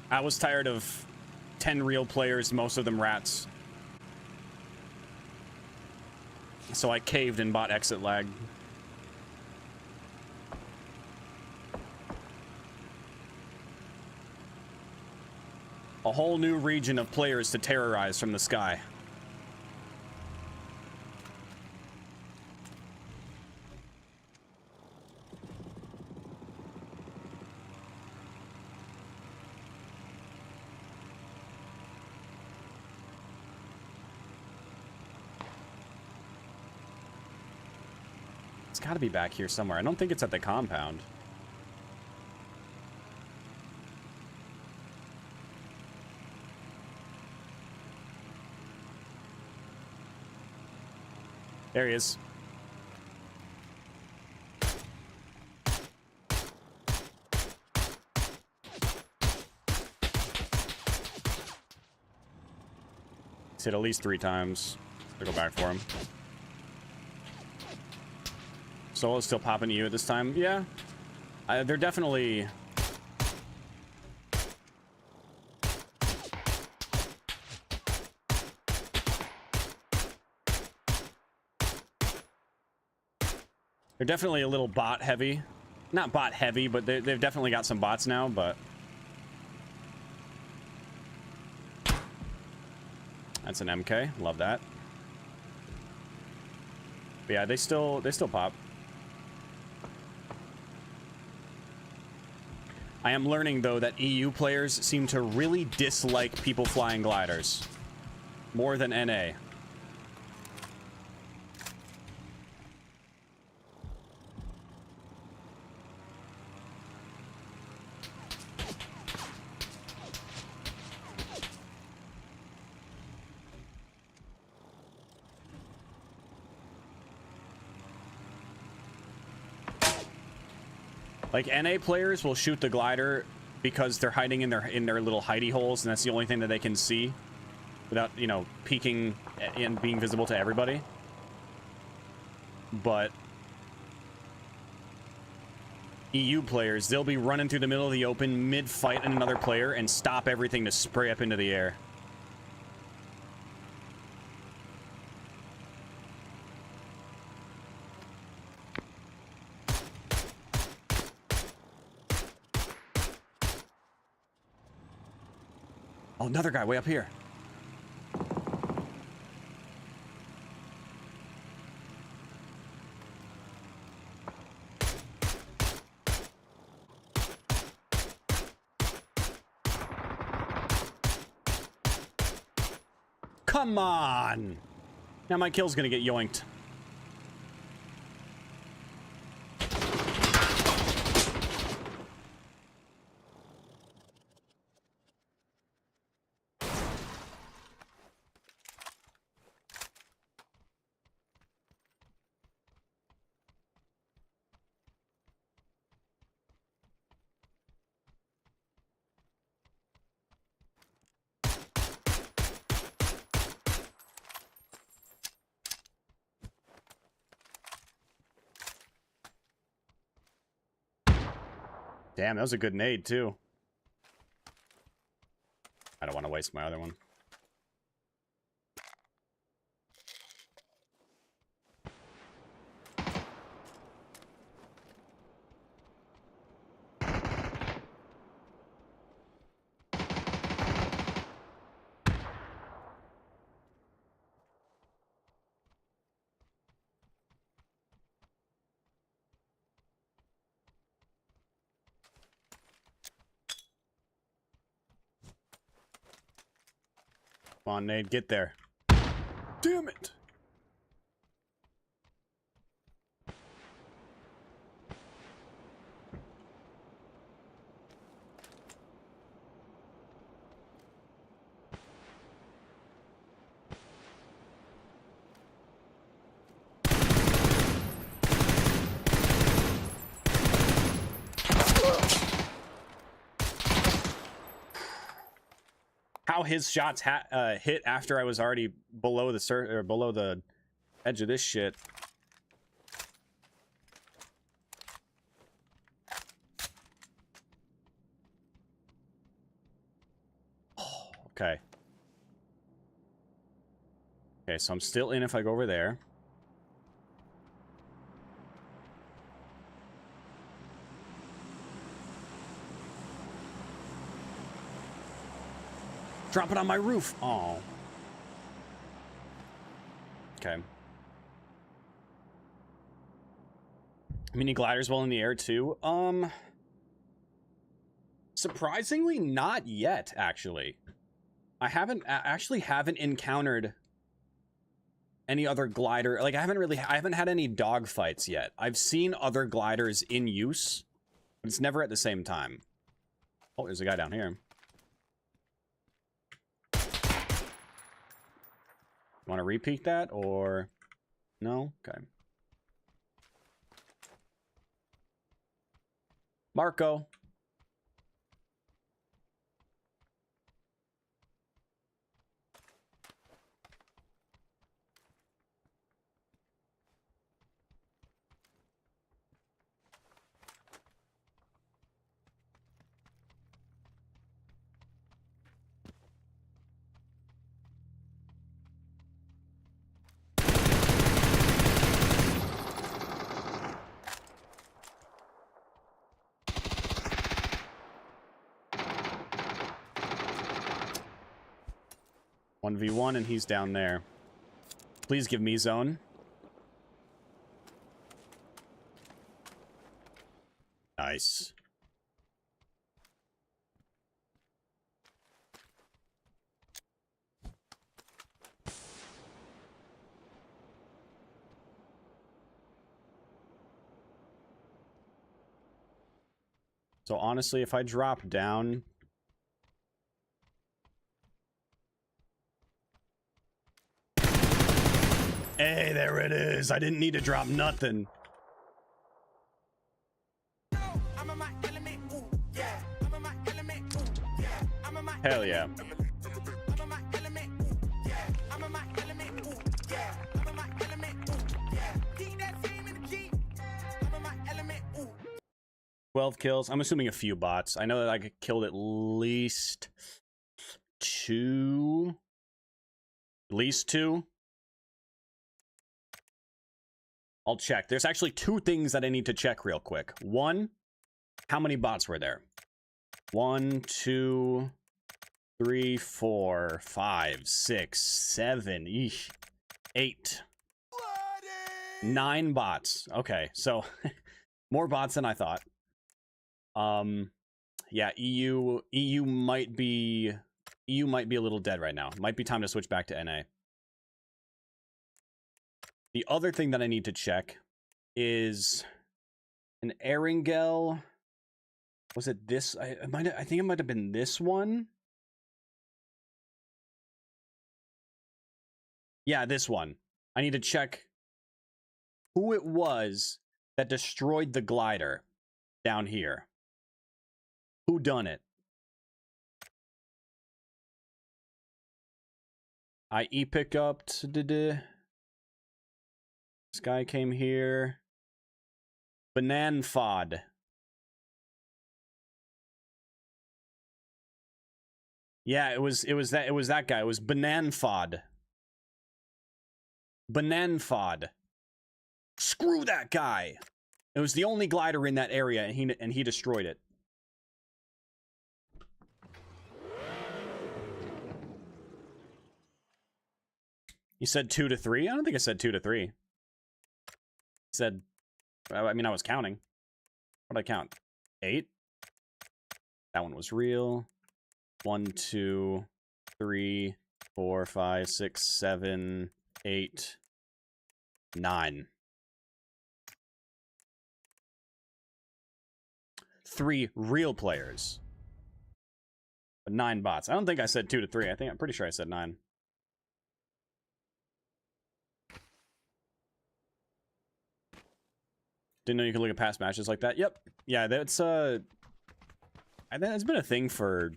I was tired of 10 real players, most of them rats. So I caved and bought exit lag. A whole new region of players to terrorize from the sky. Gotta be back here somewhere. I don't think it's at the compound. There he is. He's hit at least 3 times. I'll go back for him. Solo's still popping to you at this time. Yeah. They're definitely... They're definitely a little bot heavy. Not bot heavy, but they've definitely got some bots now, but... That's an MK. Love that. But yeah, they still pop. I am learning, though, that EU players seem to really dislike people flying gliders. More than NA. Like, NA players will shoot the glider because they're hiding in their little hidey holes, and that's the only thing that they can see without, you know, peeking and being visible to everybody. But EU players, they'll be running through the middle of the open mid-fight and another player and stop everything to spray up into the air. Oh, another guy way up here. Come on! Now my kill's gonna get yoinked. Damn, that was a good nade, too. I don't want to waste my other one. Come on, Nate, get there. Damn it! How his shots hit after I was already below the below the edge of this shit. Oh, okay. Okay, so I'm still in if I go over there. Drop it on my roof. Oh. Okay. Mini gliders while in the air too. Surprisingly not yet, actually. I actually haven't encountered any other glider. Like I haven't had any dogfights yet. I've seen other gliders in use, but it's never at the same time. Oh, there's a guy down here. Want to repeat that, or no? Okay. Marco. One v one, and he's down there. Please give me zone. Nice. So honestly, if I drop down... Hey, there it is. I didn't need to drop nothing. I'm in my element, ooh, yeah. I'm in my element. Hell yeah. I'm in my element, ooh, yeah. I'm in my element, ooh, yeah. I'm in my element, ooh, yeah. Keep that same energy. I'm in my element, ooh. 12 kills. I'm assuming a few bots. I know that I killed at least 2. At least 2. I'll check. There's actually 2 things that I need to check real quick. 1, how many bots were there? 1, 2, 3, 4, 5, 6, 7, 8, 9 bots. Okay, so more bots than I thought. Yeah, EU might be a little dead right now. Might be time to switch back to NA. The other thing that I need to check is an Erangel. Was it this? I think it might have been this one. Yeah, this one. I need to check who it was that destroyed the glider down here. Who done it? I pick up. This guy came here. Bananfod. Yeah, it was that guy. It was Bananfod. Bananfod. Screw that guy. It was the only glider in that area, and he destroyed it. You said 2 to 3? I don't think I said 2 to 3. I said, I mean, I was counting. What did I count? 8? That one was real. 1, 2, 3, 4, 5, 6, 7, 8, 9. 3 real players. But 9 bots. I don't think I said 2 to 3. I'm pretty sure I said 9. Didn't know you could look at past matches like that. Yep. Yeah, that's I think it's been a thing for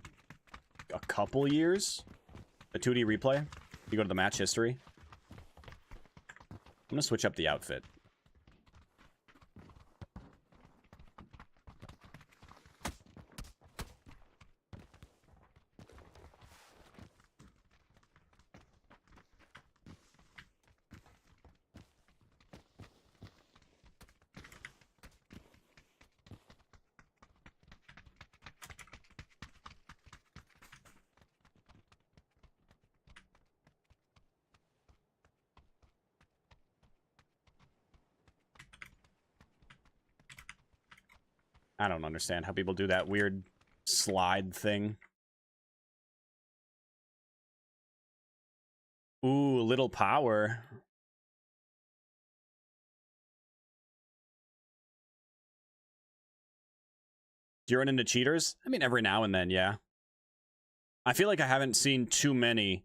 a couple years. The 2D replay. You go to the match history. I'm gonna switch up the outfit. I don't understand how people do that weird slide thing. Ooh, little power. Do you run into cheaters? I mean, every now and then, yeah. I feel like I haven't seen too many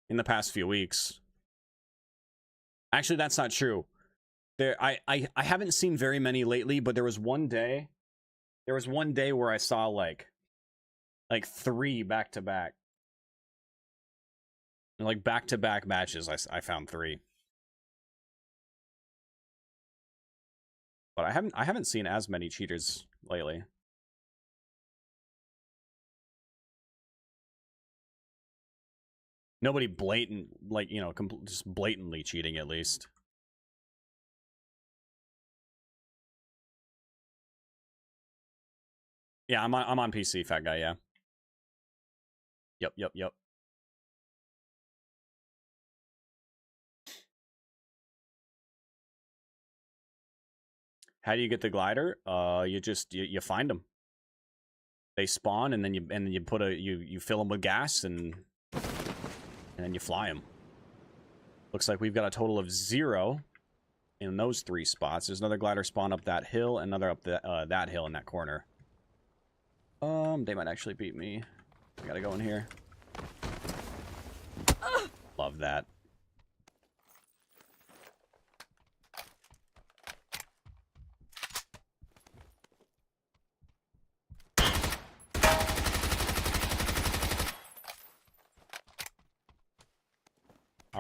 in the past few weeks. Actually, that's not true. I haven't seen very many lately, but there was one day where I saw like 3 back-to-back. Like back-to-back matches, I found 3. But I haven't seen as many cheaters lately. Nobody blatant, like, you know, just blatantly cheating at least. Yeah, I'm on PC, fat guy, yeah. Yep. How do you get the glider? You find them. They spawn, and then you put you fill them with gas, and then you fly them. Looks like we've got a total of 0 in those 3 spots. There's another glider spawn up that hill, another up that hill in that corner. They might actually beat me. I gotta go in here. Love that.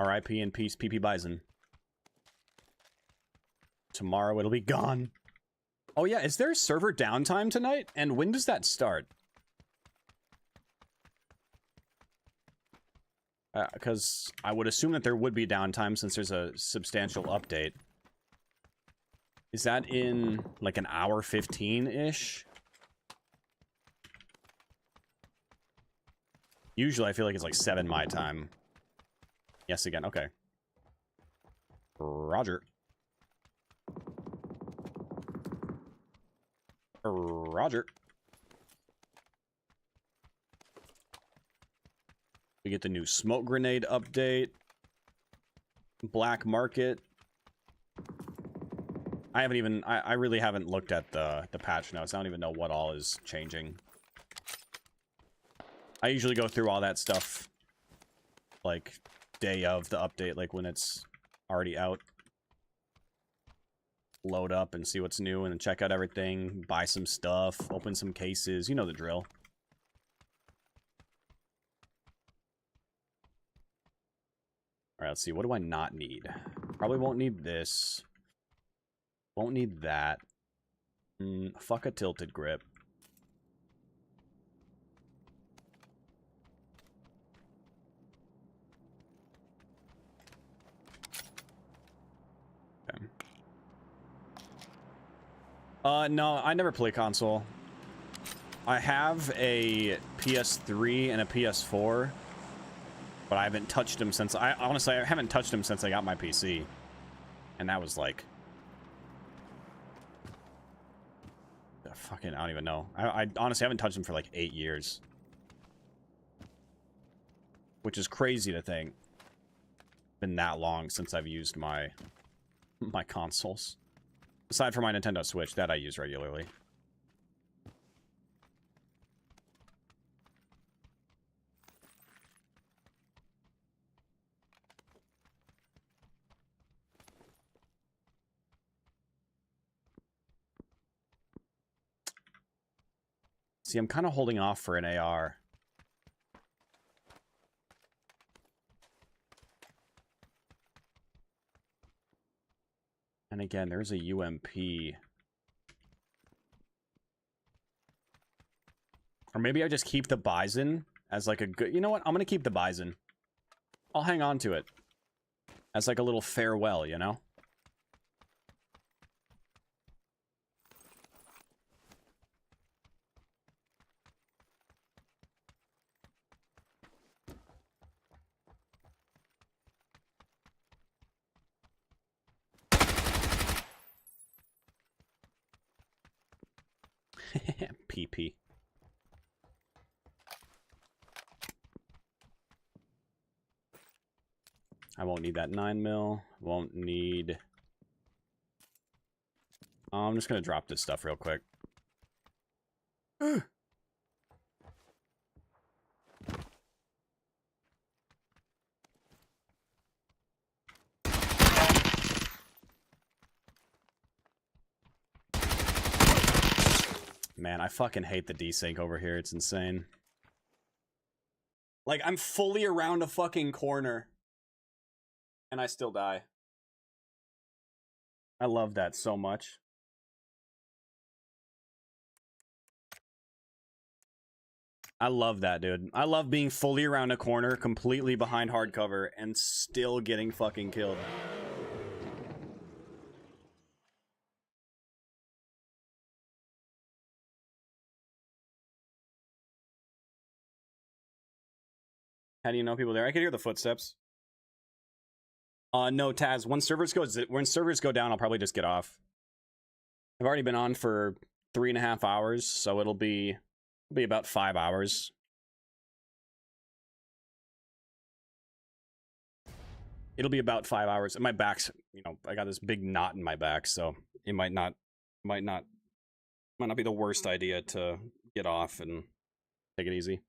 R.I.P. in peace, PP Bison. Tomorrow it'll be gone. Oh yeah, is there server downtime tonight? And when does that start? Because I would assume that there would be downtime since there's a substantial update. Is that in like an hour 15-ish? Usually I feel like it's like 7 my time. Yes again, okay. Roger. Roger. We get the new smoke grenade update. Black market. I really haven't looked at the patch notes. I don't even know what all is changing. I usually go through all that stuff like day of the update, like when it's already out. Load up and see what's new and then check out everything, buy some stuff, open some cases, you know the drill. Alright, let's see, what do I not need? Probably won't need this. Won't need that. Fuck a tilted grip. Okay. No, I never play console. I have a PS3 and a PS4, but I haven't touched them since I haven't touched them since I got my PC. And that was like fucking, I don't even know. I honestly haven't touched them for like 8 years. Which is crazy to think. It's been that long since I've used my consoles. Aside from my Nintendo Switch, that I use regularly. See, I'm kind of holding off for an AR. And again, there's a UMP. Or maybe I just keep the Bison as like a good... You know what? I'm going to keep the Bison. I'll hang on to it. As like a little farewell, you know? PP. I won't need that 9mm. Won't need... I'm just gonna drop this stuff real quick. Man, I fucking hate the desync over here. It's insane. Like, I'm fully around a fucking corner. And I still die. I love that so much. I love that, dude. I love being fully around a corner, completely behind hardcover, and still getting fucking killed. How do you know people there? I can hear the footsteps. No, Taz. When servers go down, I'll probably just get off. I've already been on for 3.5 hours, so it'll be about 5 hours. It'll be about 5 hours. And my back's, you know, I got this big knot in my back, so it might not be the worst idea to get off and take it easy.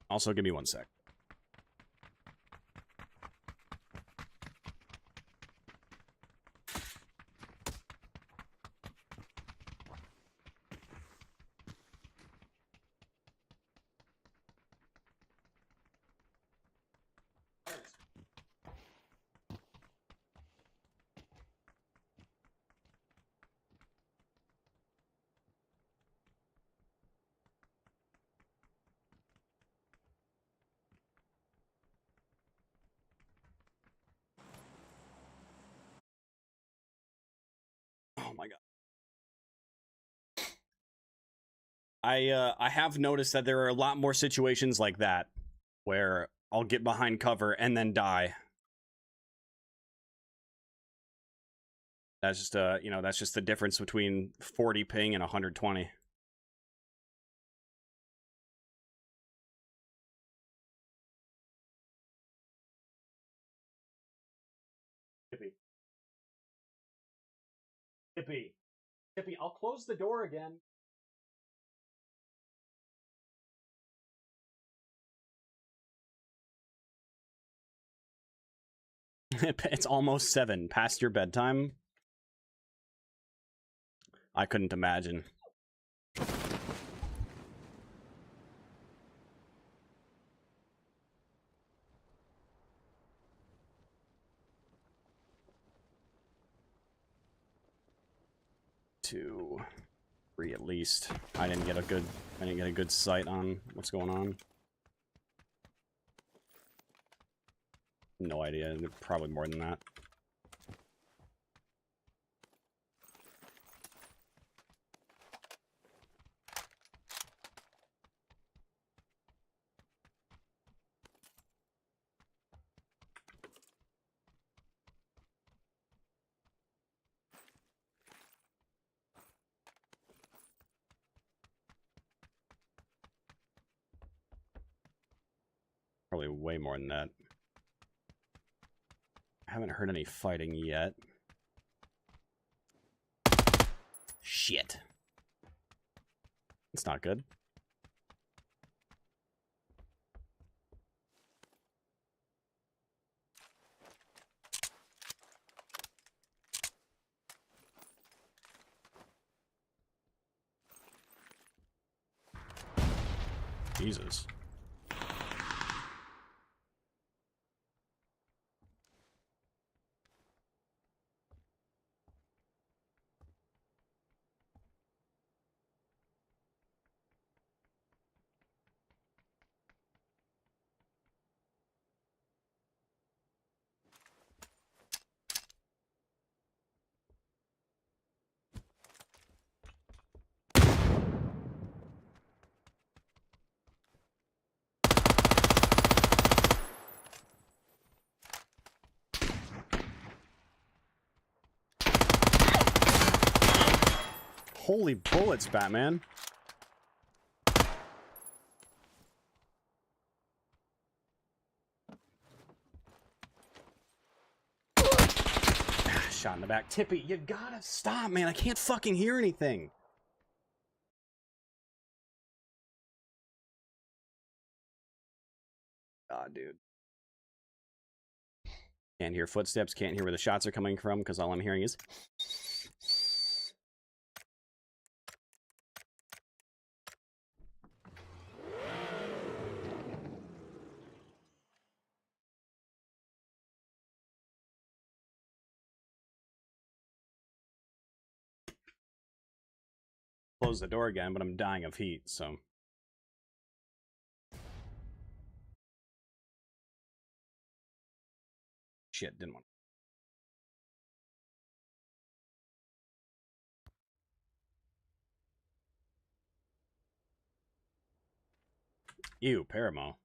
Also, give me 1 sec. Oh my god. I have noticed that there are a lot more situations like that where I'll get behind cover and then die. That's just that's just the difference between 40 ping and 120. Tippy. Tippy. Tippy, I'll close the door again. It's almost 7, past your bedtime. I couldn't imagine. Two, 3 at least. I didn't get a good sight on what's going on. No idea. Probably more than that. Probably way more than that. I haven't heard any fighting yet. Shit. It's not good. Jesus. Holy bullets, Batman. Shot in the back. Tippy, you gotta stop, man. I can't fucking hear anything. God, dude. Can't hear footsteps, can't hear where the shots are coming from, because all I'm hearing is... Close the door again, but I'm dying of heat, so... Shit, didn't want... Ew, Paramo.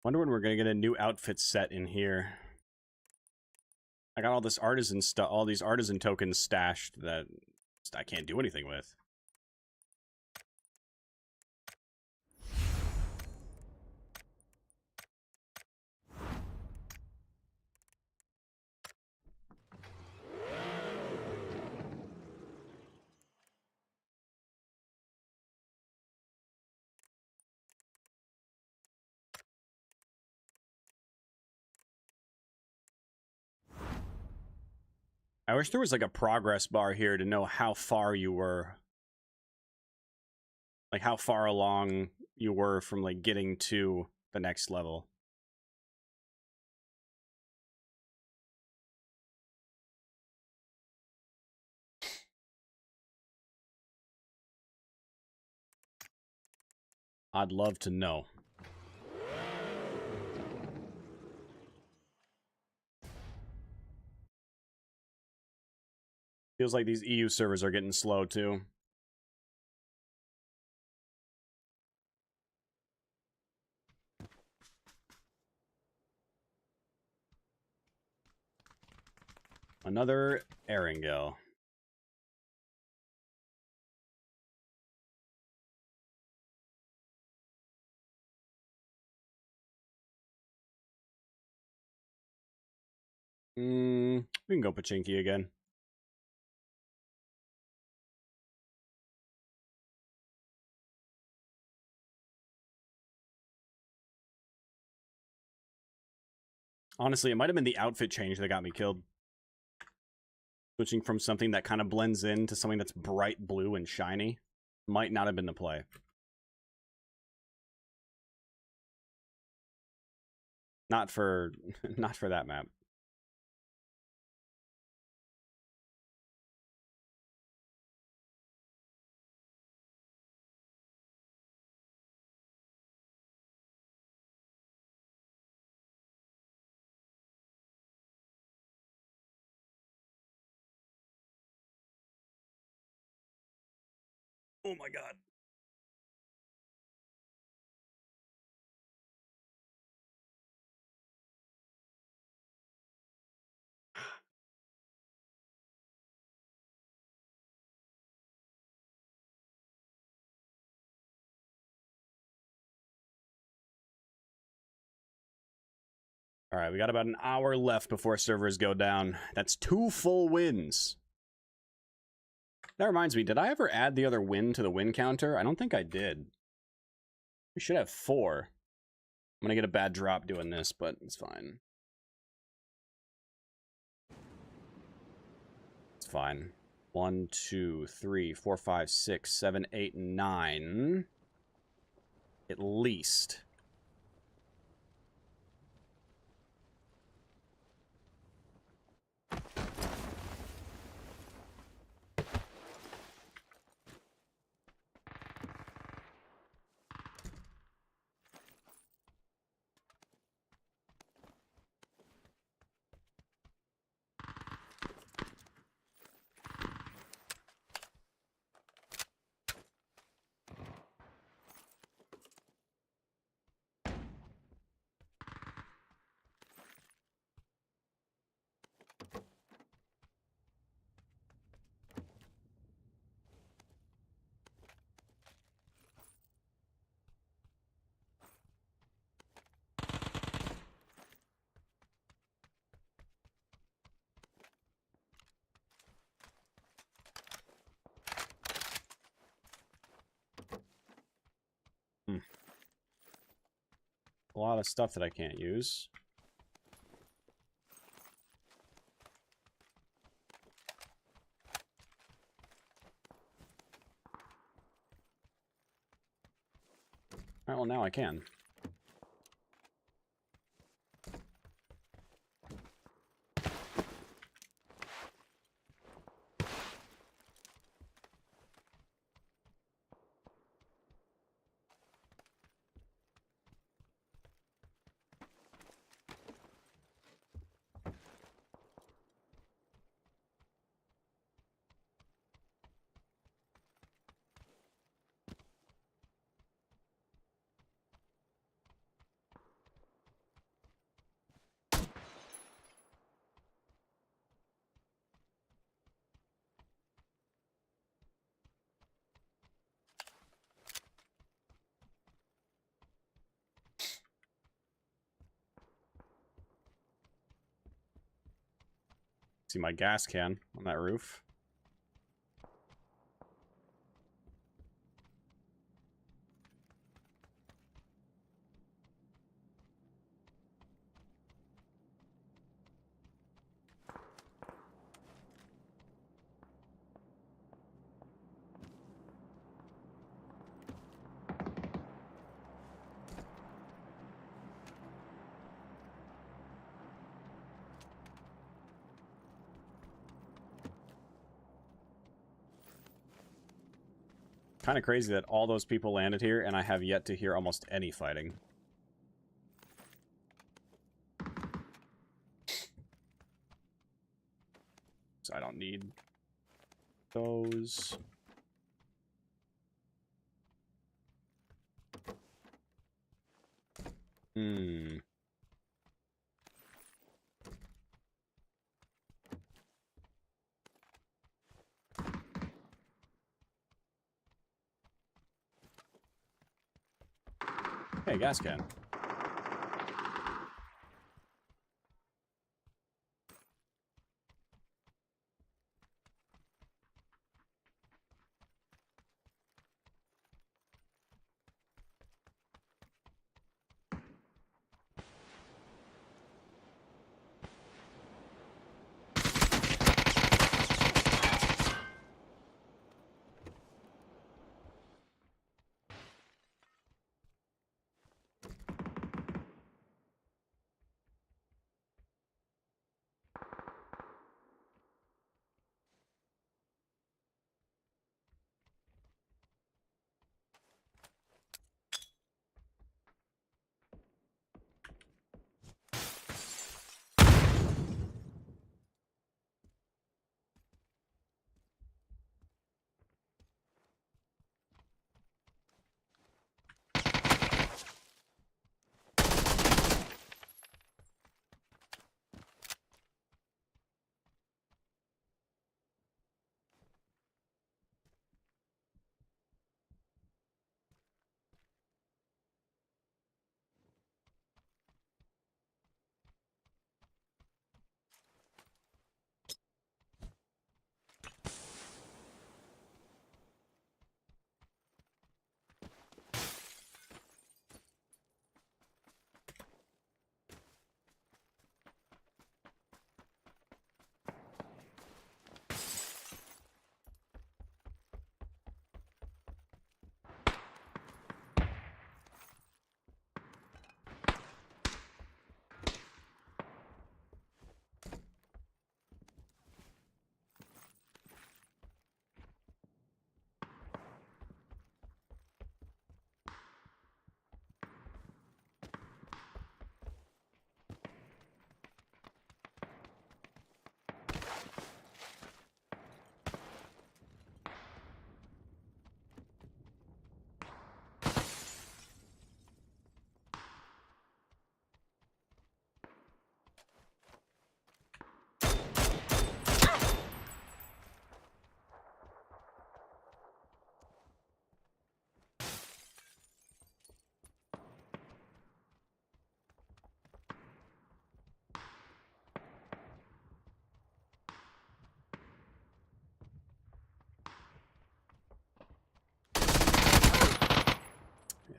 Wonder when we're gonna get a new outfit set in here. I got all this artisan stuff, all these artisan tokens stashed that I can't do anything with. I wish there was like a progress bar here to know how far you were. Like how far along you were from like getting to the next level. I'd love to know. Feels like these EU servers are getting slow too. Another Erangel. We can go Pachinki again. Honestly, it might have been the outfit change that got me killed. Switching from something that kind of blends in to something that's bright blue and shiny might not have been the play. Not for that map. Oh my god. All right, we got about an hour left before servers go down. That's 2 full wins. That reminds me, did I ever add the other win to the win counter? I don't think I did. We should have 4. I'm gonna get a bad drop doing this, but it's fine. It's fine. 1, 2, 3, 4, 5, 6, 7, 8, 9. At least. A lot of stuff that I can't use. Alright, well now I can. See my gas can on that roof. Kind of crazy that all those people landed here and I have yet to hear almost any fighting. So I don't need those. Hey, gas can.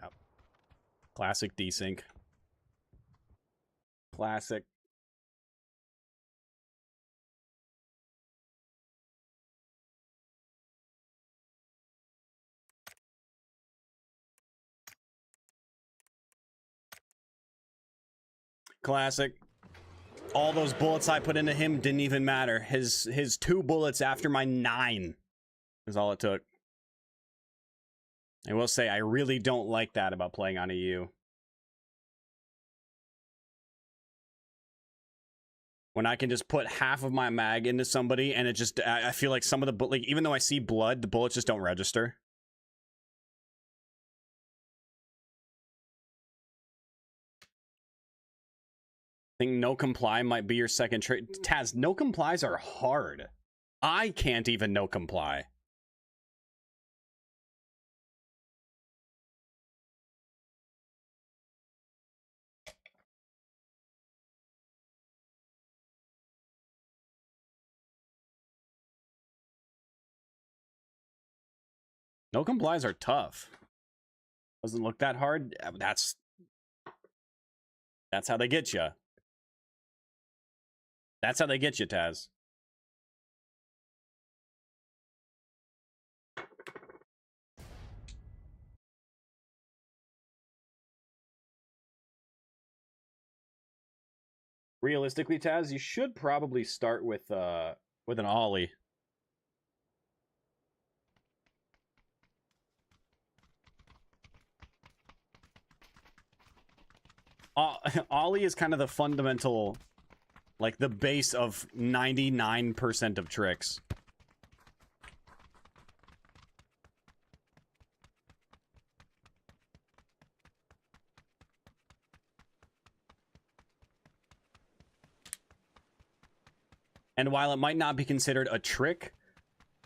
Yep. Classic desync. Classic. Classic. All those bullets I put into him didn't even matter. His 2 bullets after my 9 is all it took. I will say, I really don't like that about playing on EU. When I can just put half of my mag into somebody and it just, I feel like some of the, like, even though I see blood, the bullets just don't register. I think no comply might be your second trait. Taz, no complies are hard. I can't even no comply. No complies are tough. Doesn't look that hard. That's how they get you. That's how they get you, Taz. Realistically, Taz, you should probably start with an ollie. Ollie is kind of the fundamental, like the base of 99% of tricks. And while it might not be considered a trick,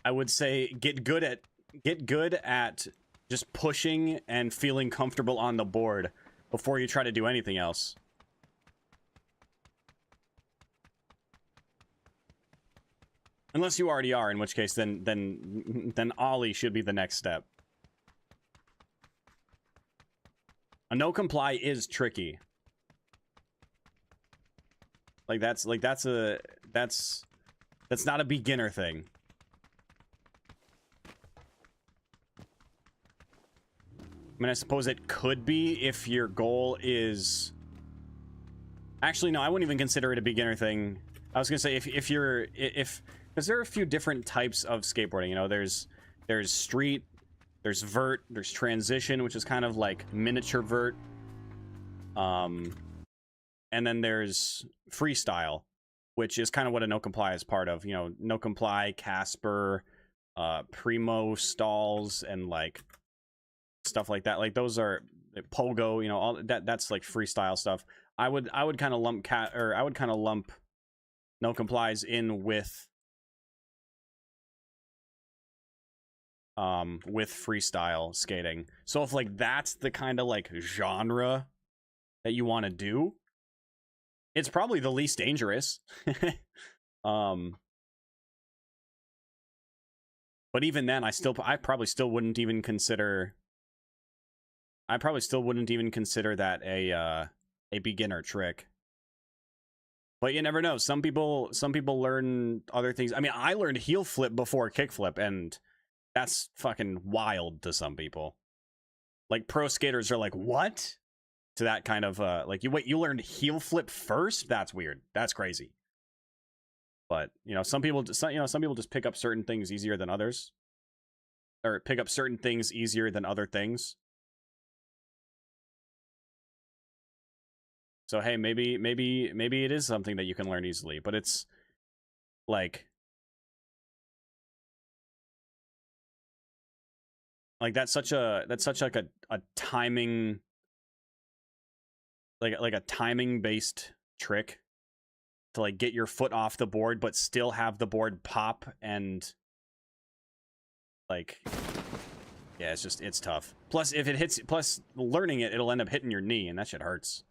I would say get good at just pushing and feeling comfortable on the board before you try to do anything else. Unless you already are, in which case then Ollie should be the next step. A no comply is tricky. Like that's not a beginner thing. I mean, I suppose it could be if your goal is... Actually, no, I wouldn't even consider it a beginner thing. I was gonna say if you're... Because there are a few different types of skateboarding, you know, there's street, there's vert, there's transition, which is kind of like miniature vert. And then there's freestyle, which is kind of what a no comply is part of. You know, no comply, Casper, Primo stalls, and like stuff like that. Like those are pogo, you know, all that's like freestyle stuff. I would kind of lump no complies in with freestyle skating. So if like that's the kind of like genre that you want to do, it's probably the least dangerous. But even then, I probably still wouldn't even consider that a beginner trick. But you never know. Some people learn other things. I mean, I learned heel flip before kick flip, and that's fucking wild to some people. Like pro skaters are like, what? To that kind of like, you learned heel flip first? That's weird. That's crazy. But you know, some people just pick up certain things easier than others, or pick up certain things easier than other things. So hey, maybe it is something that you can learn easily, but it's like that's such like a timing, like a timing based trick to like get your foot off the board but still have the board pop, and like, yeah, it's tough. Plus if it hits, learning it'll end up hitting your knee, and that shit hurts.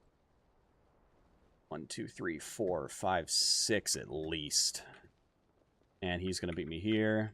1 2 3 4 5 6 at least, and he's gonna beat me here.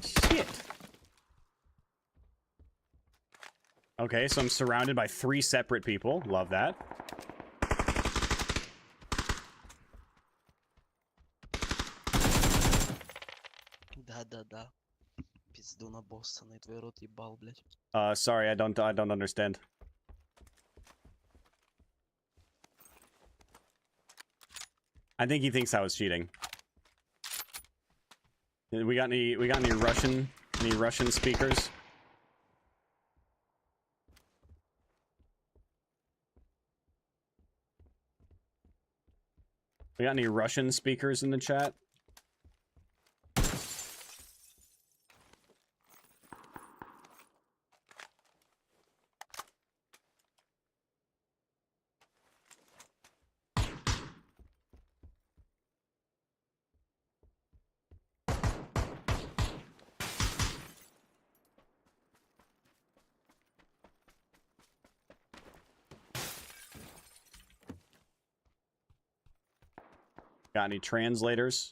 Shit. Okay, so I'm surrounded by 3 separate people. Love that. Да-да-да. Пизду на босса, на твой рот ебал, блядь. Sorry, I don't understand. I think he thinks I was cheating. We got any Russian speakers? We got any Russian speakers in the chat? Got any translators?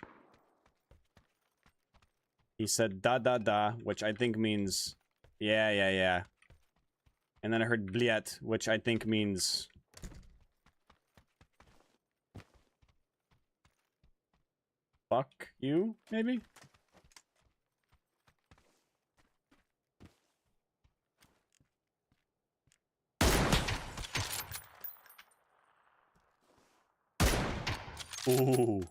He said da da da, which I think means yeah, yeah, yeah. And then I heard bliet, which I think means fuck you, maybe? Ooh.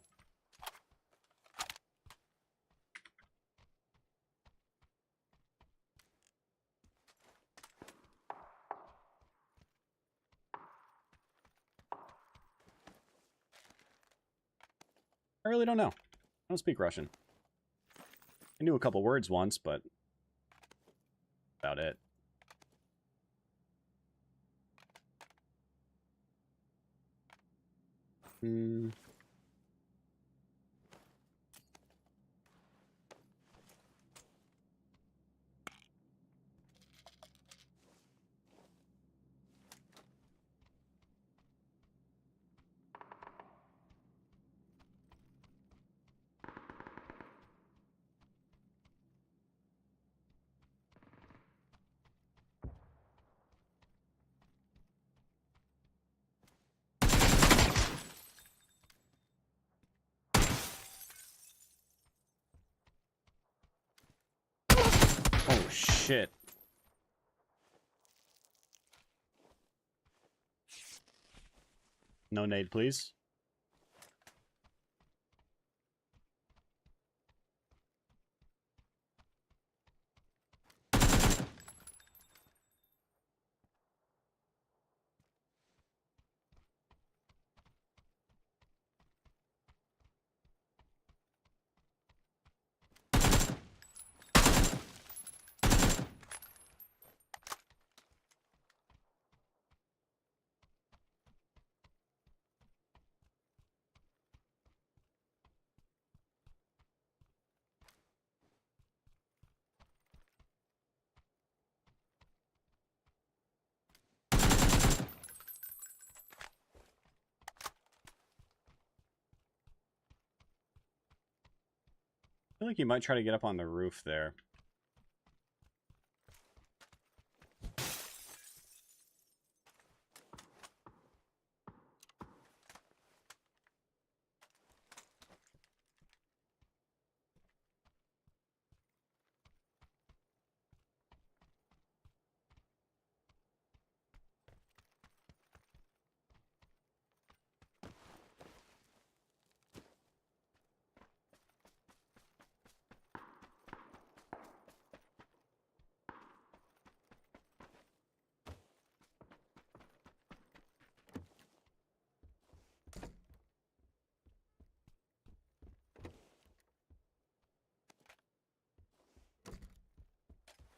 I really don't know. I don't speak Russian. I knew a couple words once, but about it. Hmm. Oh shit. No nade, please. I feel like he might try to get up on the roof there.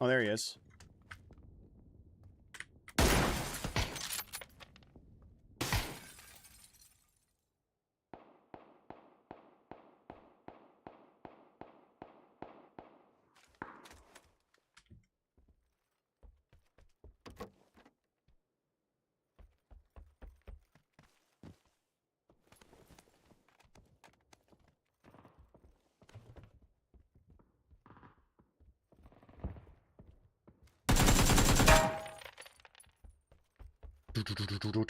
Oh, there he is.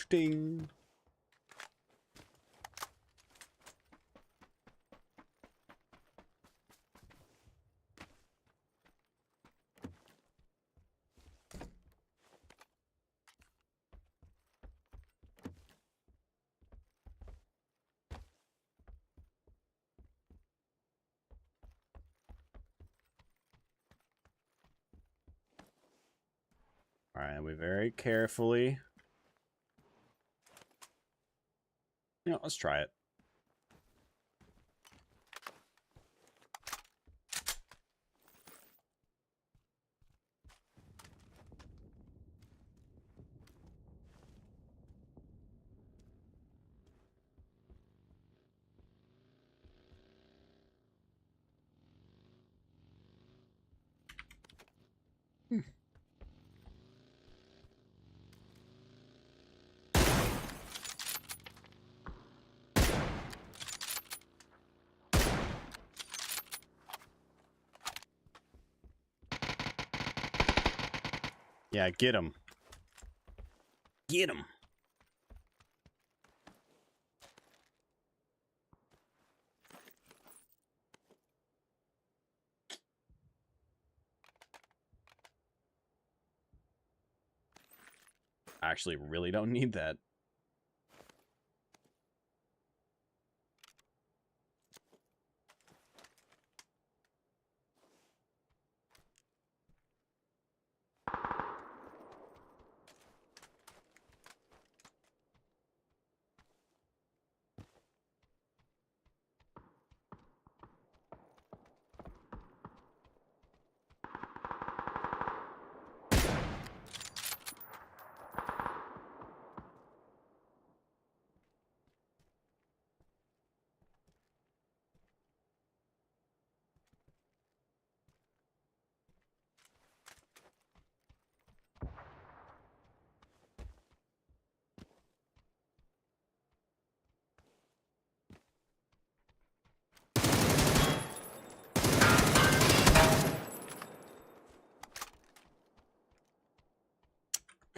Ding. All right, we very carefully. You know, let's try it. Yeah, get him. Get him. I actually really don't need that.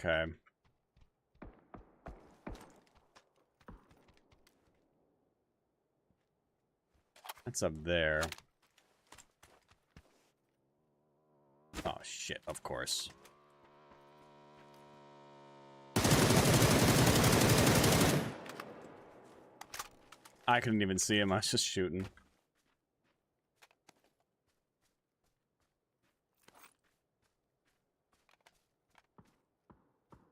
Okay. That's up there. Oh, shit, of course. I couldn't even see him, I was just shooting.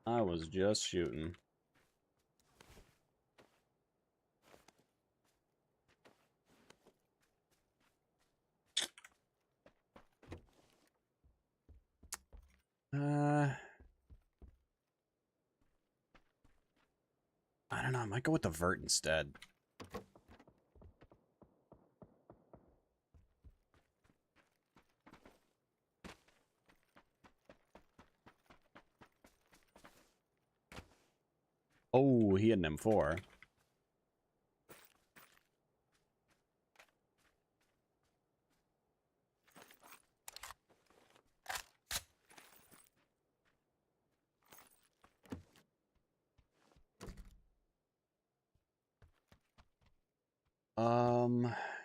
I was just shooting. I don't know, I might go with the vert instead. Oh, he had an M4.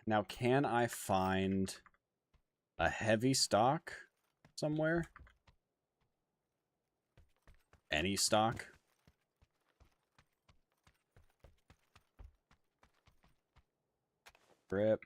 Now can I find a heavy stock somewhere? Any stock? Grip.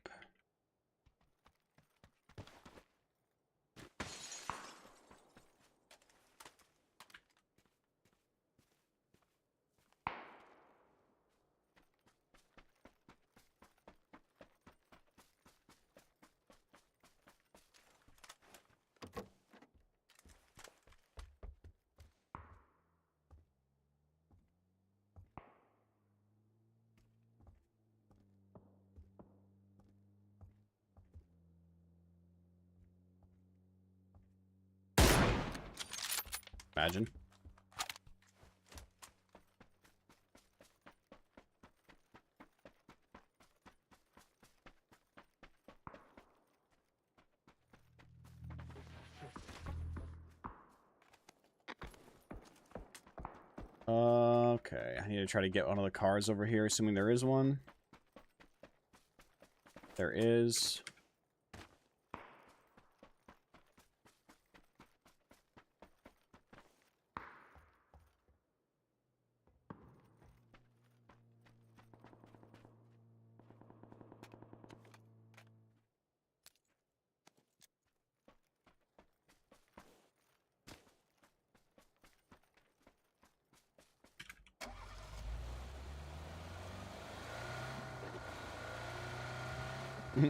Imagine. Okay, I need to try to get one of the cars over here, assuming there is one. There is.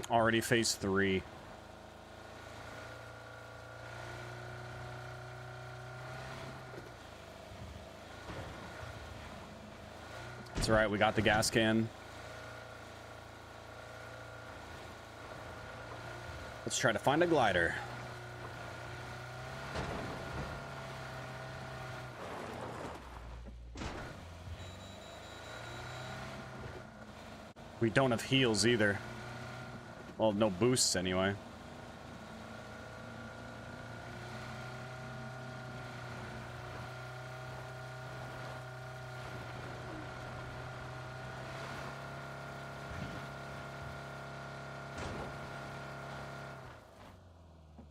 Already phase 3. That's right, we got the gas can. Let's try to find a glider. We don't have heals either. Well, no boosts anyway.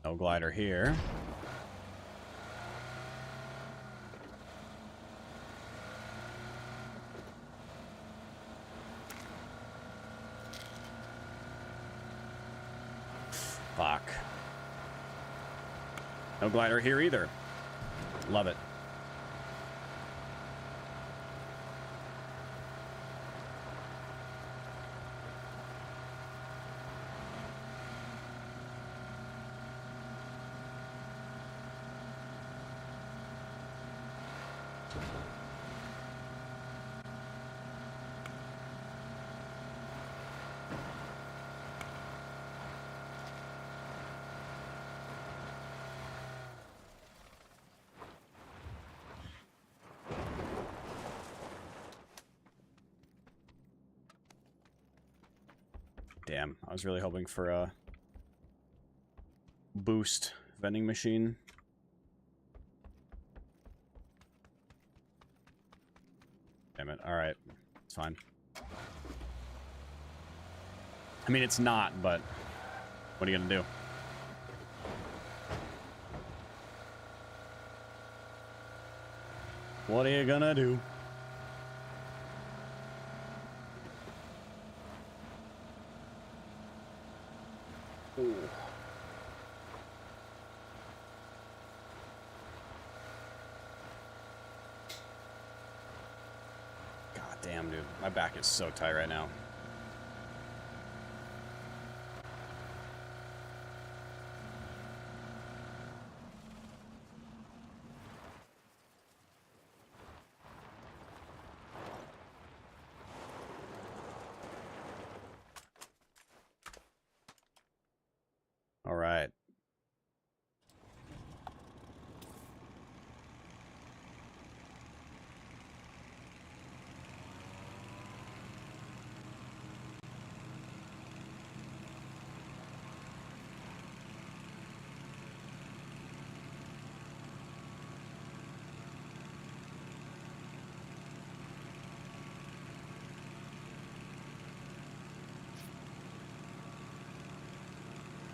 No glider here. Fuck. No glider here either. Love it. Damn, I was really hoping for a boost vending machine. Damn it. Alright. It's fine. I mean, it's not, but what are you gonna do? What are you gonna do? Ooh. God damn, dude. My back is so tight right now. All right.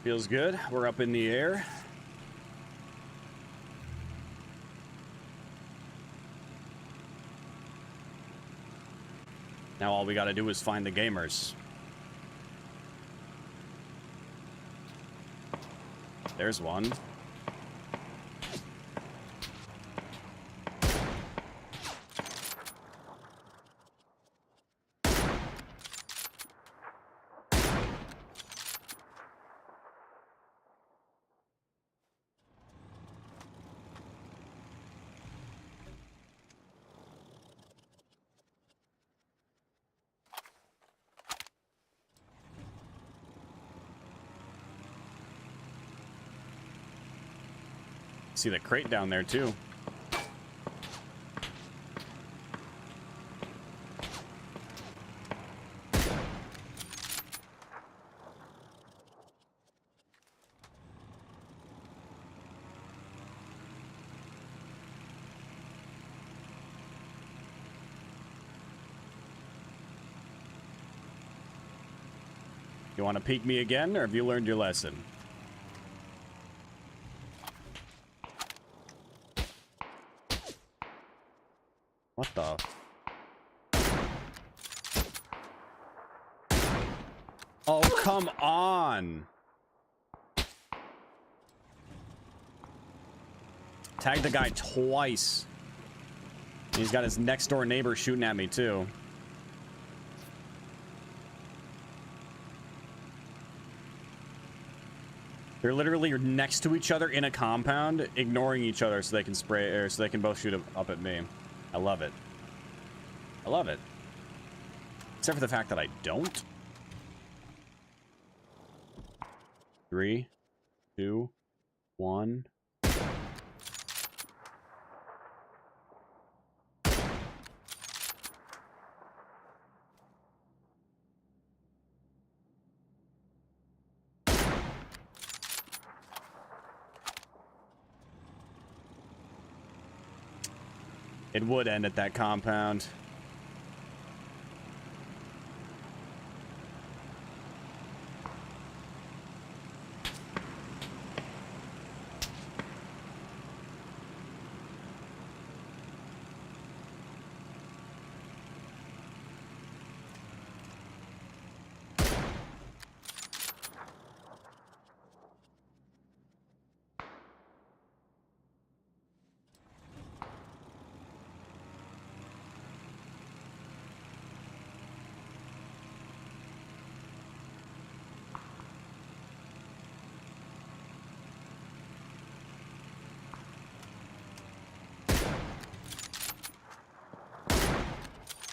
Feels good. We're up in the air. Now all we gotta do is find the gamers. There's one. See the crate down there too. You want to peek me again, or have you learned your lesson? What the? Oh, come on! Tagged the guy twice. He's got his next door neighbor shooting at me too. They're literally next to each other in a compound, ignoring each other so they can spray, or so they can both shoot up at me. I love it. I love it. Except for the fact that I don't. 3, 2, 1. It would end at that compound.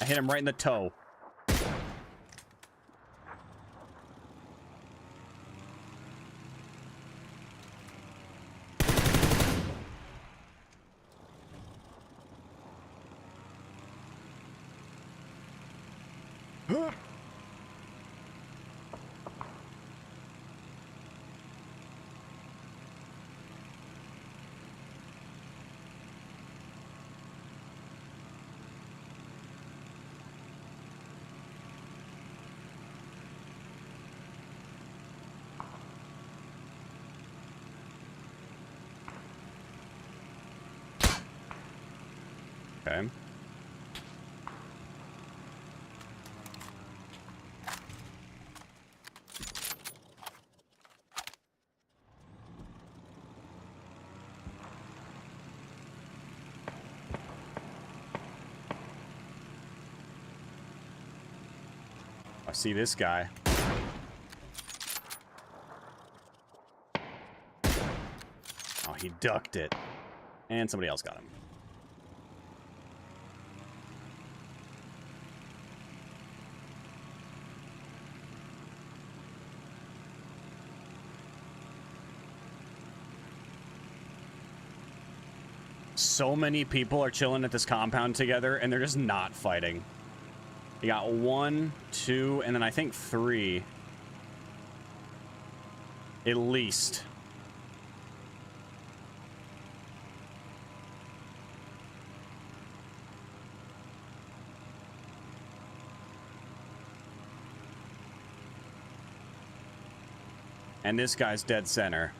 I hit him right in the toe. Okay. I see this guy. Oh, he ducked it. And somebody else got him. So many people are chilling at this compound together, and they're just not fighting. You got 1, 2, and then I think 3. At least. And this guy's dead center.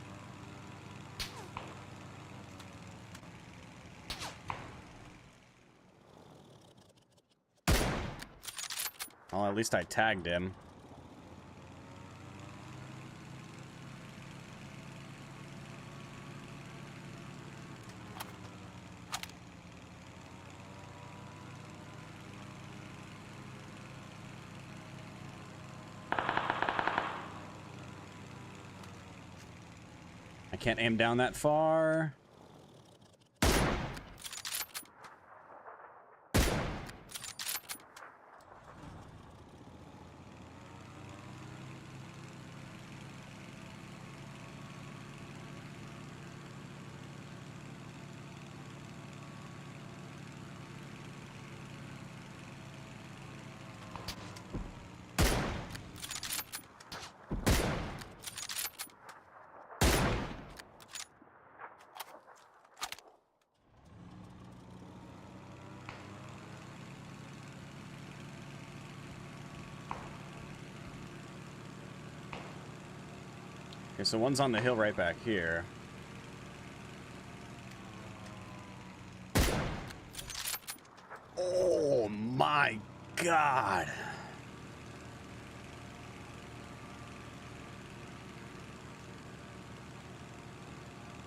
Well, at least I tagged him. I can't aim down that far. so one's on the hill right back here. Oh my god.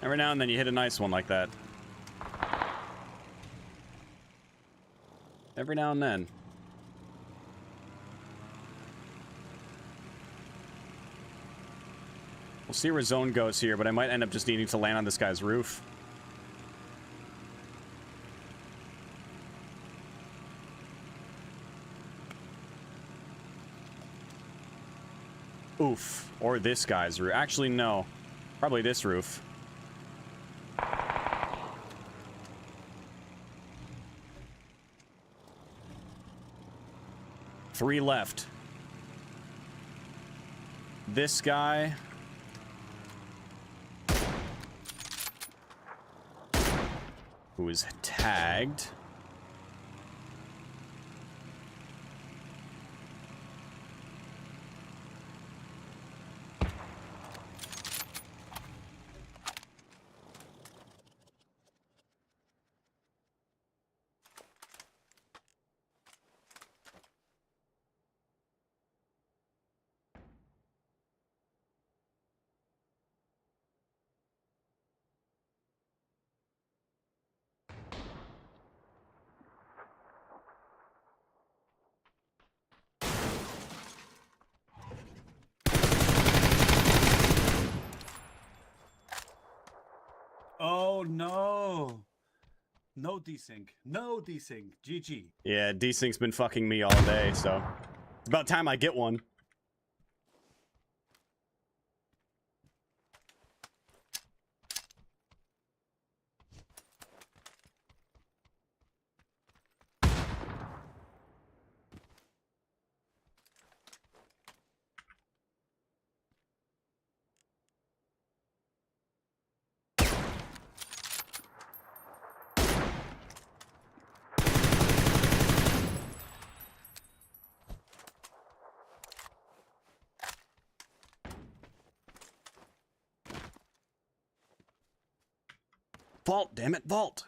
Every now and then you hit a nice one like that. Every now and then. We'll see where zone goes here, but I might end up just needing to land on this guy's roof. Oof. Or this guy's roof. Actually, no. Probably this roof. Three left. This guy. Who is tagged. Oh no! No desync. No desync. GG. Yeah, desync's been fucking me all day, so it's about time I get one. Vault, damn it, vault.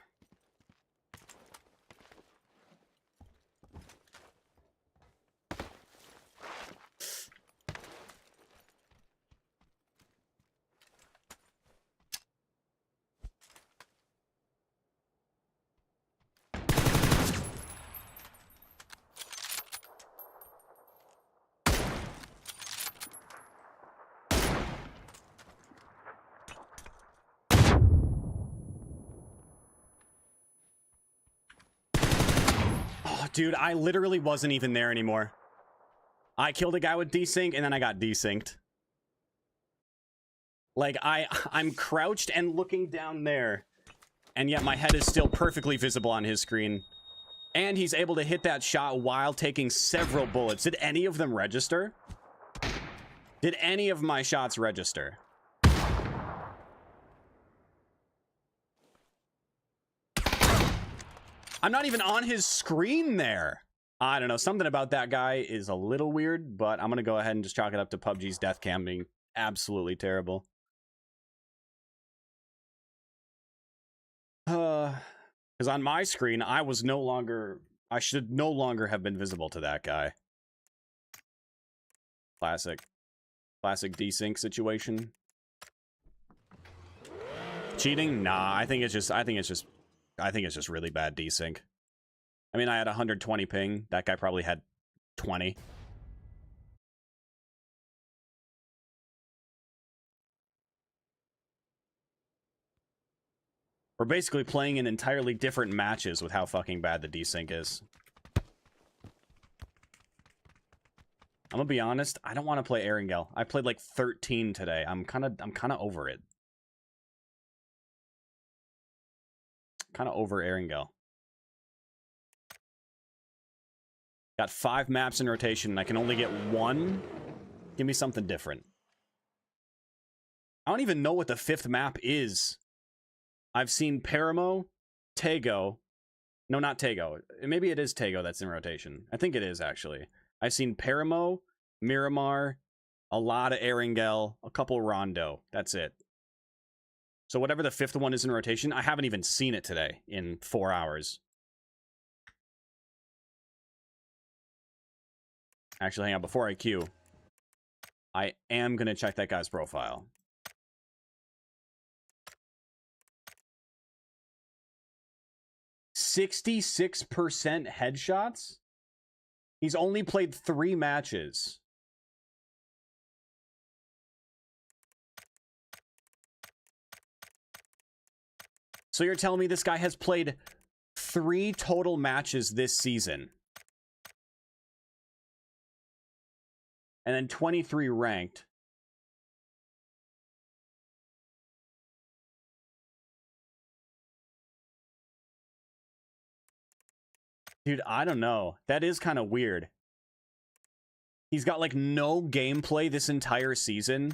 Dude, I literally wasn't even there anymore. I killed a guy with desync, and then I got desynced. Like, I'm crouched and looking down there, and yet my head is still perfectly visible on his screen. And he's able to hit that shot while taking several bullets. Did any of them register? Did any of my shots register? I'm not even on his screen there. I don't know. Something about that guy is a little weird, but I'm going to go ahead and just chalk it up to PUBG's death cam being absolutely terrible. Because on my screen, I should no longer have been visible to that guy. Classic desync situation. Cheating? Nah, I think it's just really bad desync. I mean, I had 120 ping. That guy probably had 20. We're basically playing in entirely different matches with how fucking bad the desync is. I'm gonna be honest, I don't want to play Erangel. I played like 13 today. I'm kind of over it. Kind of over Erangel. Got 5 maps in rotation and I can only get 1. Give me something different. I don't even know what the 5th map is. I've seen Paramo, Tego. No, not Tego. Maybe it is Tego that's in rotation. I think it is, actually. I've seen Paramo, Miramar, A lot of Erangel, a couple Rondo. That's it. So whatever the 5th one is in rotation, I haven't even seen it today in 4 hours. Actually, hang on. Before I queue, I am going to check that guy's profile. %66% headshots? He's only played 3 matches. So you're telling me this guy has played 3 total matches this season? And then 23 ranked. Dude, I don't know. That is kind of weird. He's got, like, no gameplay this entire season.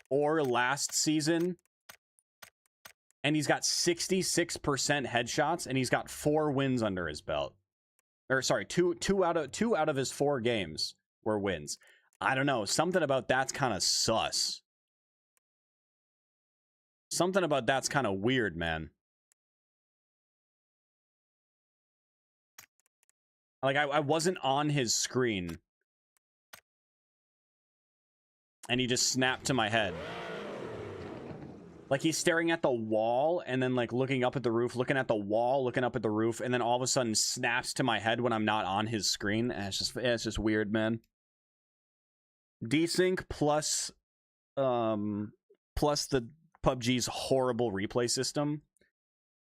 Or last season. And he's got 66% headshots, and he's got 4 wins under his belt. Or, sorry, two out of his 4 games were wins. I don't know. Something about that's kind of sus. Something about that's kind of weird, man. Like, I wasn't on his screen. And he just snapped to my head. Like, he's staring at the wall, and then, like, looking up at the roof, looking at the wall, looking up at the roof, and then all of a sudden snaps to my head when I'm not on his screen. And it's just weird, man. Desync plus the PUBG's horrible replay system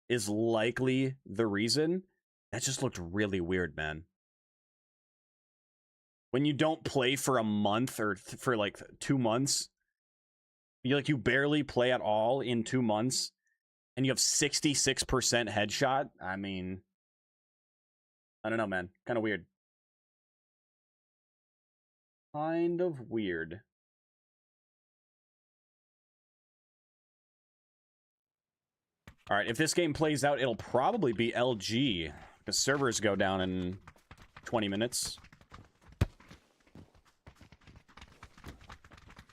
is likely the reason. That just looked really weird, man. When you don't play for a month or for like 2 months, you barely play at all in 2 months, and you have 66% headshot. I mean, I don't know, man. Kind of weird. Kind of weird. All right, if this game plays out, it'll probably be LG. The servers go down in 20 minutes.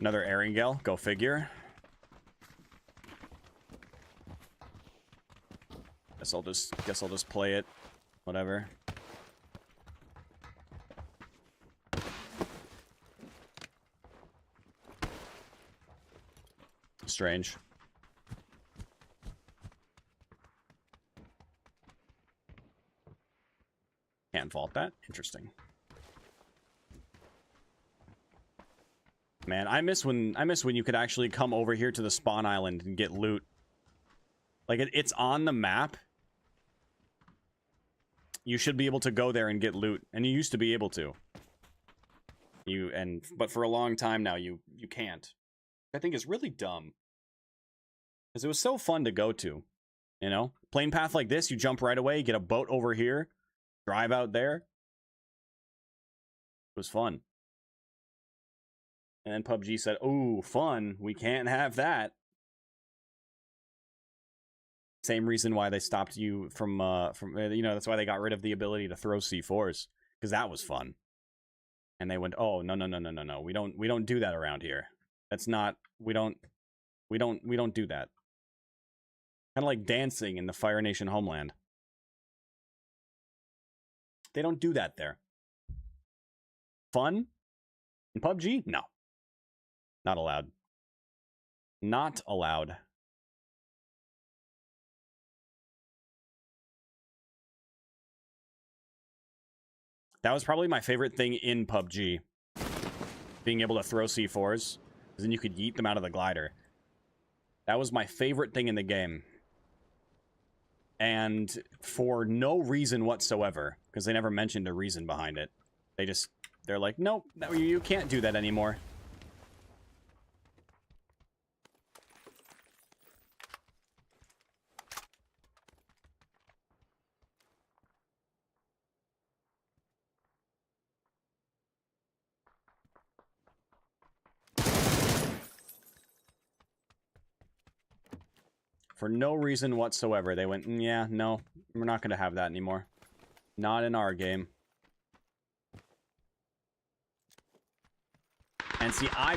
Another Erangel, go figure. Guess I'll just play it. Whatever. Strange. Can't vault that. Interesting. Man, I miss when you could actually come over here to the spawn island and get loot. Like, it's on the map. You should be able to go there and get loot, and you used to be able to. But for a long time now, you can't. I think is really dumb. Because it was so fun to go to. You know? Plane path like this, you jump right away, get a boat over here, drive out there. It was fun. And then PUBG said, "Ooh, fun. We can't have that." Same reason why they stopped you from that's why they got rid of the ability to throw C4s, because that was fun. And they went, "Oh, no. We don't do that around here. That's not we don't do that." Kind of like dancing in the Fire Nation homeland. They don't do that there. Fun? In PUBG? No. Not allowed. Not allowed. That was probably my favorite thing in PUBG. Being able to throw C4s. Because then you could yeet them out of the glider. That was my favorite thing in the game. And for no reason whatsoever. Because they never mentioned a reason behind it. They're like, nope, you can't do that anymore. For no reason whatsoever, they went, yeah, no, we're not going to have that anymore. Not in our game. And see, I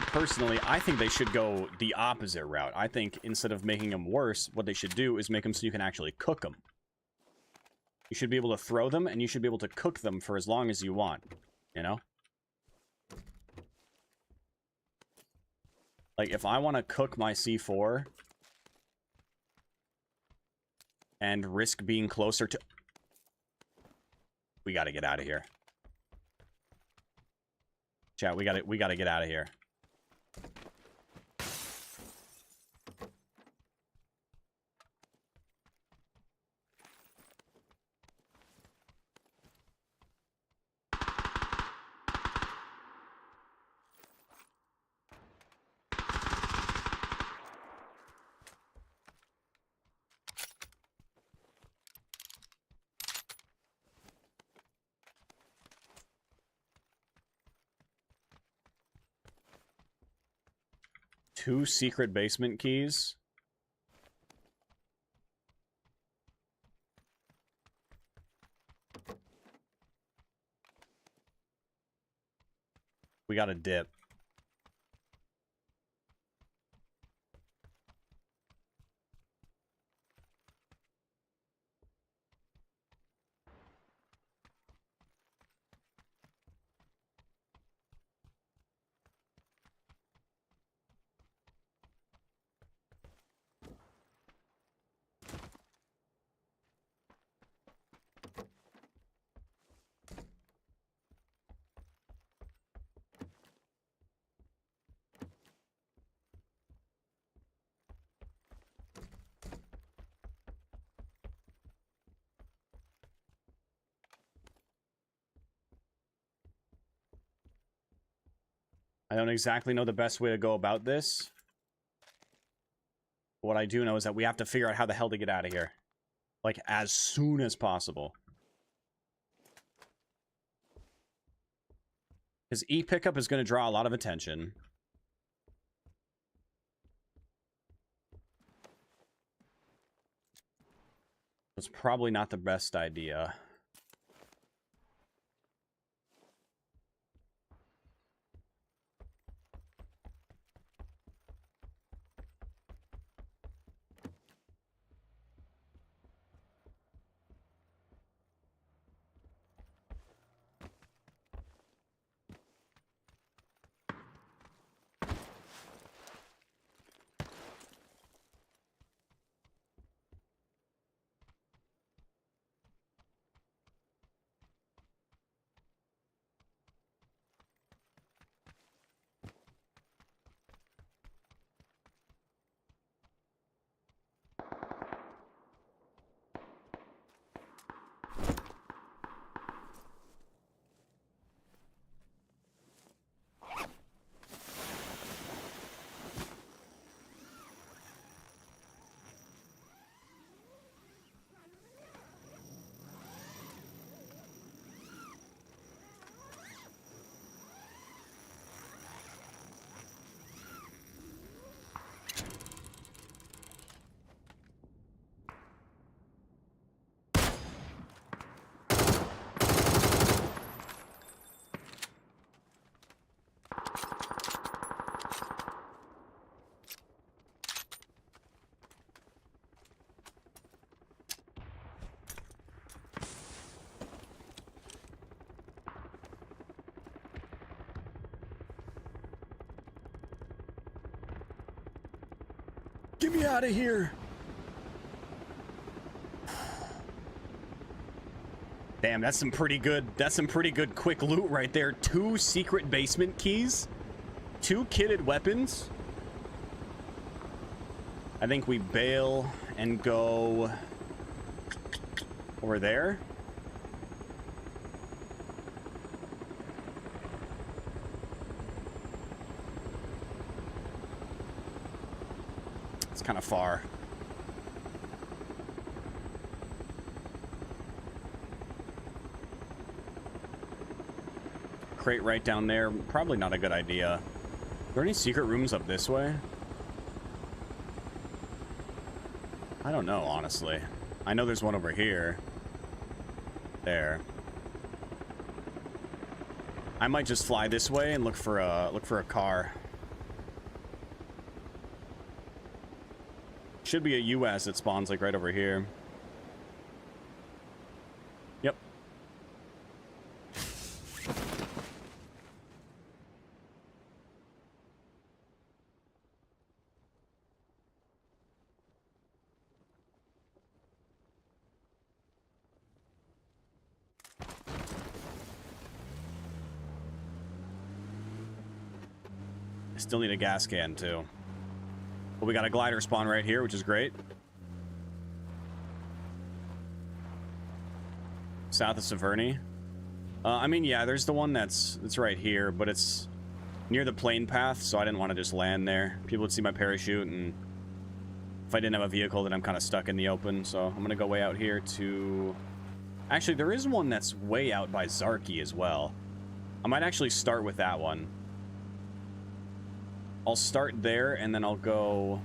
think they should go the opposite route. I think instead of making them worse, what they should do is make them so you can actually cook them. You should be able to throw them, and you should be able to cook them for as long as you want. You know? Like, if I want to cook my C4 and risk being closer to... We gotta get out of here. Chat, we gotta get out of here. Two secret basement keys. We got a dip. I don't exactly know the best way to go about this. What I do know is that we have to figure out how the hell to get out of here. Like, as soon as possible. Because E-pickup is going to draw a lot of attention. It's probably not the best idea. Get me out of here! Damn, that's some pretty good quick loot right there. 2 secret basement keys, 2 kitted weapons. I think we bail and go over there. It's kind of far. Crate right down there, probably not a good idea. Are there any secret rooms up this way? I don't know, honestly. I know there's one over here. There. I might just fly this way and look for a car. Should be a US that spawns like right over here. Yep. I still need a gas can too. But we got a glider spawn right here, which is great. South of Severny. I mean, yeah, there's the one that's right here, but it's near the plane path, so I didn't want to just land there. People would see my parachute, and if I didn't have a vehicle, then I'm kind of stuck in the open. So I'm gonna go way out here to. Actually, there is one that's way out by Zarky as well. I might actually start with that one. I'll start there, and then I'll go...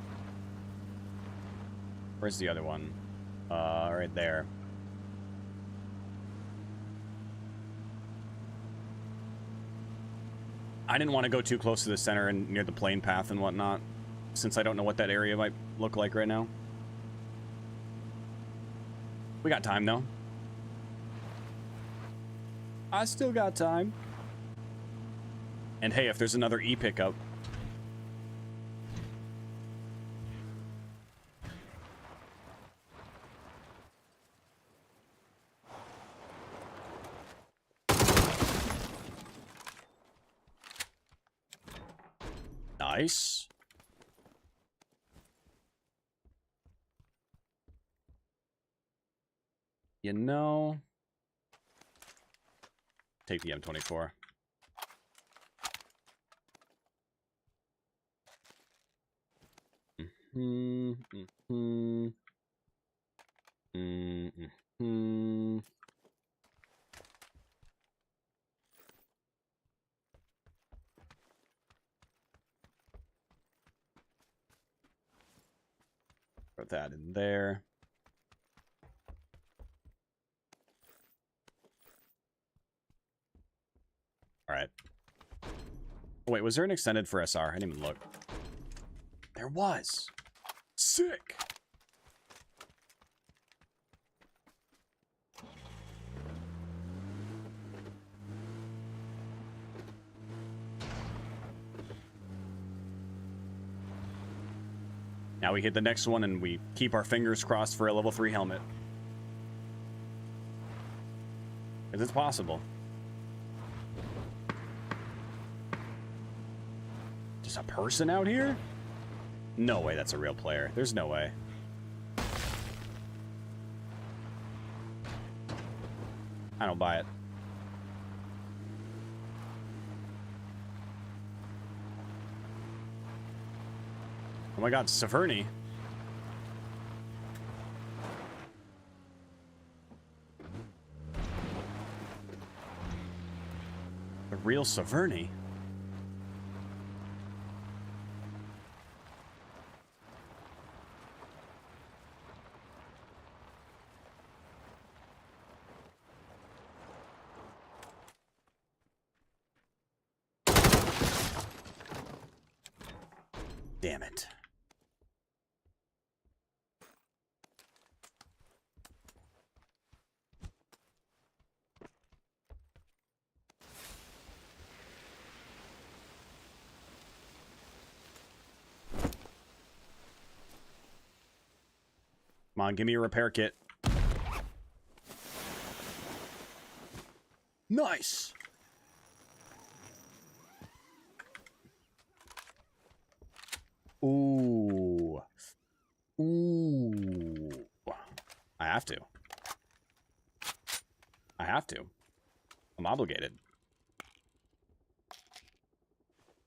Where's the other one? Right there. I didn't want to go too close to the center and near the plane path and whatnot, since I don't know what that area might look like right now. We got time, though. I still got time. And hey, if there's another E pickup... Nice. You know, take the M24. Put that in there. All right. Oh, wait, was there an extended for SR? I didn't even look. There was. Sick. Now we hit the next one and we keep our fingers crossed for a level 3 helmet. Because it's possible. Just a person out here? No way that's a real player. There's no way. I don't buy it. Oh my god, Severny. The real Severny. Damn it. Come on, give me a repair kit. Nice! Ooh. Ooh. I have to. I have to. I'm obligated.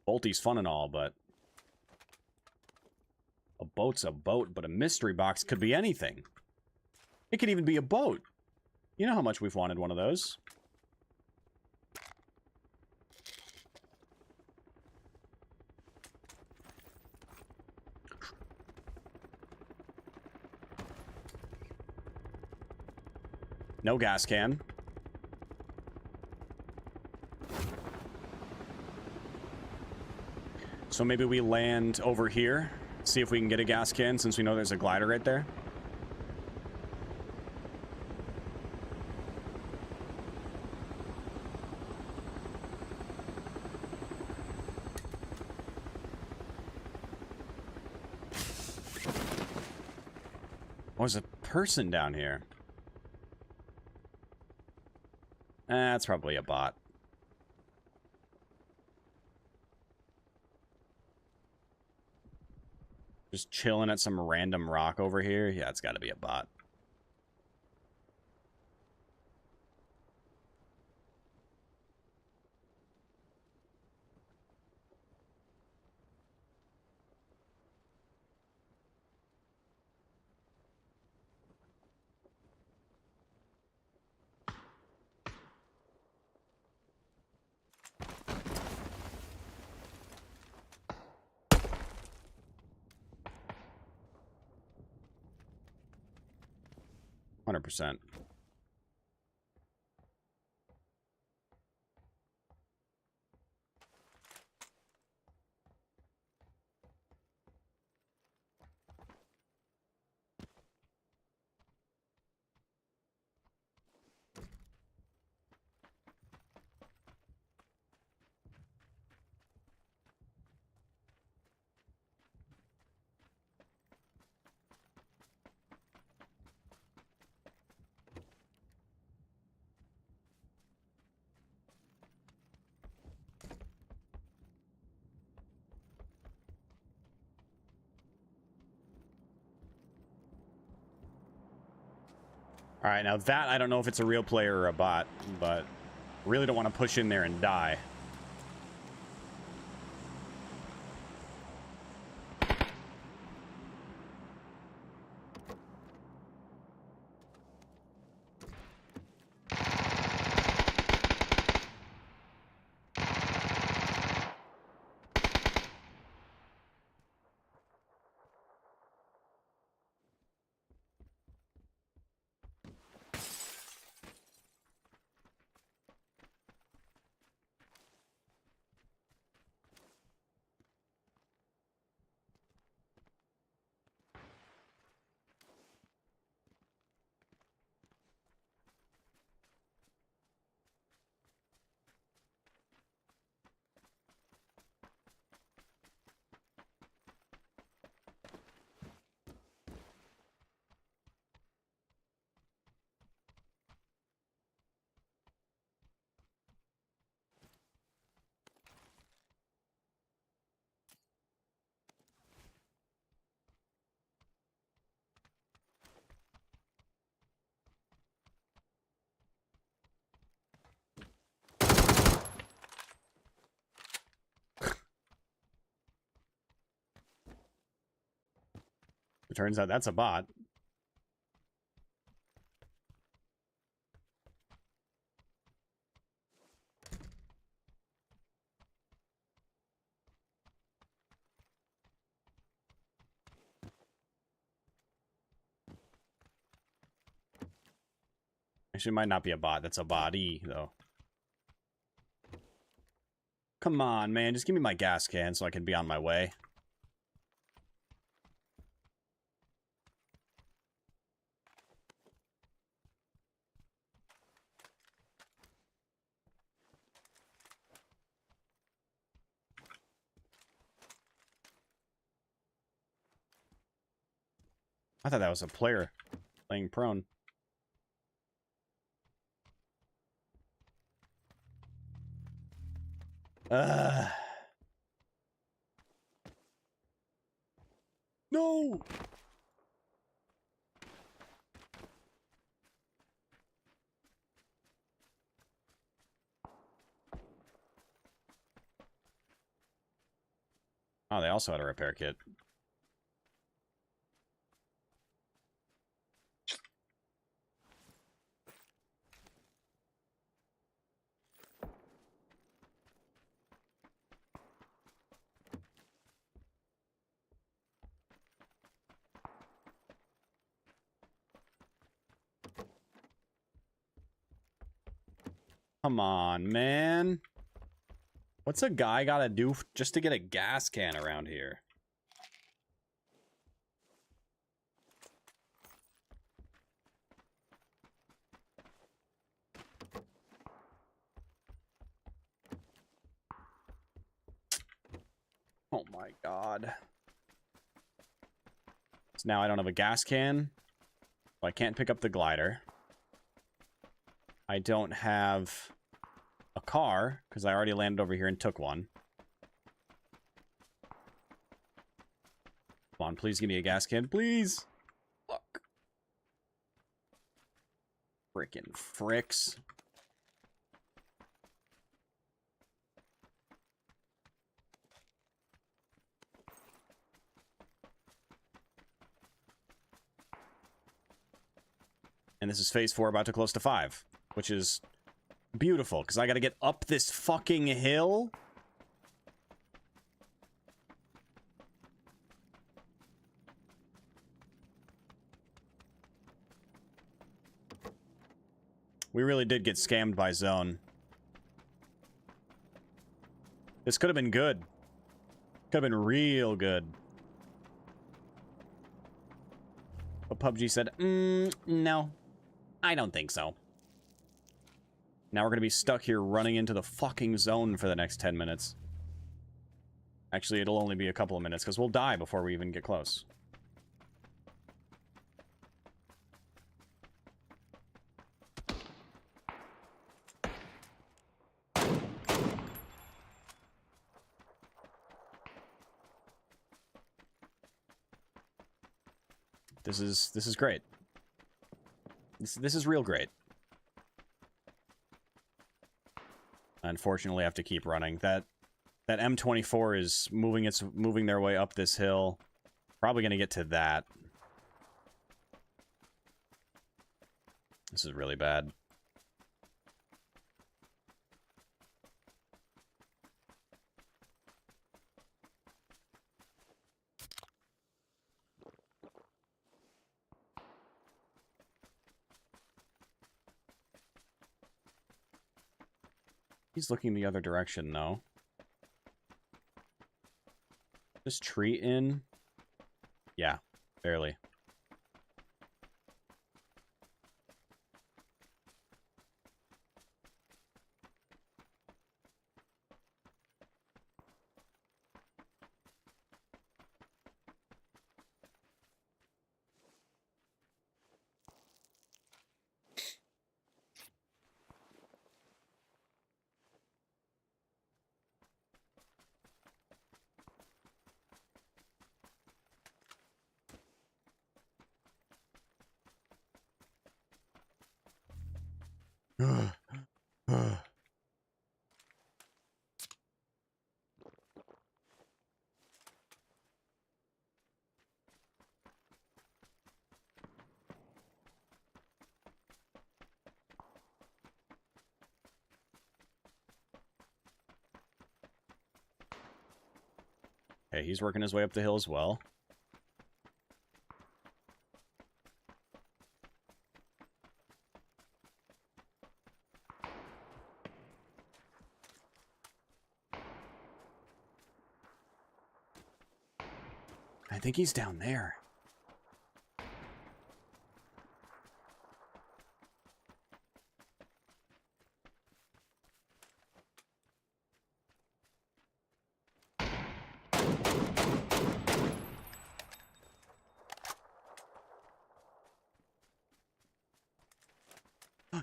Bolty's fun and all, but... A boat's a boat, but a mystery box could be anything. It could even be a boat. You know how much we've wanted one of those. No gas can. So maybe we land over here, see if we can get a gas can since we know there's a glider right there. Oh, there's a person down here. That's probably a bot. Just chilling at some random rock over here. Yeah, it's got to be a bot. %. All right, now that I don't know if it's a real player or a bot, but really don't want to push in there and die. It turns out that's a bot. Actually, it might not be a bot. That's a body, though. Come on, man. Just give me my gas can so I can be on my way. I thought that was a player laying prone. No! Oh, they also had a repair kit. Come on, man. What's a guy gotta do just to get a gas can around here? Oh my god. So now I don't have a gas can. So I can't pick up the glider. I don't have a car, because I already landed over here and took one. Come on, please give me a gas can, please! Fuck. Frickin' fricks. And this is phase 4, about to close to 5, which is beautiful, because I gotta get up this fucking hill. We really did get scammed by Zone. This could have been good. Could have been real good. But PUBG said, no. I don't think so. Now we're gonna be stuck here running into the fucking zone for the next 10 minutes. Actually, it'll only be a couple of minutes, because we'll die before we even get close. This is great. This is real great. Unfortunately, I have to keep running. That M24 is moving their way up this hill. Probably gonna get to that. This is really bad. He's looking the other direction, though. This tree in? Yeah, barely. Okay, he's working his way up the hill as well. I think he's down there.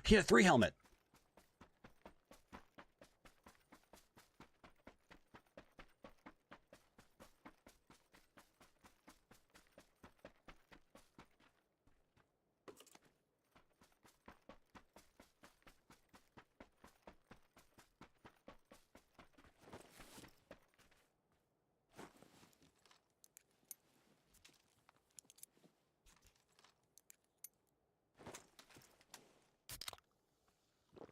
He had a 3 helmet.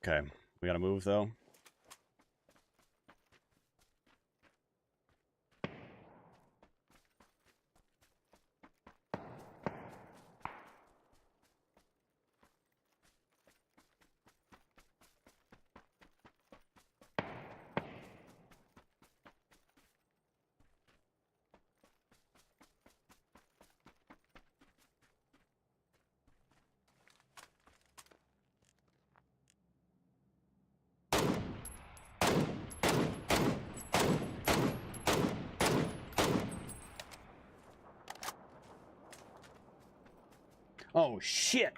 Okay, we gotta move though. Oh, shit.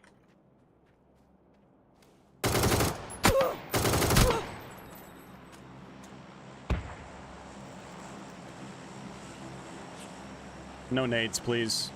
No nades, please.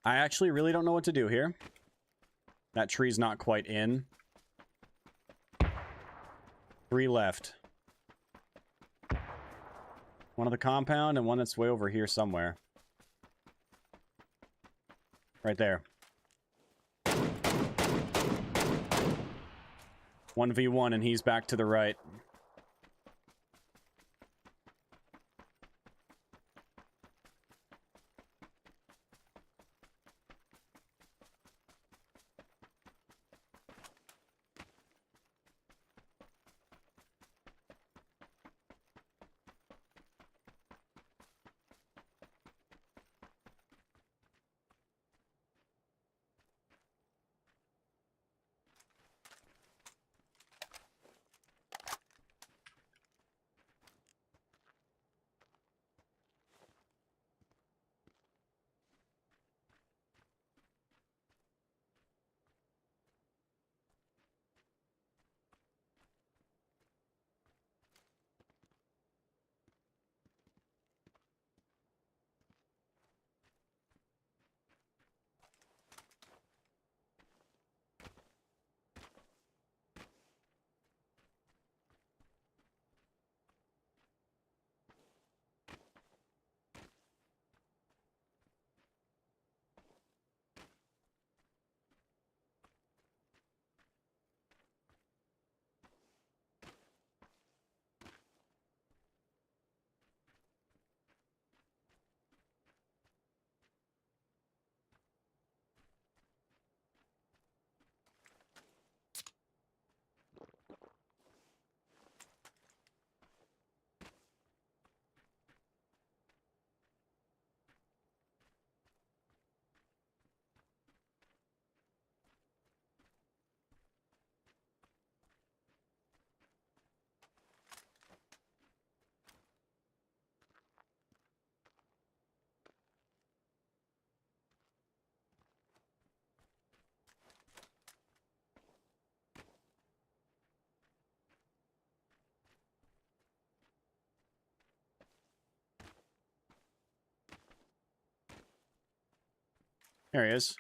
I actually really don't know what to do here. That tree's not quite in. 3 left. One of the compound and one that's way over here somewhere. Right there. 1v1 and he's back to the right. There he is.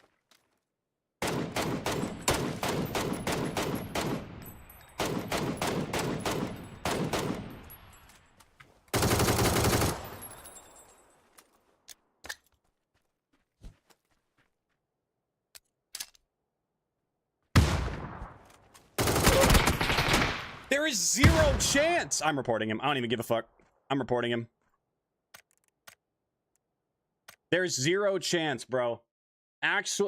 There is 0 chance. I'm reporting him. I don't even give a fuck. I'm reporting him. There's 0 chance, bro.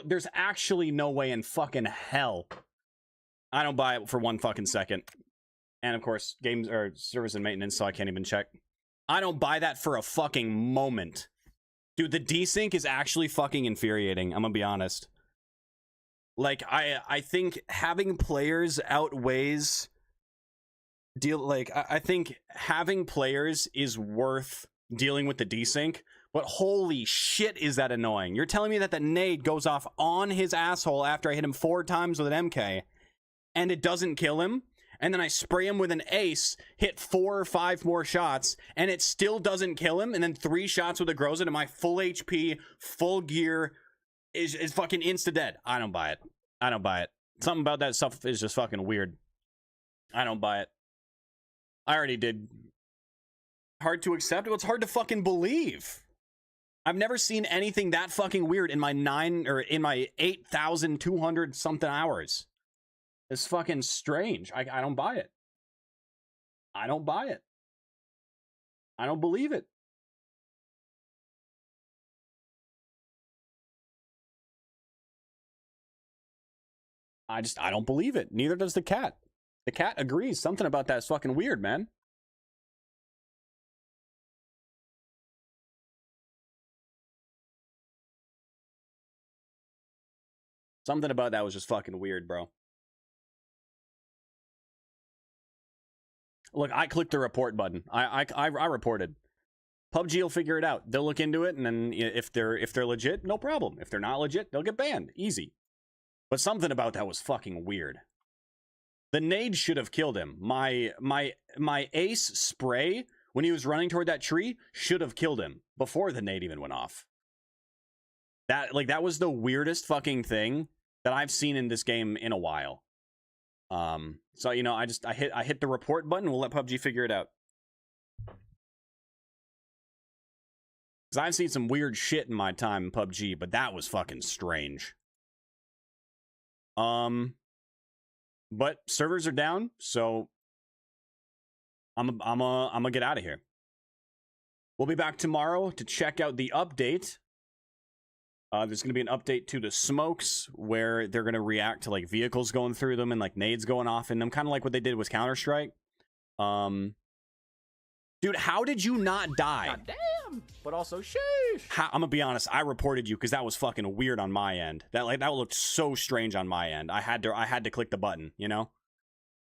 There's actually no way in fucking hell. I don't buy it for 1 fucking second. And of course, games are service and maintenance, so I can't even check. I don't buy that for a fucking moment. Dude, the desync is actually fucking infuriating. I'm gonna be honest. Like, I think having players outweighs I think having players is worth dealing with the desync, but holy shit is that annoying. You're telling me that the nade goes off on his asshole after I hit him 4 times with an MK and it doesn't kill him, and then I spray him with an ace, hit 4 or 5 more shots, and it still doesn't kill him, and then 3 shots with a Groza and my full HP, full gear is fucking insta-dead. I don't buy it. I don't buy it. Something about that stuff is just fucking weird. I don't buy it. I already did. Hard to accept? Well, it's hard to fucking believe. I've never seen anything that fucking weird in my 8,200 something hours. It's fucking strange. I don't buy it. I don't buy it. I don't believe it. I don't believe it. Neither does the cat. The cat agrees. Something about that is fucking weird, man. Something about that was just fucking weird, bro. Look, I clicked the report button. I reported. PUBG will figure it out. They'll look into it, and then if they're legit, no problem. If they're not legit, they'll get banned. Easy. But something about that was fucking weird. The nade should have killed him. My ace spray when he was running toward that tree should have killed him before the nade even went off. That was the weirdest fucking thing that I've seen in this game in a while. So you know, I hit the report button. We'll let PUBG figure it out. Because I've seen some weird shit in my time in PUBG, but that was fucking strange. But servers are down, so I'm gonna get out of here. We'll be back tomorrow to check out the update. There's gonna be an update to the smokes where they're gonna react to like vehicles going through them and like nades going off in them, kind of like what they did with Counter-Strike. Dude, how did you not die? God damn, but also sheesh. I'm gonna be honest, I reported you because that was fucking weird on my end. That looked so strange on my end. I had to click the button, you know?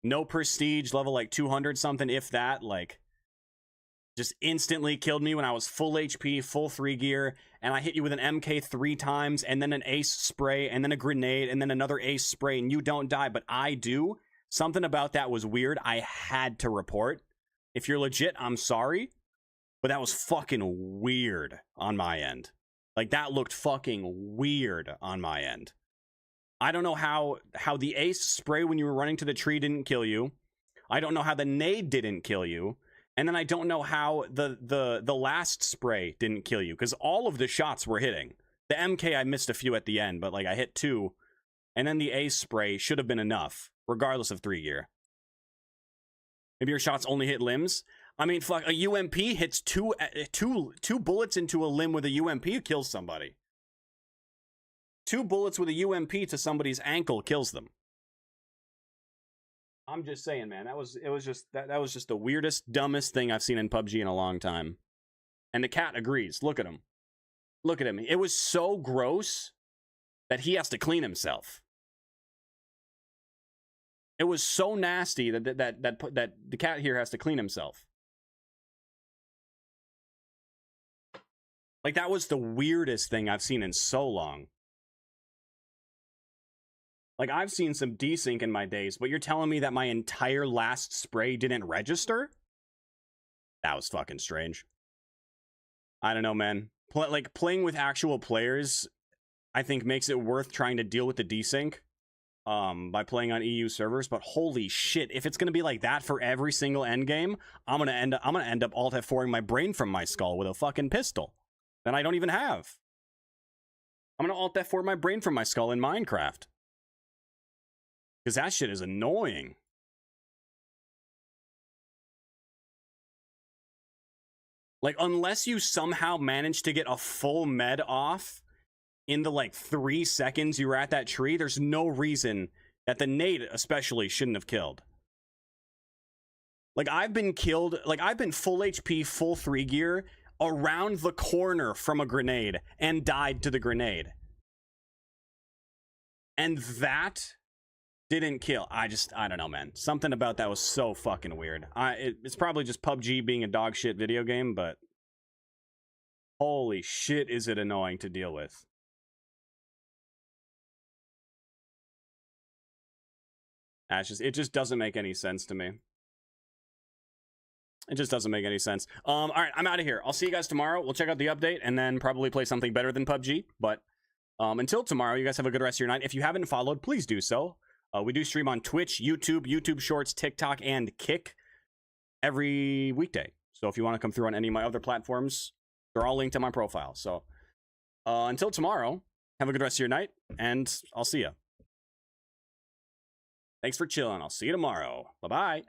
No prestige, level like 200 something, if that, like just instantly killed me when I was full HP, full 3 gear, and I hit you with an MK 3 times, and then an ace spray, and then a grenade, and then another ace spray, and you don't die, but I do. Something about that was weird. I had to report. If you're legit, I'm sorry. But that was fucking weird on my end. Like, that looked fucking weird on my end. I don't know how the ace spray when you were running to the tree didn't kill you. I don't know how the nade didn't kill you. And then I don't know how the last spray didn't kill you. Because all of the shots were hitting. The MK, I missed a few at the end, but like I hit 2. And then the ace spray should have been enough, regardless of 3 gear. Maybe your shots only hit limbs. I mean, fuck, a UMP hits two bullets into a limb with a UMP kills somebody. 2 bullets with a UMP to somebody's ankle kills them. I'm just saying, man. That was just the weirdest, dumbest thing I've seen in PUBG in a long time. And the cat agrees. Look at him. Look at him. It was so gross that he has to clean himself. It was so nasty that the cat here has to clean himself. Like, that was the weirdest thing I've seen in so long. Like, I've seen some desync in my days, but you're telling me that my entire last spray didn't register? That was fucking strange. I don't know, man. Playing with actual players, I think makes it worth trying to deal with the desync. By playing on EU servers, but holy shit, if it's gonna be like that for every single endgame, I'm gonna end up alt F4ing my brain from my skull with a fucking pistol that I don't even have. I'm gonna alt F4 my brain from my skull in Minecraft. Because that shit is annoying. Like, unless you somehow manage to get a full med off in the, like, 3 seconds you were at that tree, there's no reason that the nade especially shouldn't have killed. Like, I've been killed, like, I've been full HP, full 3 gear, around the corner from a grenade, and died to the grenade. And that didn't kill. I don't know, man. Something about that was so fucking weird. It's probably just PUBG being a dog shit video game, but holy shit is it annoying to deal with. It just doesn't make any sense to me. It just doesn't make any sense. All right, I'm out of here. I'll see you guys tomorrow. We'll check out the update and then probably play something better than PUBG. But until tomorrow, you guys have a good rest of your night. If you haven't followed, please do so. We do stream on Twitch, YouTube Shorts, TikTok, and Kick every weekday. So if you want to come through on any of my other platforms, they're all linked to my profile. So until tomorrow, have a good rest of your night, and I'll see you. Thanks for chilling. I'll see you tomorrow. Bye-bye.